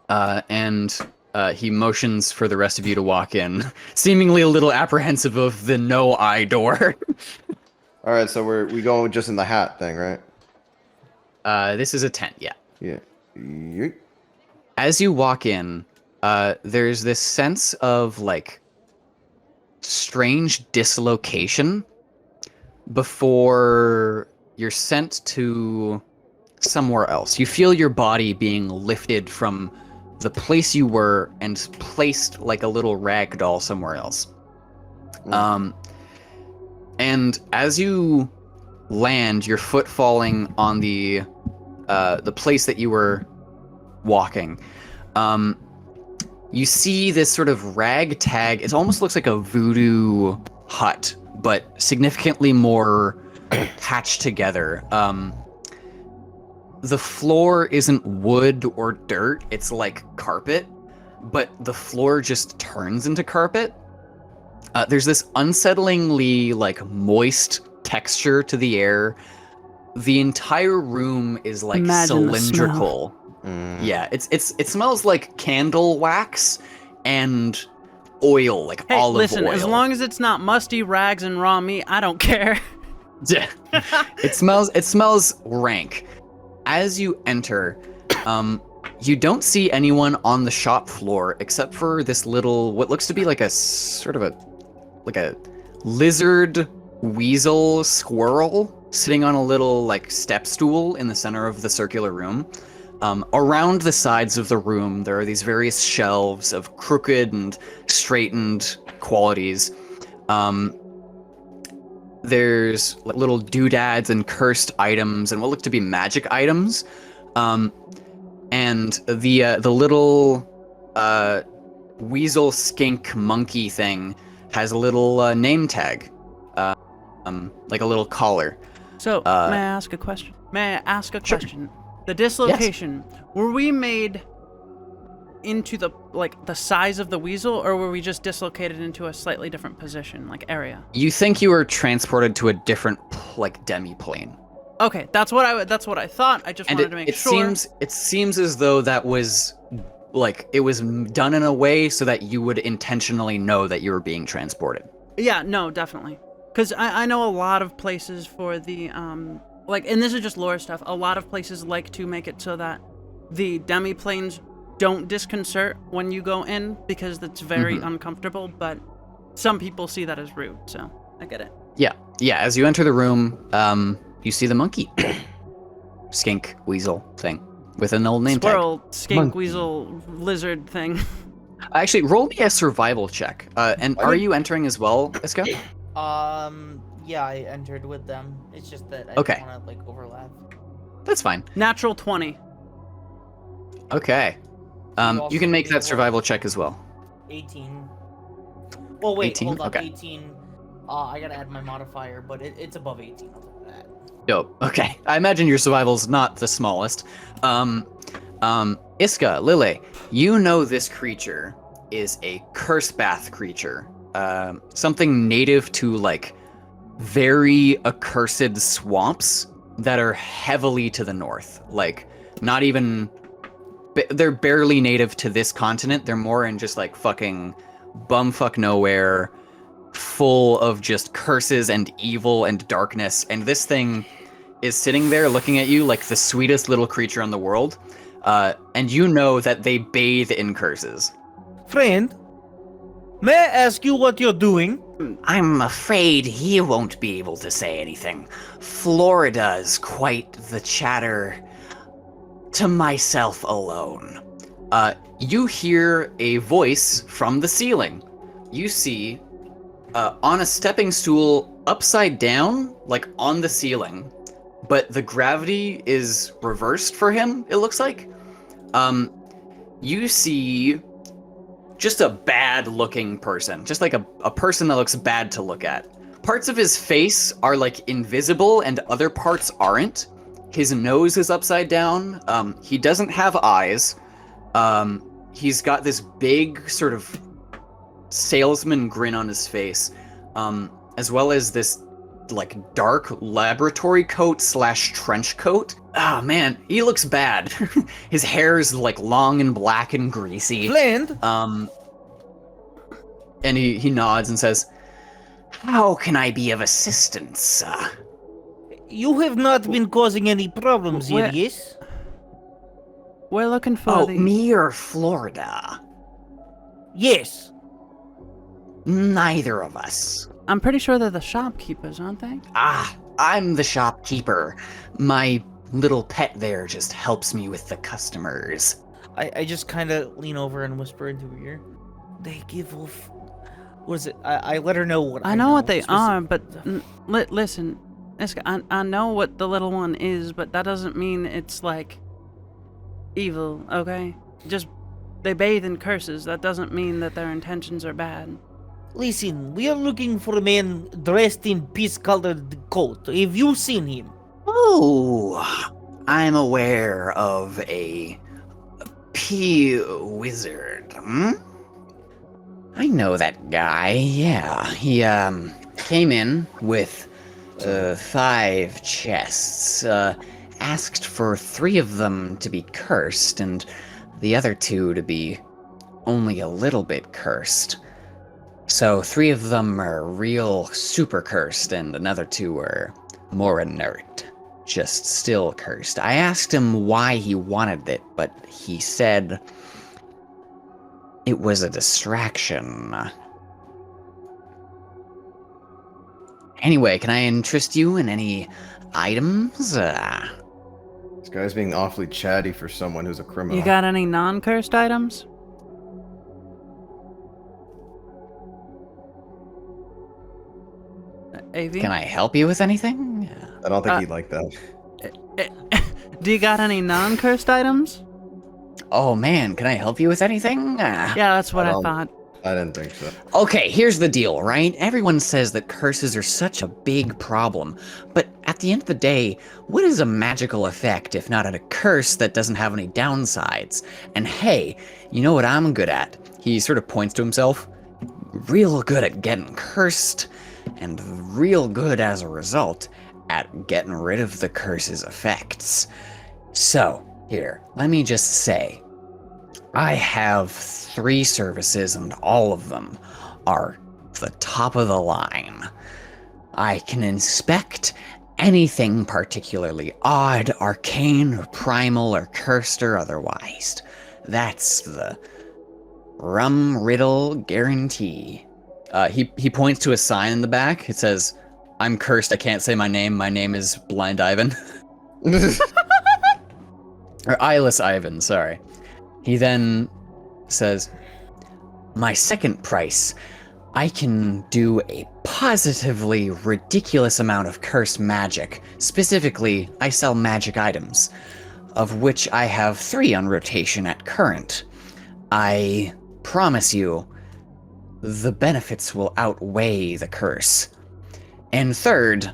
And he motions for the rest of you to walk in, seemingly a little apprehensive of the no-eye door. All right, so we go just in the hat thing, right? This is a tent, yeah. Yeah. Yeet. As you walk in, there's this sense of, like, strange dislocation before you're sent to somewhere else. You feel your body being lifted from the place you were and placed like a little rag doll somewhere else. And as you land, your foot falling on the place that you were walking, you see this sort of ragtag. It almost looks like a voodoo hut, but significantly more patched together. The floor isn't wood or dirt, it's like carpet, but the floor just turns into carpet. There's this unsettlingly like moist texture to the air. The entire room is like Imagine the cylindrical. Yeah, it smells like candle wax and oil, like Hey, olive listen, oil. as long as it's not musty rags and raw meat, I don't care. Yeah. It smells rank. As you enter, you don't see anyone on the shop floor except for this little, what looks to be like a sort of a lizard, weasel, squirrel sitting on a little like step stool in the center of the circular room. Around the sides of the room, there are these various shelves of crooked and straightened qualities. There's little doodads and cursed items and what look to be magic items. And the little weasel skink monkey thing has a little name tag, like a little collar. So, may I ask a question? Sure. The dislocation, were we made into the size of the weasel, or were we just dislocated into a slightly different position, like area? You think you were transported to a different like demi-plane. Okay, that's what I thought. I just wanted to make sure. It seems as though that was like it was done in a way so that you would intentionally know that you were being transported. Yeah, no, definitely. Because I know a lot of places for the and this is just lore stuff. A lot of places like to make it so that the demi-planes don't disconcert when you go in, because that's very uncomfortable, but some people see that as rude, so I get it. Yeah. As you enter the room, you see the monkey, skink, weasel thing with an old name Squirrel, tag. skink, weasel, lizard thing. Actually, roll me a survival check. And are you entering as well, Iska? Yeah, I entered with them. It's just that I Okay. don't want to overlap. That's fine. Natural 20. Okay. also You can make need that to survival check as well. 18. Well, wait, 18? hold on. Okay. 18. I gotta add my modifier, but it's above 18. I'll tell you that. Dope. Okay. I imagine your survival's not the smallest. Iska, Lille, you know this creature is a curse bath creature. Something native to like very accursed swamps that are heavily to the north. Like not even they're barely native to this continent. They're more in just like fucking bumfuck nowhere, full of just curses and evil and darkness. And this thing is sitting there looking at you like the sweetest little creature in the world, and you know that they bathe in curses. Friend, may I ask you what you're doing? I'm afraid he won't be able to say anything. Florida's quite the chatter to myself alone. You hear a voice from the ceiling. You see, on a stepping stool, upside down, like on the ceiling, but the gravity is reversed for him, it looks like. You see just a bad-looking person, just like a person that looks bad to look at. Parts of his face are like invisible and other parts aren't. His nose is upside down. He doesn't have eyes. He's got this big sort of salesman grin on his face, as well as this like dark laboratory coat / trench coat. Oh man, he looks bad. His hair is like long and black and greasy. Friend, And he nods and says, How can I be of assistance? you have not been causing any problems here, Where- yes? We're looking for Oh, the. me or Florida? Yes. Neither of us. I'm pretty sure they're the shopkeepers, aren't they? I'm the shopkeeper. My little pet there just helps me with the customers. I just kind of lean over and whisper into her ear. They give off. What is it? I let her know what I know what they Specific- are, but listen, Iska, I know what the little one is, but that doesn't mean it's like evil, okay? Just they bathe in curses. That doesn't mean that their intentions are bad. Listen, we are looking for a man dressed in peace-colored coat. Have you seen him? Oh, I'm aware of a Pea Wizard. I know that guy, yeah. He, came in with 5 chests, asked for 3 of them to be cursed, and the other 2 to be only a little bit cursed. So 3 of them are real super cursed, and another 2 are more inert, just still cursed. I asked him why he wanted it, but he said it was a distraction. Anyway, can I interest you in any items? This guy's being awfully chatty for someone who's a criminal. You got any non-cursed items? AV? Can I help you with anything? I don't think he'd like that. Do you got any non-cursed items? Oh man, can I help you with anything? Yeah, that's what I don't- thought. I didn't think so. Okay, here's the deal, right? Everyone says that curses are such a big problem, but at the end of the day, what is a magical effect if not a curse that doesn't have any downsides? And hey, you know what I'm good at? He sort of points to himself. Real good at getting cursed, and real good as a result at getting rid of the curse's effects. So, here, let me just say, I have 3 services and all of them are the top of the line. I can inspect anything particularly odd, arcane, or primal, or cursed, or otherwise. That's the rum riddle guarantee. he points to a sign in the back. It says, "I'm cursed. I can't say my name. My name is Blind Ivan." Or Eyeless Ivan, sorry. He then says, My second price, I can do a positively ridiculous amount of cursed magic. Specifically, I sell magic items, of which I have 3 on rotation at current. I promise you, the benefits will outweigh the curse. And third,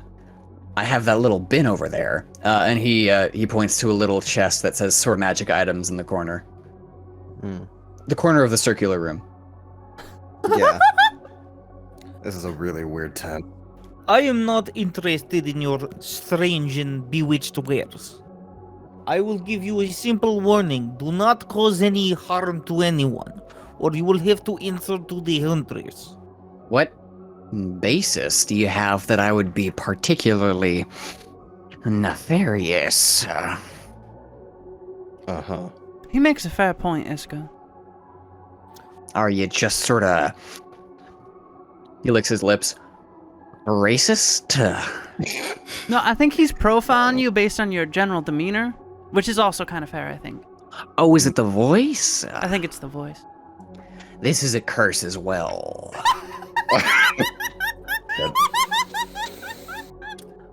I have that little bin over there, and he points to a little chest that says "Sword Magic Items" in the corner. The corner of the circular room. Yeah. This is a really weird tent. I am not interested in your strange and bewitched wares. I will give you a simple warning. Do not cause any harm to anyone, or you will have to answer to the hunters. What basis do you have that I would be particularly Nefarious. Uh-huh. He makes a fair point, Iska. Are you just sort of... He licks his lips. Racist? No, I think he's profiling you based on your general demeanor, which is also kind of fair, I think. Oh, is it the voice? I think it's the voice. This is a curse as well.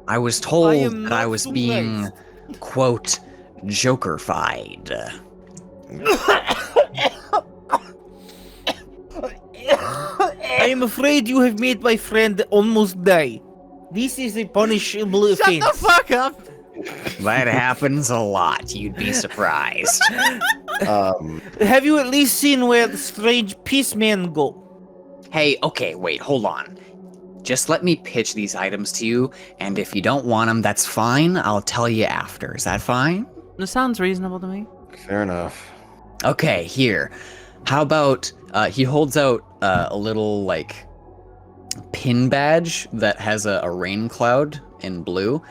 I was told am that I not was being, surprised. quote, jokerfied. I am afraid you have made my friend almost die. This is a punishable offense. Shut the fuck up! That happens a lot, you'd be surprised. Have you at least seen where the strange peace man go? Hey, okay, wait, hold on. Just let me pitch these items to you, and if you don't want them, that's fine. I'll tell you after. Is that fine? That sounds reasonable to me. Fair enough. Okay, here. How about, he holds out a little, like, pin badge that has a rain cloud in blue.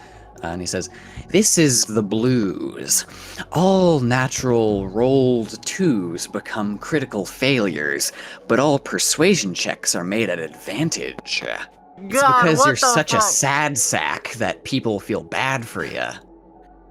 And he says, "This is the blues. All natural rolled twos become critical failures, but all persuasion checks are made at advantage. It's because you're such a sad sack that people feel bad for you."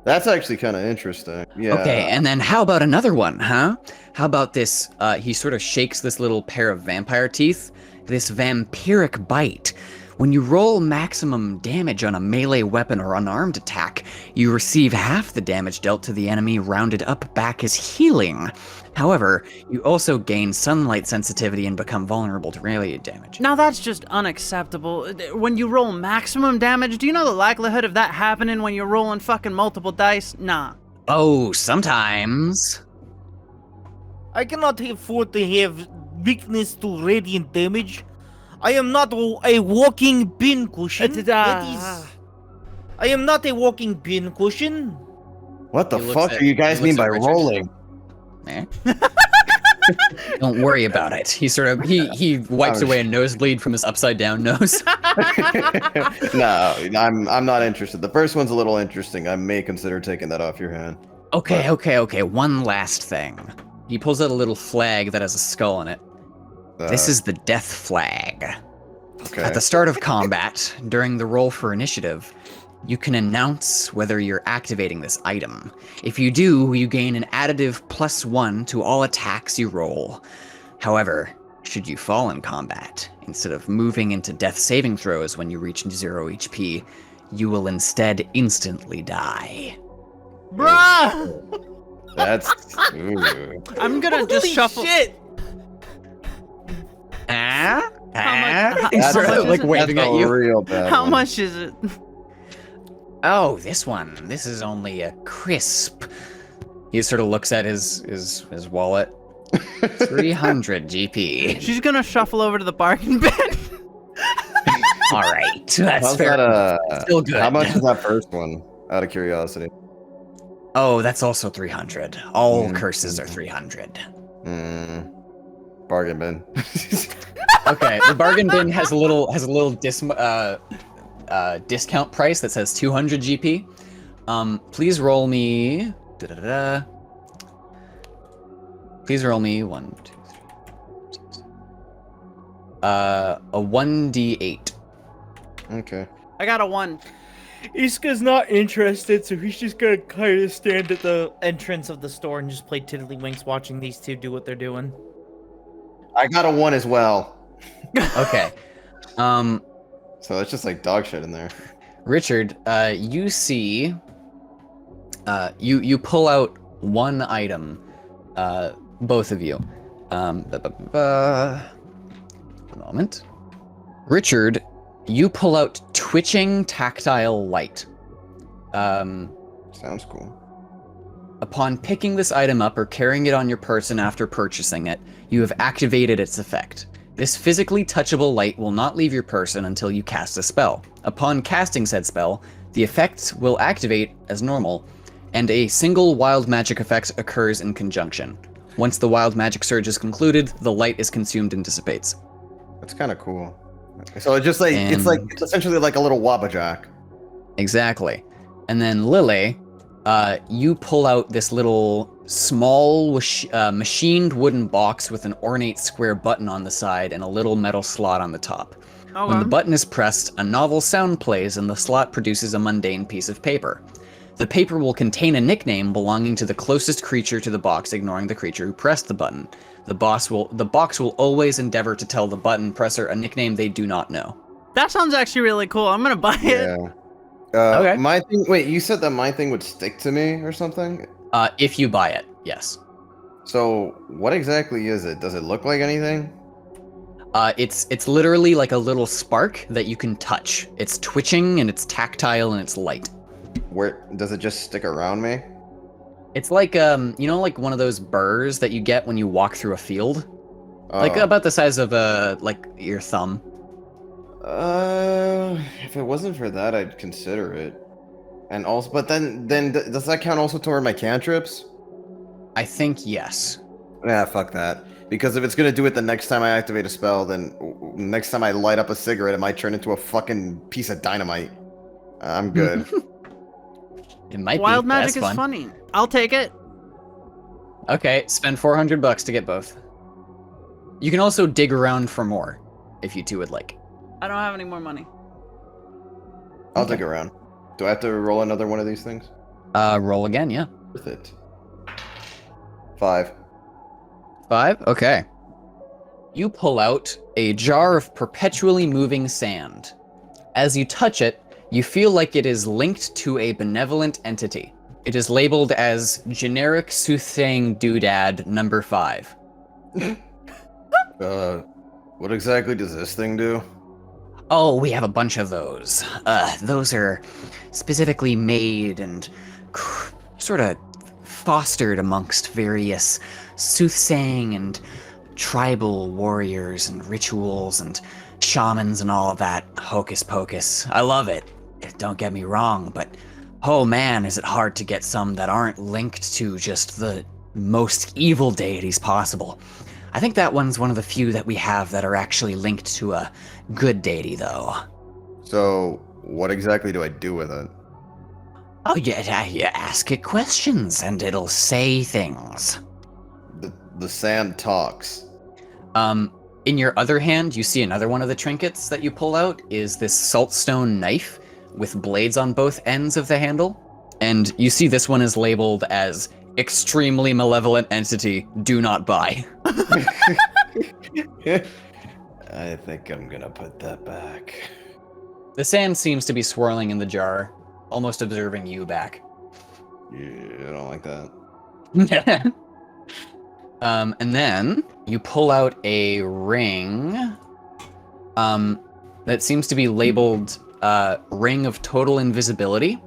That's actually kind of interesting. Yeah. Okay, and then how about another one, huh? How about this? He sort of shakes this little pair of vampire teeth. This vampiric bite. When you roll maximum damage on a melee weapon or unarmed attack, you receive half the damage dealt to the enemy rounded up back as healing. However, you also gain sunlight sensitivity and become vulnerable to radiant damage. Now that's just unacceptable. When you roll maximum damage, do you know the likelihood of that happening when you're rolling fucking multiple dice? Nah. Oh, sometimes. I cannot afford to have weakness to radiant damage. I am not a walking pin cushion. I am not a walking pin cushion. What the He looks fuck at- do you guys he mean looks by at Richard. rolling? Eh? Don't worry about it. He sort of he wipes away a nosebleed from his upside down nose. No, I'm not interested. The first one's a little interesting. I may consider taking that off your hand. Okay. One last thing. He pulls out a little flag that has a skull on it. This is the death flag. okay. At the start of combat, during the roll for initiative, you can announce whether you're activating this item. If you do, you gain an additive +1 to all attacks you roll. However, should you fall in combat, instead of moving into death saving throws when you reach 0 HP, you will instead instantly die. Bruh! That's. Ooh. I'm gonna just Holy shuffle. shit! How much He's is sort of like it? waving That's at a you. real bad How one. much is it? Oh, this one. This is only a crisp. He sort of looks at his wallet. 300 GP. She's gonna shuffle over to the bargain bin. All right, that's How's fair. that, Still good. How much is that first one? Out of curiosity. Oh, that's also 300. All Mm. curses are 300. Bargain bin. Okay, the bargain bin has a little discount price that says 200 GP. Please roll me. Please roll me 1, 2, 3, 6. A 1d8. Okay. I got a 1. Iska's not interested, so he's just gonna kind of stand at the entrance of the store and just play tiddlywinks watching these two do what they're doing. I got a 1 as well. Okay. So it's just like dog shit in there. Richard, you see, you pull out one item, both of you. A moment. Richard, you pull out twitching tactile light. Sounds cool. Upon picking this item up or carrying it on your person after purchasing it, you have activated its effect. This physically touchable light will not leave your person until you cast a spell. Upon casting said spell, the effect will activate as normal, and a single wild magic effect occurs in conjunction. Once the wild magic surge is concluded, the light is consumed and dissipates. That's kind of cool. So it's just like it's And- essentially like a little Wabbajack. Exactly. And then Lily, you pull out this little small machined wooden box with an ornate square button on the side and a little metal slot on the top. When the button is pressed, a novel sound plays and the slot produces a mundane piece of paper. The paper will contain a nickname belonging to the closest creature to the box, ignoring the creature who pressed the button. The box will always endeavor to tell the button presser a nickname they do not know. That sounds actually really cool. I'm gonna buy it. Yeah. Okay. My thing. Wait, you said that my thing would stick to me or something? If you buy it, yes. So what exactly is it? Does it look like anything? It's literally like a little spark that you can touch. It's twitching and it's tactile and it's light. Where does it just stick around me? It's like like one of those burrs that you get when you walk through a field, like about the size of like your thumb. If it wasn't for that, I'd consider it. And also, but then does that count also toward my cantrips? I think yes. Nah, fuck that. Because if it's gonna do it the next time I activate a spell, then next time I light up a cigarette, it might turn into a fucking piece of dynamite. I'm good. It might Wild be. magic That's is fun. funny. I'll take it. Okay, spend $400 to get both. You can also dig around for more, if you two would like. I don't have any more money. I'll dig around. Do I have to roll another one of these things? Roll again, yeah. Worth it. 5. 5? Okay. You pull out a jar of perpetually moving sand. As you touch it, you feel like it is linked to a benevolent entity. It is labeled as generic soothsaying doodad number 5. What exactly does this thing do? Oh, we have a bunch of those. Those are specifically made and sort of fostered amongst various soothsaying and tribal warriors and rituals and shamans and all of that hocus pocus. I love it. Don't get me wrong, but oh man, is it hard to get some that aren't linked to just the most evil deities possible. I think that one's one of the few that we have that are actually linked to a good deity, though. So, what exactly do I do with it? Oh, yeah, you ask it questions, and it'll say things. The sand talks. In your other hand, you see another one of the trinkets that you pull out is this saltstone knife with blades on both ends of the handle. And you see this one is labeled as extremely malevolent entity, do not buy. I think I'm gonna put that back. The sand seems to be swirling in the jar, almost observing you back. Yeah, I don't like that. And then you pull out a ring that seems to be labeled Ring of Total Invisibility.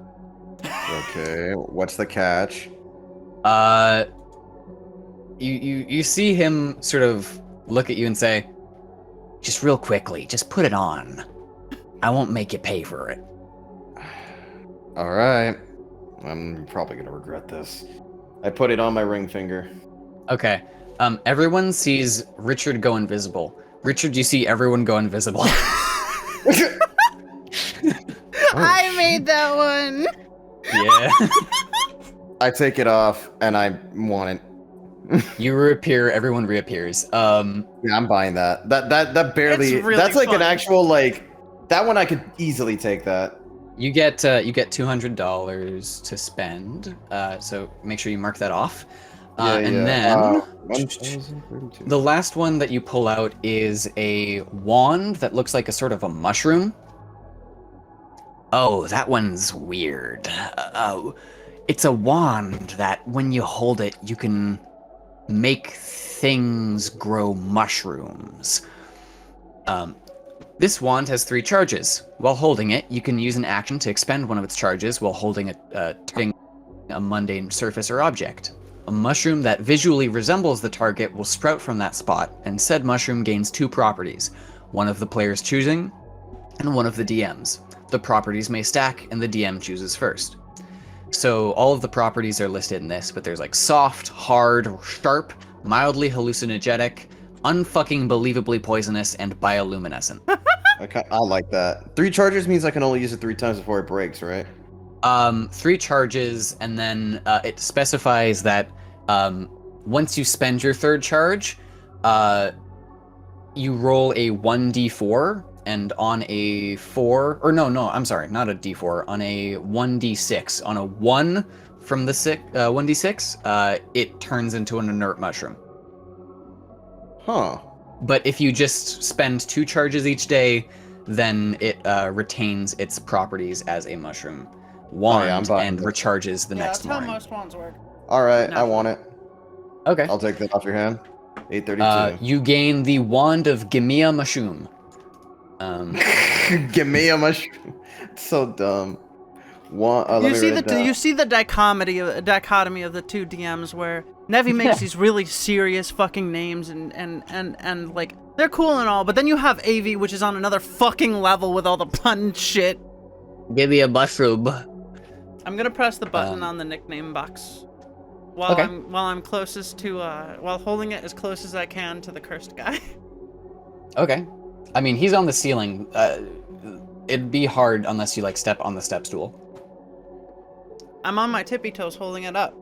Okay, what's the catch? You see him sort of look at you and say, Just real quickly, just put it on. I won't make you pay for it. Alright. I'm probably gonna regret this. I put it on my ring finger. okay. Everyone sees Richard go invisible. Richard, you see everyone go invisible. I made that one. Yeah. I take it off and I want it. You reappear, everyone reappears. Yeah, I'm buying that. That barely. It's really that's like an fun. actual like. That one I could easily take that. You get $200 to spend. So make sure you mark that off. And then 1,032. the last one that you pull out is a wand that looks like a sort of a mushroom. Oh, that one's weird. It's a wand that when you hold it, you can make things grow mushrooms. This wand has 3 charges. While holding it, you can use an action to expend one of its charges while holding a mundane surface or object. A mushroom that visually resembles the target will sprout from that spot, and said mushroom gains 2 properties, one of the player's choosing, and one of the DM's. The properties may stack, and the DM chooses first. So all of the properties are listed in this, but there's like soft, hard, sharp, mildly hallucinogenic, unfucking believably poisonous, and bioluminescent. I like that. 3 charges means I can only use it 3 times before it breaks, right? 3 charges, and then it specifies that once you spend your 3rd charge, you roll a 1d4, and on a 4, or no, I'm sorry, not a d4, on a 1d6, on a 1 from the 1d6, it turns into an inert mushroom. Huh. But if you just spend 2 charges each day, then it retains its properties as a mushroom wand and recharges the next that's how morning. most wands work. All right, I No. want it. Okay. I'll take that off your hand. 832. You gain the Wand of Gemia Mushroom. Give me a mushroom. It's so dumb. You see the dichotomy of the 2 DMs where Nevi makes these really serious fucking names and like they're cool and all, but then you have AV, which is on another fucking level with all the pun shit. Give me a mushroom. I'm gonna press the button on the nickname box while I'm closest to while holding it as close as I can to the cursed guy. Okay. I mean, he's on the ceiling. It'd be hard unless you like step on the step stool. I'm on my tippy toes holding it up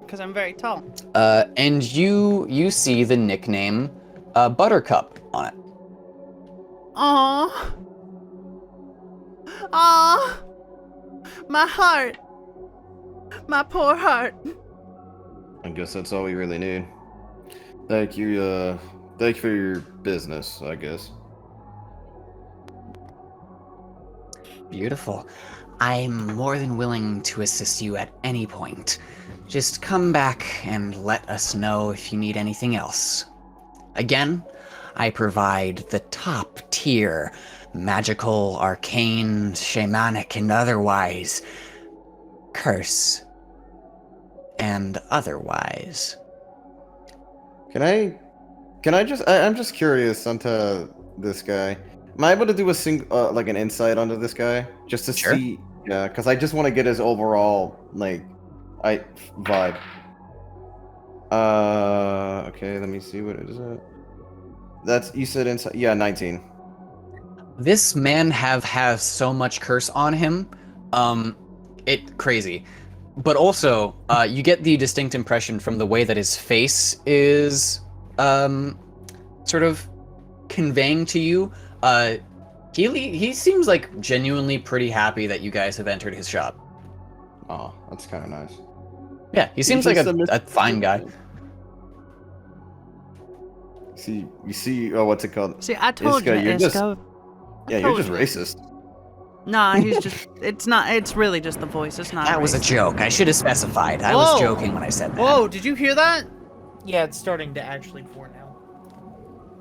because I'm very tall. And you see the nickname Buttercup on it. Aww. Aww. My heart. My poor heart. I guess that's all we really need. Thank you for your business, I guess. Beautiful. I'm more than willing to assist you at any point. Just come back and let us know if you need anything else. Again, I provide the top tier magical, arcane, shamanic, and otherwise curse and otherwise. Can I just I'm just curious onto this guy. Am I able to do a like an insight onto this guy just to see? Yeah, because I just want to get his overall vibe. Okay, let me see what it is. That's you said insight. Yeah, 19. This man has so much curse on him. It crazy. But also, you get the distinct impression from the way that his face is sort of conveying to you. He seems like genuinely pretty happy that you guys have entered his shop. Oh, that's kind of nice. Yeah, he seems like a fine guy. You see, oh, what's it called? See, I told you, you're just Isco. racist. Nah, he's just, it's really just the voice. It's not. That was a joke. I should have specified. I was joking when I said that. Whoa, did you hear that? Yeah, it's starting to actually pour now.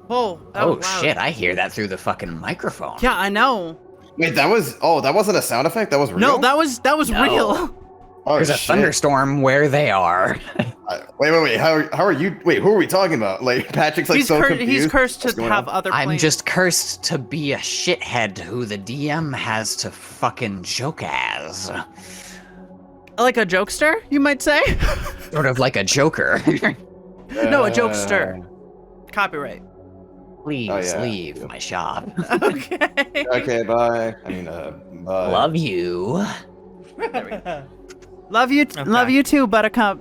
Whoa, that Oh was loud. shit, I hear that through the fucking microphone. Yeah, I know. Wait, that wasn't a sound effect. That was real. No, that was No. real. Oh, There's a shit. thunderstorm where they are. Wait. How are you? Wait, who are we talking about? Like Patrick's like He's so confused. he's cursed What's to going have on? other I'm planes. just cursed to be a shithead who the DM has to fucking joke as. like a jokester, you might say. Sort of like a joker. No, a jokester. Copyright. Please Oh, yeah. leave my shop. Okay. Okay, bye. I mean, bye. Love you. Love you too, Buttercup.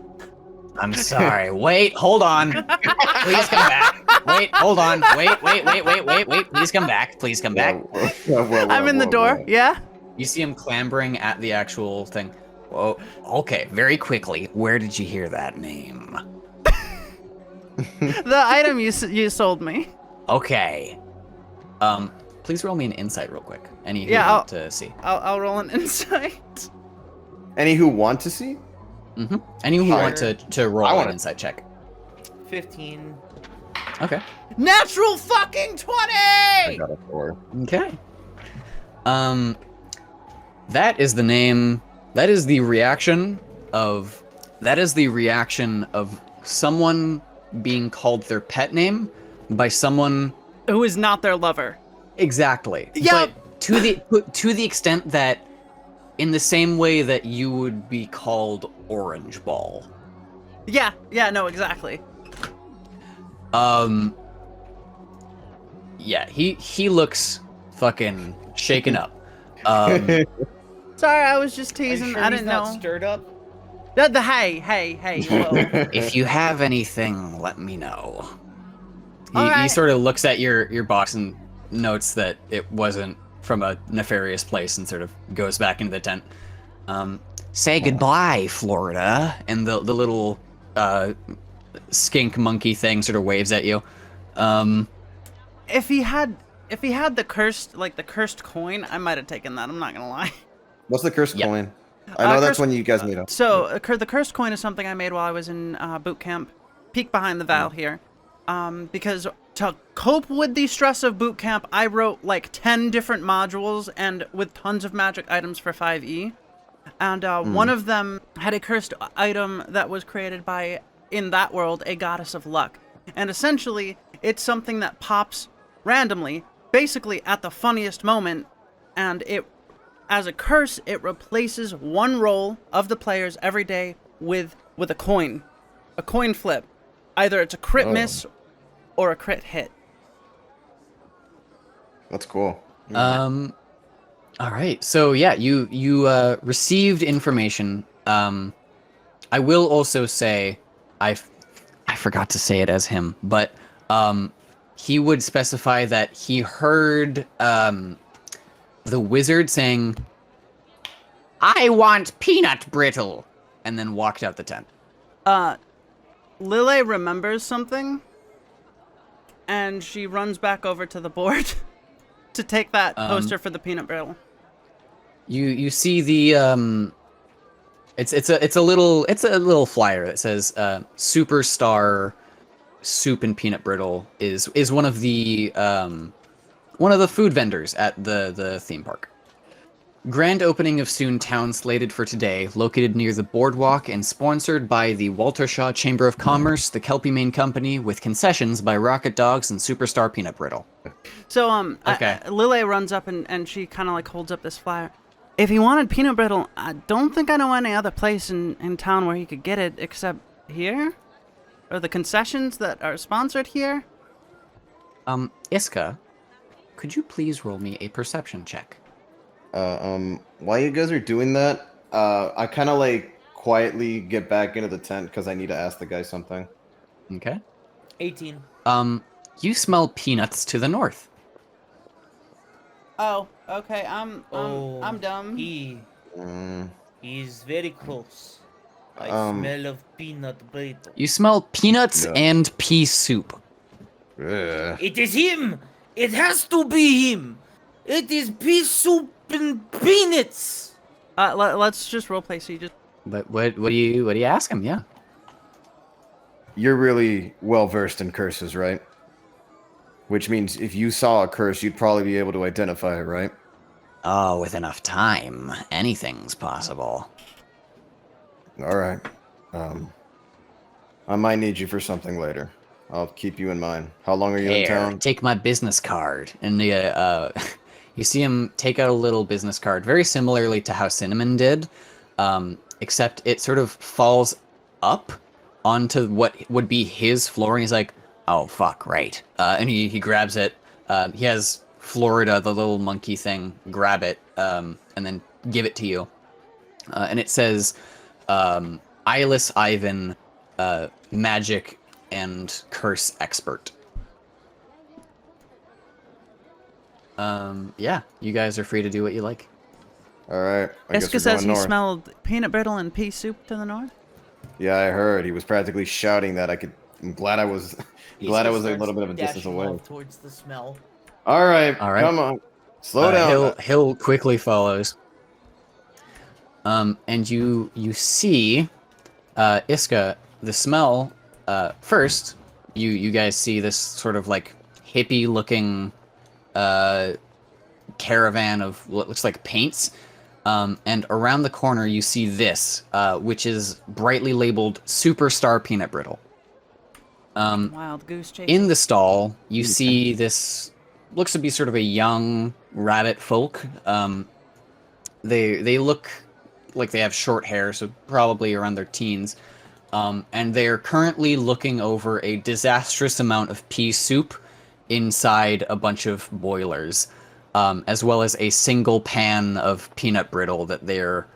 I'm sorry. Wait, hold on. Please come back. Wait, hold on. Wait. Please come back. Please come back. Whoa, I'm in the door. whoa. Yeah. You see him clambering at the actual thing. Whoa. Okay, very quickly. Where did you hear that name? The item you sold me. Okay. Please roll me an insight real quick. Any who Yeah, want to see. I'll roll an insight. Any who want to see? Mm-hmm. Any who want to roll I an wanna- insight check. 15. Okay. Natural fucking 20! I got a 4. Okay. That is the name. That is the reaction of. That is the reaction of someone being called their pet name by someone. Who is not their lover. Exactly. Yeah. But to the extent that, in the same way that you would be called Orange Ball. Yeah, no, exactly. Yeah, he looks fucking shaken up. Sorry, I was just Are you teasing. sure I he's didn't not know. stirred up? Hey, whoa. If you have anything, let me know. He Alright. sort of looks at your box and notes that it wasn't from a nefarious place and sort of goes back into the tent. Say goodbye, Florida. And the little skink monkey thing sort of waves at you. If he had the cursed coin, I might have taken that. I'm not gonna lie. What's the cursed Yep. coin? I know that's cursed- when you guys meet up. So the cursed coin is something I made while I was in boot camp. Peek behind the veil here. Because to cope with the stress of boot camp, I wrote like 10 different modules and with tons of magic items for 5e. And one of them had a cursed item that was created by, in that world, a goddess of luck. And essentially, it's something that pops randomly, basically at the funniest moment, and it, as a curse, it replaces one roll of the players every day with a coin flip. Either it's a crit miss or a crit hit. That's cool. All right. So yeah, you received information. I will also say, I forgot to say it as him, but he would specify that he heard the wizard saying, "I want peanut brittle," and then walked out the tent. Lille remembers something, and she runs back over to the board to take that poster for the peanut brittle. You see the it's a little flyer that says Superstar Soup and Peanut Brittle is one of the food vendors at the theme park. Grand opening of Soon Town slated for today, located near the boardwalk and sponsored by the Walter Shaw Chamber of Commerce, the Kelpie Main Company, with concessions by Rocket Dogs and Superstar Peanut Brittle. So, Okay. Lille runs up and she kind of like holds up this flyer. If he wanted peanut brittle, I don't think I know any other place in town where he could get it except here? Or the concessions that are sponsored here? Iska, could you please roll me a perception check? While you guys are doing that, I kind of like quietly get back into the tent because I need to ask the guy something. Okay. 18. You smell peanuts to the north. Oh, okay. I'm Oh, dumb. He's very close. I smell of peanut brittle. You smell peanuts Yeah. and pea soup. Ugh. It is him! It has to be him! It is pea soup and peanuts! Let's just roleplay. So you just But what do you ask him? Yeah. You're really well versed in curses, right? Which means if you saw a curse, you'd probably be able to identify it, right? Oh, with enough time, anything's possible. All right. I might need you for something later. I'll keep you in mind. How long are you in Here, town? take my business card. And you see him take out a little business card, very similarly to how Cinnamon did, except it sort of falls up onto what would be his floor, and he's like, "Oh fuck, right." And he grabs it. He has Florida, the little monkey thing, grab it, and then give it to you. And it says, Eyeless Ivan, magic and curse expert. Yeah, you guys are free to do what you like. All right. I guess Iska we're says going he north. smelled peanut brittle and pea soup to the north. Yeah, I heard. He was practically shouting that. I'm glad I was glad I was a little bit of a distance Dashing away. off towards the smell. All right. All right. Come on. Slow down. Hill quickly follows. And you see, Iska, the smell. First, you guys see this sort of like hippie looking caravan of what looks like paints. And around the corner, you see this, which is brightly labeled Superstar Peanut Brittle. Wild goose chase. In the stall, you see this looks to be sort of a young rabbit folk. They look like they have short hair, so probably around their teens. And they're currently looking over a disastrous amount of pea soup inside a bunch of boilers. as well as a single pan of peanut brittle that they're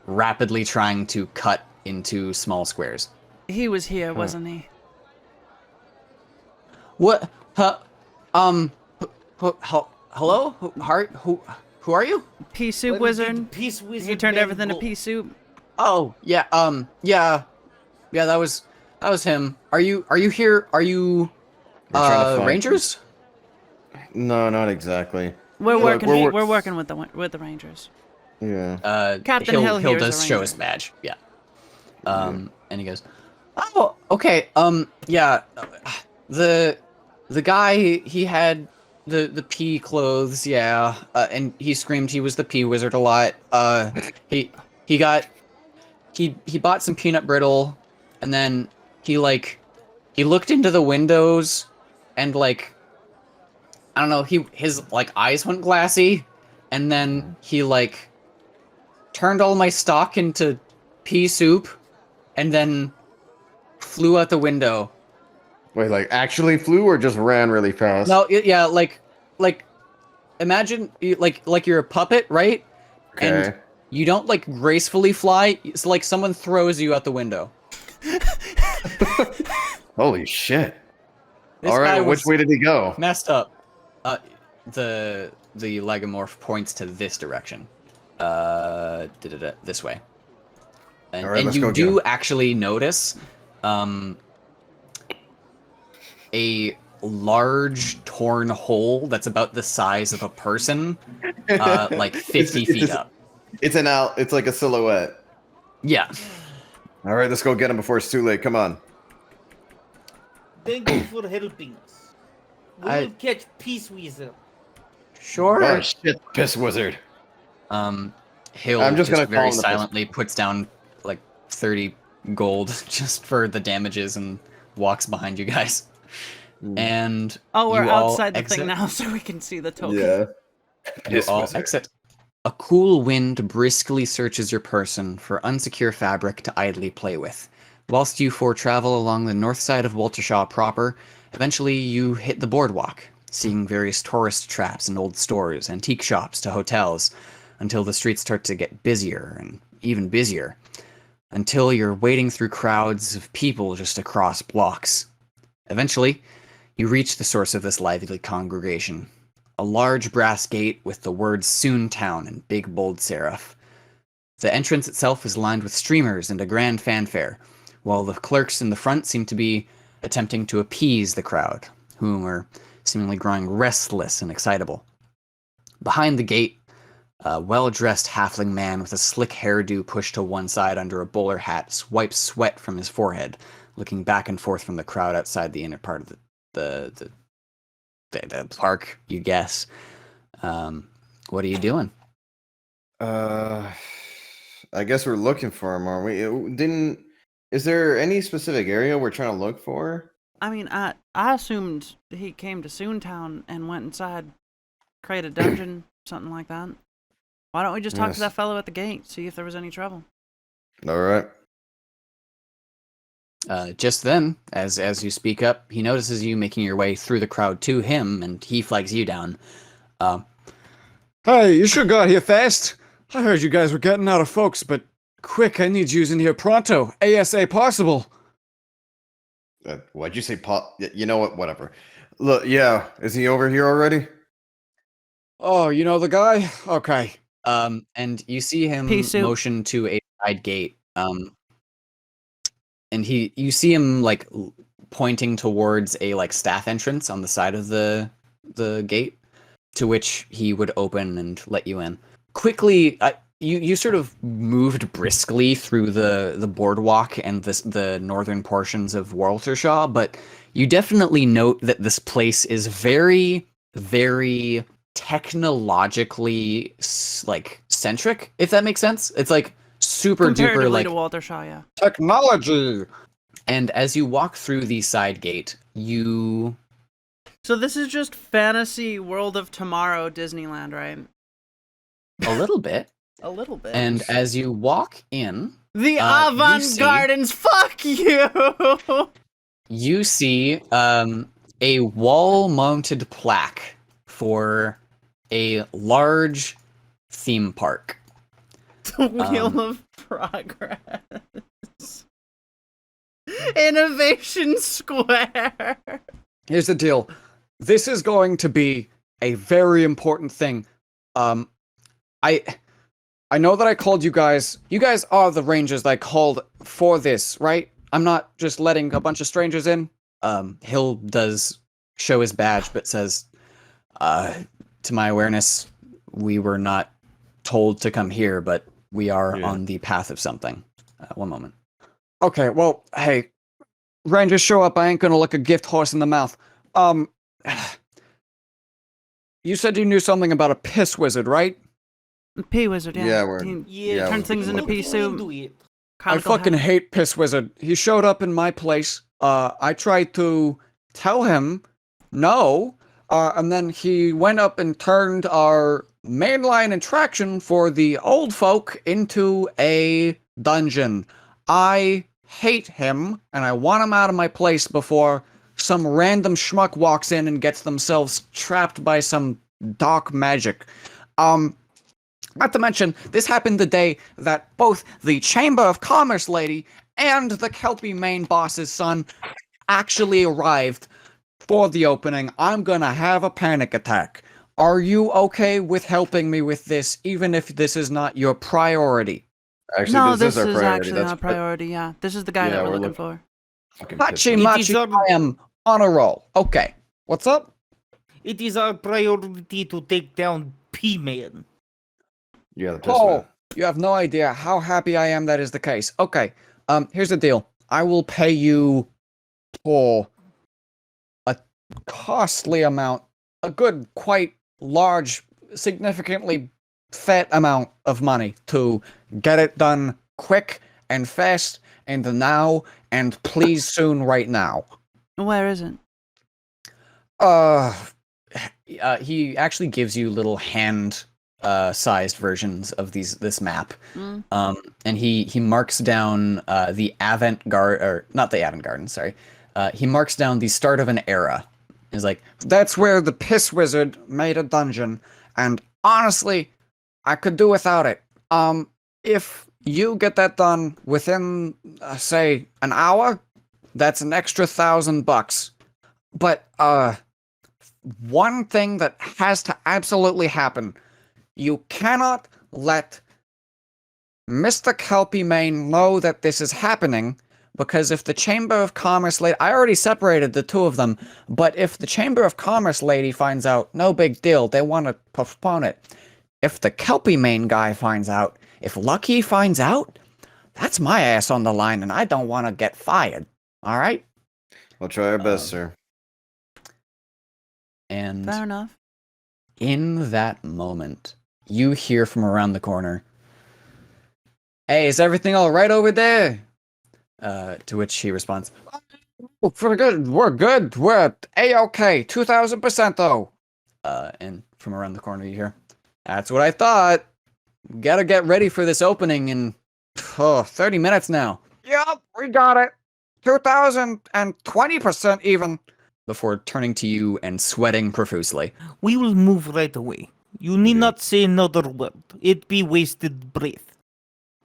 rapidly trying to cut into small squares. He was here, wasn't he? What? Hello? Who are you? Pea soup When wizard. did Peace Wizard He turned man everything to go? pea soup. Oh, yeah, yeah, that was him. Are you here? Are you, We're trying to find- Rangers? No, not exactly. We're Look, working. we're- We're working with the Rangers. Yeah. Captain Hill Hill here is does a show ranger. his badge, yeah. And he goes, oh, okay, yeah, the guy, he had the pea clothes, yeah, and he screamed he was the Pea Wizard a lot. He bought some peanut brittle, and then he looked into the windows, and like, I don't know, his like eyes went glassy, and then he like turned all my stock into pea soup, and then flew out the window. Wait, like actually flew or just ran really fast? No, yeah, like imagine like you're a puppet, right? Okay. And you don't like gracefully fly. It's like someone throws you out the window. Holy shit. This All guy right, was which way did he go? messed up. The Legomorph points to this direction. This way. And, All right, and let's you go get do him. actually notice a large torn hole that's about the size of a person, like 50 It's feet just- up. It's like a silhouette. Yeah. All right, let's go get him before it's too late. Come on. Thank you for helping us. We I- will catch Peace Wizard. Sure. Oh shit, piss wizard. Hill I'm just just gonna call very him the silently puts down like 30 gold just for the damages and walks behind you guys. And Oh, we're you all outside the exit. thing now, so we can see the token. Yeah. You Piss all wizard. exit. A cool wind briskly searches your person for unsecure fabric to idly play with. Whilst you four travel along the north side of Waltershaw proper, eventually you hit the boardwalk, seeing various tourist traps and old stores, antique shops to hotels, until the streets start to get busier and even busier, until you're wading through crowds of people just across blocks. Eventually, you reach the source of this lively congregation. A large brass gate with the words Soon Town in big bold serif. The entrance itself is lined with streamers and a grand fanfare, while the clerks in the front seem to be attempting to appease the crowd, whom are seemingly growing restless and excitable. Behind the gate, a well-dressed halfling man with a slick hairdo pushed to one side under a bowler hat wipes sweat from his forehead, looking back and forth from the crowd outside the inner part of the park, you guess. What are you doing? I guess we're looking for him, aren't we? Is there any specific area we're trying to look for? I mean, I assumed he came to Soontown and went inside, create a dungeon, something like that. Why don't we just talk to Yes. that fellow at the gate, see if there was any trouble? All right. Just then, as you speak up, he notices you making your way through the crowd to him, and he flags you down. Hey, you sure got here fast? I heard you guys were getting out of folks, but quick, I need yous in here pronto, ASA possible. Why'd you say You know what? Whatever. Look, yeah. Is he over here already? Oh, you know the guy? Okay. And you see him Pea soup. motion to a side gate. And you see him like pointing towards a like staff entrance on the side of the gate, to which he would open and let you in. Quickly, you sort of moved briskly through the boardwalk and the northern portions of Waltershaw, but you definitely note that this place is very, very technologically like centric, if that makes sense. It's like super duper Comparatively like to Waltershaw, yeah. Technology! And as you walk through the side gate, you So this is just fantasy World of Tomorrow Disneyland, right? a little bit, A little bit. and as you walk in, the you Avant see- Gardens, fuck you! you see a wall-mounted plaque for a large theme park. The Wheel of Progress. Innovation Square. Here's the deal. This is going to be a very important thing. I know that I called you guys. You guys are the rangers that I called for this, right? I'm not just letting a bunch of strangers in. Hill does show his badge, but says, to my awareness, we were not told to come here, but we are on the path of something. One moment. Okay, well, hey, Rangers show up. I ain't gonna look a gift horse in the mouth. You said you knew something about a piss wizard, right? Pea Wizard, yeah. Yeah, we're- He yeah, turns things into pea soup. I fucking hate Piss Wizard. He showed up in my place. I tried to tell him no, and then he went up and turned our mainline attraction for the old folk into a dungeon. I hate him, and I want him out of my place before some random schmuck walks in and gets themselves trapped by some dark magic. Not to mention, this happened the day that both the Chamber of Commerce lady and the Kelpie main boss's son actually arrived for the opening. I'm gonna have a panic attack. Are you okay with helping me with this, even if this is not your priority? Actually, No, this this is our is priority. actually That's not a priority, yeah. This is the guy Yeah, that we're we're looking look- for. fucking Hachi pissed. Machi, our- I am on a roll. Okay, what's up? It is our priority to take down P-Man. Yeah, the piss Oh, man. you have no idea how happy I am that is the case. Okay, here's the deal. I will pay you for a costly amount, a good, quite large, significantly fat amount of money to get it done quick and fast and now and please soon right now. Where is it? He actually gives you little hand sized versions of this map. And he marks down the avant-garde, or not the avant-garden, sorry. He marks down the start of an era. He's like, that's where the Piss Wizard made a dungeon, and honestly, I could do without it. If you get that done within, say, an hour, that's an extra $1,000. But, one thing that has to absolutely happen, you cannot let Mr. Kelpie Main know that this is happening, because if the Chamber of Commerce lady, I already separated the two of them, but if the Chamber of Commerce lady finds out, no big deal, they want to postpone it. If the Kelpie Main guy finds out, if Lucky finds out, that's my ass on the line, and I don't want to get fired. All right? We'll try our best, sir. And Fair enough. in that moment, you hear from around the corner, "Hey, is everything all right over there?" To which he responds, "Oh, we're good. We're A-okay. 2,000% though." And from around the corner, you hear, "That's what I thought. Gotta get ready for this opening in 30 minutes now." "Yep, we got it. 2,020% even." Before turning to you and sweating profusely. We will move right away. You need not say another word. It be wasted breath.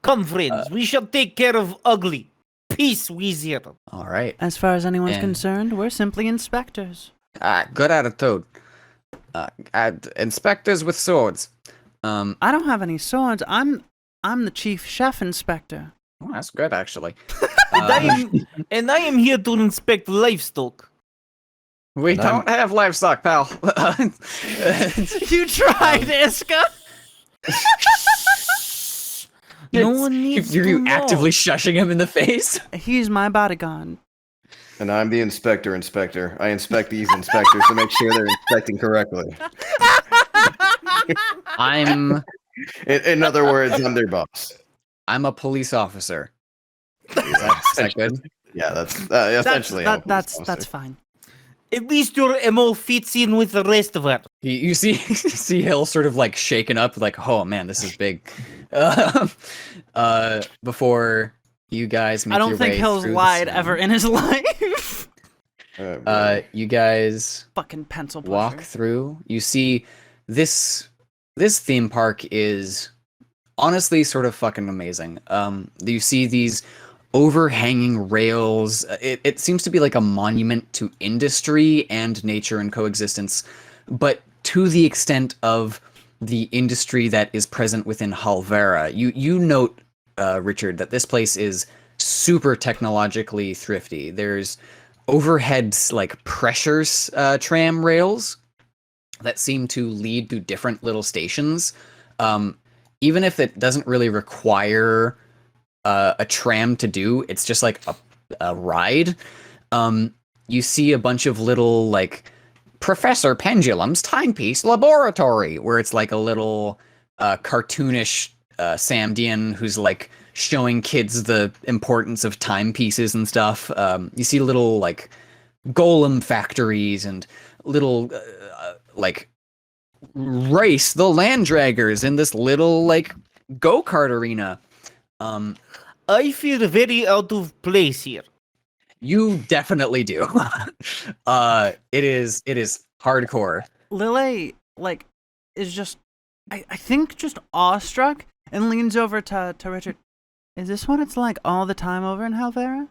Come, friends, we shall take care of Ugly. Peace, Wizard. All right. As far as anyone's And- concerned, we're simply inspectors. Good attitude. Inspectors with swords. I don't have any swords. I'm the chief chef inspector. Oh, that's good, actually. And I am here to inspect livestock. We And I'm- don't have livestock, pal. You tried, Iska. No one needs You're to you know. actively shushing him in the face? He's my bodyguard. And I'm the inspector. I inspect these inspectors to make sure they're inspecting correctly. I'm In other words, I'm their boss. a police officer. Is that good? Yeah, that's essentially how That's police that's officer. fine. At least your MO fits in with the rest of us. You see see Hill sort of like shaken up, like, oh man, this is big. Before you guys make I don't your think way Hill's through the lied snow, ever in his life. you guys Fucking pencil pusher. walk through. You see this theme park is honestly sort of fucking amazing. You see these overhanging rails. It seems to be like a monument to industry and nature and coexistence, but to the extent of the industry that is present within Halvera. You note, Richard, that this place is super technologically thrifty. There's overhead like pressures tram rails that seem to lead to different little stations. Even if it doesn't really require a tram to do, it's just like a ride. You see a bunch of little like Professor Pendulum's Timepiece Laboratory, where it's like a little cartoonish Sam Dean who's like showing kids the importance of timepieces and stuff. You see little like golem factories and little like race the land draggers in this little like go-kart arena. I feel very out of place here. You definitely do. It is hardcore. Lily, like, is just, I think, just awestruck and leans over to Richard. Is this what it's like all the time over in Halvera?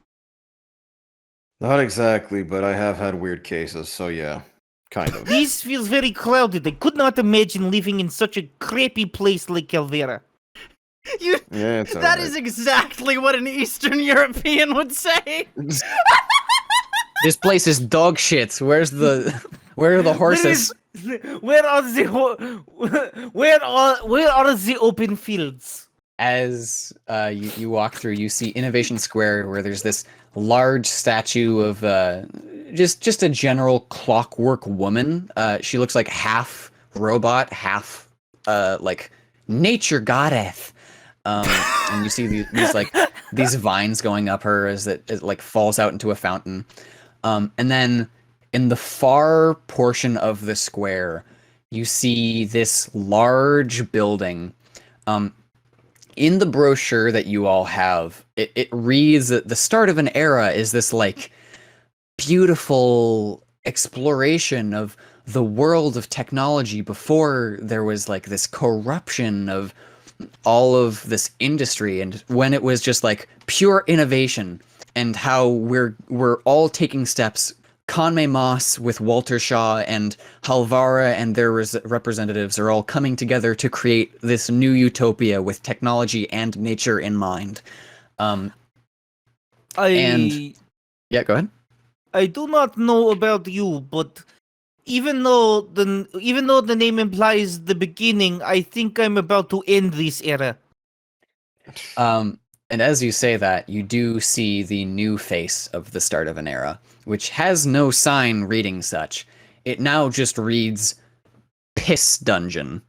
Not exactly, but I have had weird cases, so yeah, kind of. This feels very crowded. I could not imagine living in such a crappy place like Calvera. Yeah, it's that alright. is exactly what an Eastern European would say. This place is dog shit. Where are the horses? Where are the open fields? As you walk through, you see Innovation Square, where there's this large statue of just a general clockwork woman. She looks like half robot, half like nature goddess. And you see these vines going up her as it like falls out into a fountain. And then in the far portion of the square, you see this large building. In the brochure that you all have, it reads that the start of an era is this like beautiful exploration of the world of technology before there was like this corruption of all of this industry, and when it was just like pure innovation, and how we're all taking steps. Conmay Moss with Walter Shaw and Halvara and their representatives are all coming together to create this new utopia with technology and nature in mind. Yeah, go ahead. I do not know about you, but even though the name implies the beginning, I think I'm about to end this era. And as you say that, you do see the new face of the start of an era, which has no sign reading such. It now just reads Piss Dungeon,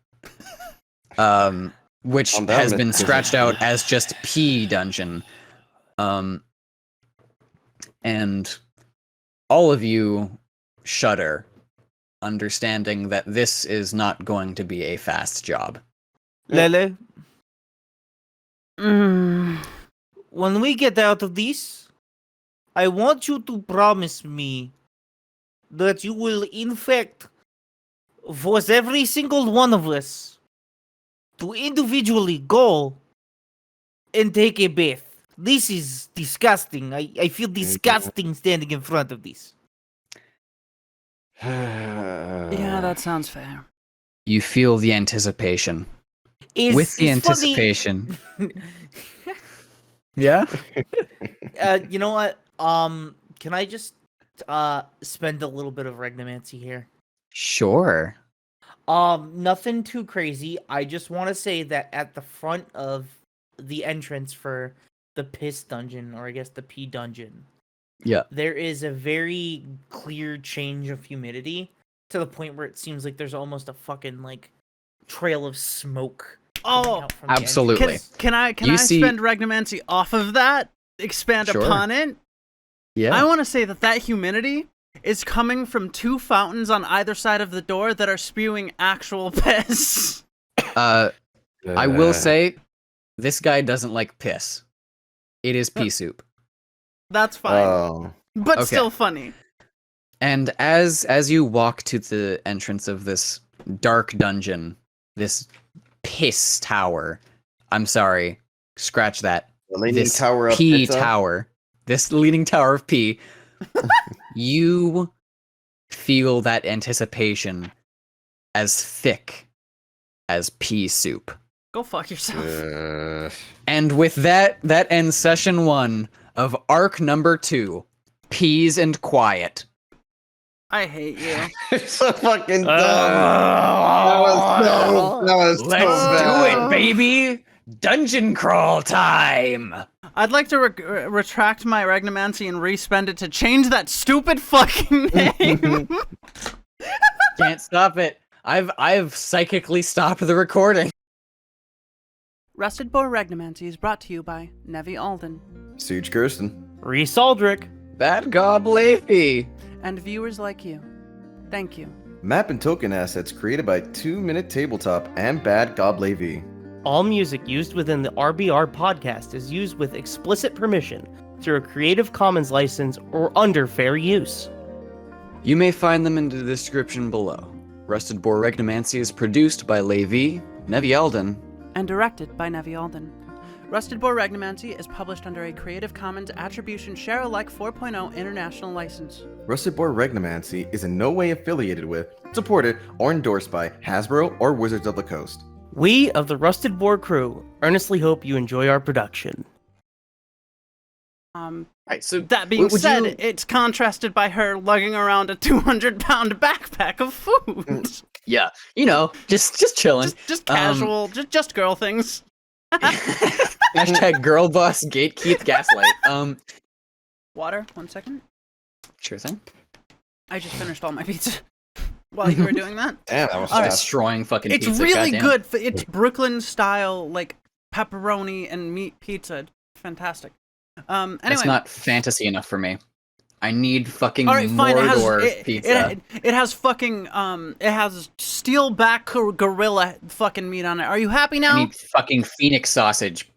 which has been scratched out as just P Dungeon. And all of you shudder, understanding that this is not going to be a fast job. Lele? When we get out of this, I want you to promise me that you will, in fact, force every single one of us to individually go and take a bath. This is disgusting. I feel disgusting standing in front of this. Yeah, that sounds fair. You feel the anticipation. With the anticipation. Yeah? You know what? Can I just spend a little bit of regnomancy here? Sure. Nothing too crazy. I just want to say that at the front of the entrance for the Piss Dungeon, or I guess the P Dungeon, Yeah. there is a very clear change of humidity to the point where it seems like there's almost a fucking like trail of smoke. Oh, Out from the absolutely. Can I spend regnomancy off of that? Expand Sure. upon it? Yeah. I want to say that humidity is coming from two fountains on either side of the door that are spewing actual piss. I will say, this guy doesn't like piss. It is pea soup. That's fine. Oh. But Okay. still funny. And as you walk to the entrance of this dark dungeon, this piss tower. I'm sorry, scratch that. The leaning This tower of P pizza? tower, this leaning tower of P. You feel that anticipation as thick as pea soup. Go fuck yourself. And with that ends session 1 of arc number 2, Peas and Quiet. I hate you. It's so fucking dumb. That was so Let's bad. do it, baby! Dungeon crawl time! I'd like to retract my regnomancy and respend it to change that stupid fucking name. Can't stop it. I've psychically stopped the recording. Rusted Boar Regnomancy is brought to you by Nevi Alden Siege Kirsten. Reese Aldrich. Bad Gob Leafy. and viewers like you. Thank you. Map and token assets created by 2 Minute Tabletop and Bad Goblay V. All music used within the RBR podcast is used with explicit permission through a Creative Commons license or under fair use. You may find them in the description below. Rusted Boar Regnomancy is produced by Levi, Nevi Alden, And directed by Nevi Alden. Rusted Boar Regnomancy is published under a Creative Commons Attribution Share Alike 4.0 international license. Rusted Boar Regnomancy is in no way affiliated with, supported, or endorsed by Hasbro or Wizards of the Coast. We of the Rusted Boar crew earnestly hope you enjoy our production. Right, so That being would said, you- it's contrasted by her lugging around a 200-pound backpack of food. yeah, you know, just chilling. just casual, just girl things. Hashtag girl boss gatekeep gaslight. Water, 1 second. Sure thing. I just finished all my pizza while you were doing that. Damn, that was All right. fast. Destroying fucking It's pizza. really goddamn. good. It's Brooklyn style, like pepperoni and meat pizza. Fantastic. Anyway, That's not fantasy enough for me. I need fucking all right, fine. Mordor pizza. It has fucking it has steelback gorilla fucking meat on it. Are you happy now? I need fucking phoenix sausage.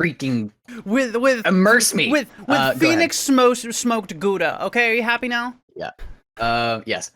Freaking with immerse me. with Go ahead. Phoenix smoked Gouda. Okay, are you happy now? Yes.